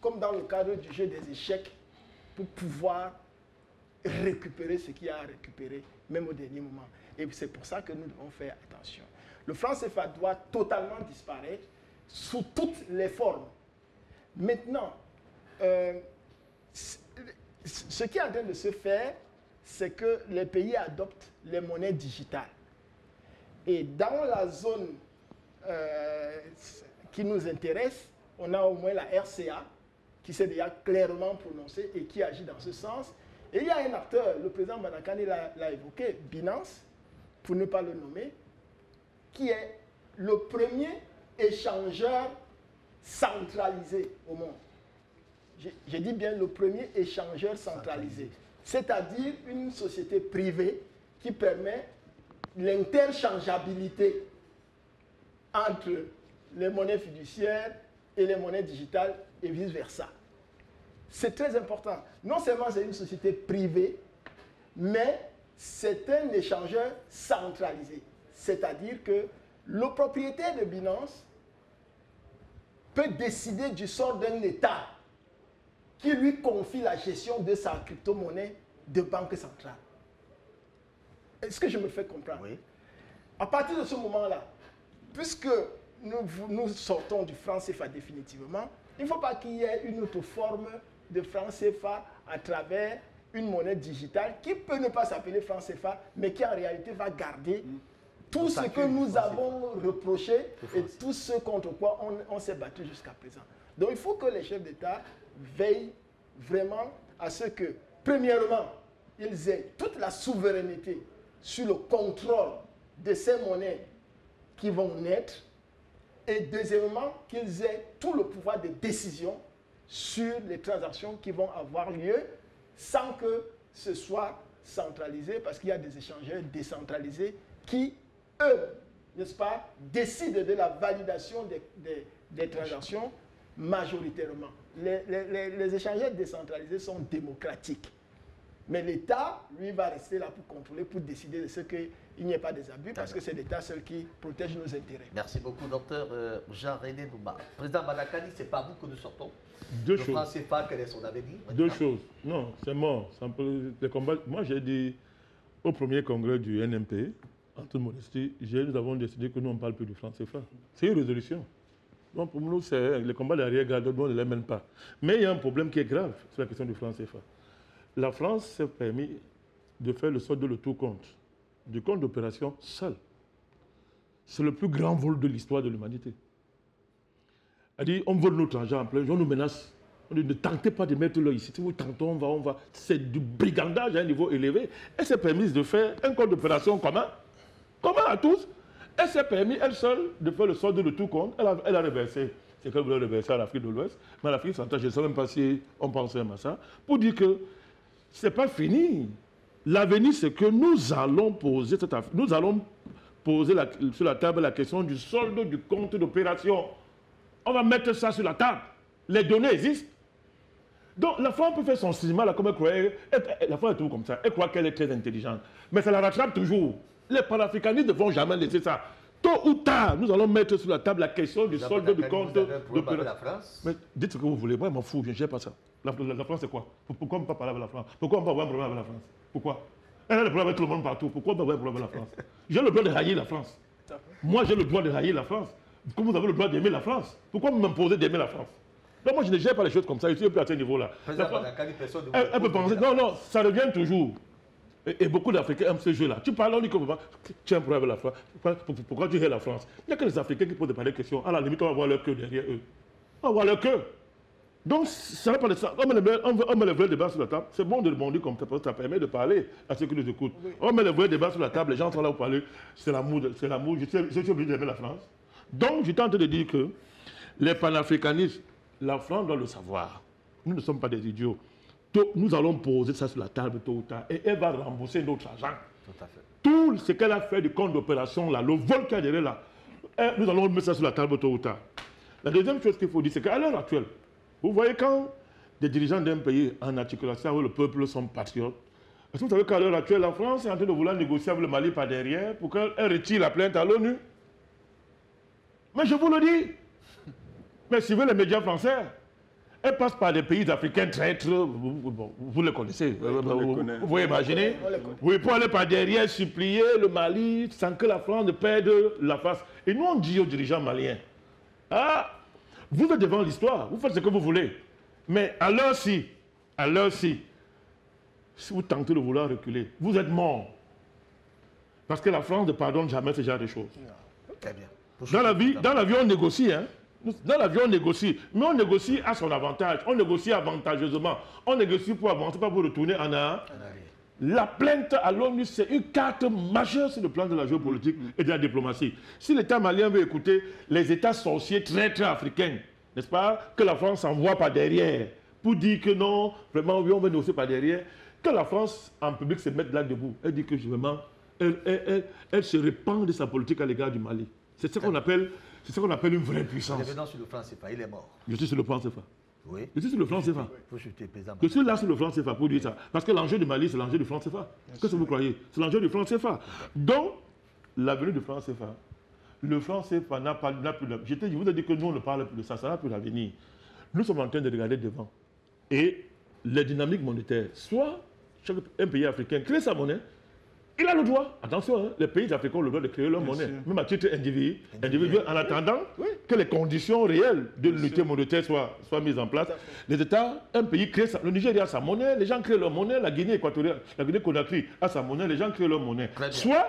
comme dans le cadre du jeu des échecs, pour pouvoir récupérer ce qu'il y a à récupérer, même au dernier moment. Et c'est pour ça que nous devons faire attention. Le franc CFA doit totalement disparaître sous toutes les formes. Maintenant, ce qui est en train de se faire, c'est que les pays adoptent les monnaies digitales. Et dans la zone qui nous intéresse, on a au moins la RCA, qui s'est déjà clairement prononcée et qui agit dans ce sens. Et il y a un acteur, le président Badakari l'a évoqué, Binance, pour ne pas le nommer, qui est le premier échangeur centralisé au monde. Je dis bien le premier échangeur centralisé. C'est-à-dire une société privée qui permet l'interchangeabilité entre les monnaies fiduciaires et les monnaies digitales et vice-versa. C'est très important. Non seulement c'est une société privée, mais c'est un échangeur centralisé. C'est-à-dire que le propriétaire de Binance peut décider du sort d'un État qui lui confie la gestion de sa crypto-monnaie de banque centrale. Est-ce que je me fais comprendre? Oui. À partir de ce moment-là, puisque nous sortons du franc CFA définitivement, il ne faut pas qu'il y ait une autre forme de franc CFA à travers une monnaie digitale qui peut ne pas s'appeler franc CFA, mais qui en réalité va garder tout ce que nous avons reproché et tout ce contre quoi on s'est battu jusqu'à présent. Donc il faut que les chefs d'État veillent vraiment à ce que, premièrement, ils aient toute la souveraineté sur le contrôle de ces monnaies qui vont naître, et deuxièmement, qu'ils aient tout le pouvoir de décision sur les transactions qui vont avoir lieu sans que ce soit centralisé, parce qu'il y a des échangeurs décentralisés qui, eux, n'est-ce pas, décident de la validation des transactions majoritairement. Les échangeurs décentralisés sont démocratiques. Mais l'État, lui, va rester là pour contrôler, pour décider de ce qu'il n'y ait pas des abus, parce que c'est l'État seul qui protège nos intérêts. Merci beaucoup, docteur Jean-René Nouma. Président Madakani, c'est pas vous que nous sortons. Deux choses. Le franc CFA, quel est son avenir? Deux choses. Non, c'est mort. Les combats. Moi, j'ai dit au premier congrès du NMP, en toute modestie, nous avons décidé que nous, on ne parle plus du franc CFA. C'est une résolution. Donc, pour nous, les combats d'arrière-garde, nous, on ne les mène pas. Mais il y a un problème qui est grave sur la question du franc CFA. La France s'est permis de faire le solde de le tout compte, du compte d'opération seul. C'est le plus grand vol de l'histoire de l'humanité. Elle dit, on vole notre argent en plein, on nous menace. On dit, ne tentez pas de mettre l'œil ici. Si vous tentez, on va. C'est du brigandage à un niveau élevé. Elle s'est permise de faire un compte d'opération commun à tous. Elle s'est permis, elle seule, de faire le solde de tout compte. Elle a reversé. C'est qu'elle voulait reverser à l'Afrique de l'Ouest. Mais à l'Afrique centrale, je ne sais même pas si on pensait à ça. Pour dire que ce n'est pas fini. L'avenir, c'est que nous allons poser sur la table la question du solde du compte d'opération. On va mettre ça sur la table. Les données existent. Donc la France peut faire son cinéma là, comme elle croyait. La France est toujours comme ça. Elle croit qu'elle est très intelligente. Mais ça la rattrape toujours. Les panafricanistes ne vont jamais laisser ça. Tôt ou tard, nous allons mettre sur la table la question du solde du compte d'opération. Mais dites ce que vous voulez. Moi, je m'en fous. Je ne gère pas ça. La France, c'est quoi? Pourquoi on ne peut pas parler avec la France? Pourquoi on ne peut pas avoir un problème avec la France? Pourquoi? Elle a le problème avec tout le monde partout. Pourquoi on ne peut pas avoir un problème avec la France? J'ai le droit de railler la France. Moi, j'ai le droit de railler la France. Comme vous avez le droit d'aimer la France. Pourquoi vous m'imposez d'aimer la France? Donc moi, je ne gère pas les choses comme ça. Je suis un peu à ce niveau-là. Elle peut penser... Non, ça revient toujours. Et beaucoup d'Africains aiment ce jeu-là. Tu parles, on dit que tu as un problème avec la France. Pourquoi tu hais la France? Il n'y a que les Africains qui posent des questions. À la limite, on va voir leur queue derrière eux. On va voir leur queue. Donc, ça va pas de ça. On met les vrais débats sur la table. C'est bon de rebondir comme ça, parce que ça permet de parler à ceux qui nous écoutent. Oui. On met les vrais débats sur la table, les gens sont là pour parler. C'est l'amour. Je suis obligé d'aimer la France. Donc, je tente de dire que les panafricanistes, la France doit le savoir. Nous ne sommes pas des idiots. Nous allons poser ça sur la table tôt ou tard et elle va rembourser notre argent. Tout à fait. Tout ce qu'elle a fait du compte d'opération, là, le vol qu'elle a derrière là, nous allons mettre ça sur la table tôt ou tard. La deuxième chose qu'il faut dire, c'est qu'à l'heure actuelle, vous voyez quand des dirigeants d'un pays en articulation avec le peuple sont patriotes, est-ce que vous savez qu'à l'heure actuelle, la France est en train de vouloir négocier avec le Mali par derrière pour qu'elle retire la plainte à l'ONU? Mais je vous le dis, mais suivez les médias français. Elle passe par des pays africains traîtres, vous les connaissez, vous pouvez imaginer. Oui, pour aller par derrière supplier le Mali sans que la France ne perde la face. Et nous on dit aux dirigeants maliens, ah, vous êtes devant l'histoire, vous faites ce que vous voulez. Mais à l'heure-ci, si vous tentez de vouloir reculer, vous êtes mort. Parce que la France ne pardonne jamais ce genre de choses. Très bien. Dans la vie, on négocie, hein. Dans l'avion, on négocie, mais on négocie à son avantage, on négocie avantageusement, on négocie pour avancer, pas pour retourner en arrière. La plainte à l'ONU, c'est une carte majeure sur le plan de la géopolitique et de la diplomatie. Si l'État malien veut écouter les États sorciers traîtres africains, n'est-ce pas, que la France envoie par derrière, pour dire que non, vraiment, oui, on veut négocier par derrière, que la France, en public, se mette là debout. Elle dit que vraiment, elle se répand de sa politique à l'égard du Mali. C'est ce qu'on appelle une vraie puissance. Revenons sur le franc CFA, il est mort. Je suis sur le franc CFA. Oui. Je suis sur le franc CFA. Faut chuter, président. Je suis là sur le franc CFA pour dire ça. Parce que l'enjeu du Mali, c'est l'enjeu du franc CFA. Qu'est-ce que vous croyez? C'est l'enjeu du franc CFA. Donc, l'avenir du franc CFA, le franc CFA n'a plus je vous ai dit que nous, on ne parle plus de ça, ça n'a plus d'avenir. Nous sommes en train de regarder devant. Et les dynamiques monétaires, soit un pays africain crée sa monnaie, il a le droit, attention, hein, les pays africains ont le droit de créer leur monnaie, même à titre individuel, en attendant que les conditions réelles de l'unité monétaire soient mises en place. Les États, un pays crée le Nigeria a sa monnaie, les gens créent leur monnaie, la Guinée équatoriale, la Guinée-Conakry a sa monnaie, les gens créent leur monnaie. Soit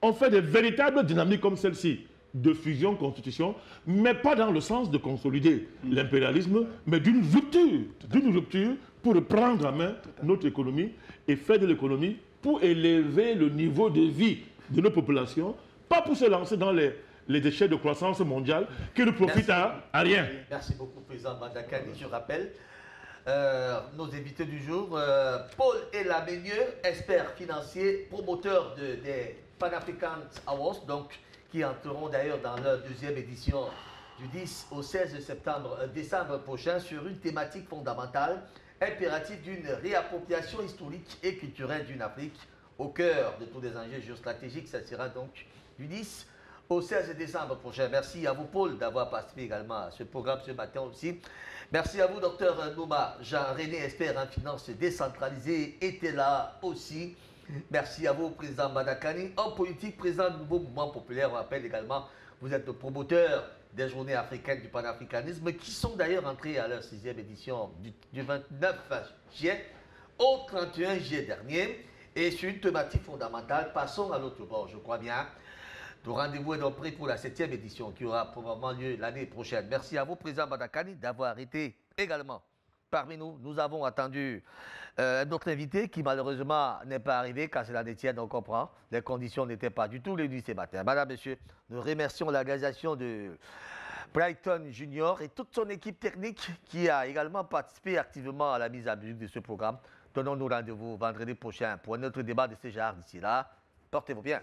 on fait des véritables dynamiques comme celle-ci, de fusion, constitution, mais pas dans le sens de consolider l'impérialisme, mais d'une rupture pour reprendre en main notre économie et faire de l'économie pour élever le niveau de vie de nos populations, pas pour se lancer dans les déchets de croissance mondiale qui ne profitent à rien. Merci beaucoup, président Madakani. Je rappelle nos invités du jour, Paul Elameneux, expert financier, promoteur des Pan-African Awards, donc, qui entreront d'ailleurs dans leur deuxième édition du 10 au 16 décembre prochain sur une thématique fondamentale, impératif d'une réappropriation historique et culturelle d'une Afrique au cœur de tous les enjeux géostratégiques. Ça sera donc du 10 au 16 décembre prochain. Merci à vous, Paul, d'avoir participé également à ce programme ce matin aussi. Merci à vous, docteur Nouma. Jean-René, expert en finances décentralisées, était là aussi. Merci à vous, président Madakani. En politique, président du nouveau mouvement populaire, on rappelle également, vous êtes le promoteur des journées africaines du panafricanisme qui sont d'ailleurs entrées à leur 6e édition du 29 juillet au 31 juillet dernier. Et sur une thématique fondamentale, passons à l'autre bord, je crois bien. Le rendez-vous est donc pris pour la 7e édition qui aura probablement lieu l'année prochaine. Merci à vous, président Madakani, d'avoir été également parmi nous. Nous avons attendu notre invité qui malheureusement n'est pas arrivé car c'est la détienne, on comprend. Les conditions n'étaient pas du tout réunies ce matin. Madame, monsieur, nous remercions l'organisation de Brighton Junior et toute son équipe technique qui a également participé activement à la mise à musique de ce programme. Donnons-nous rendez-vous vendredi prochain pour un autre débat de ce genre. D'ici là, portez-vous bien.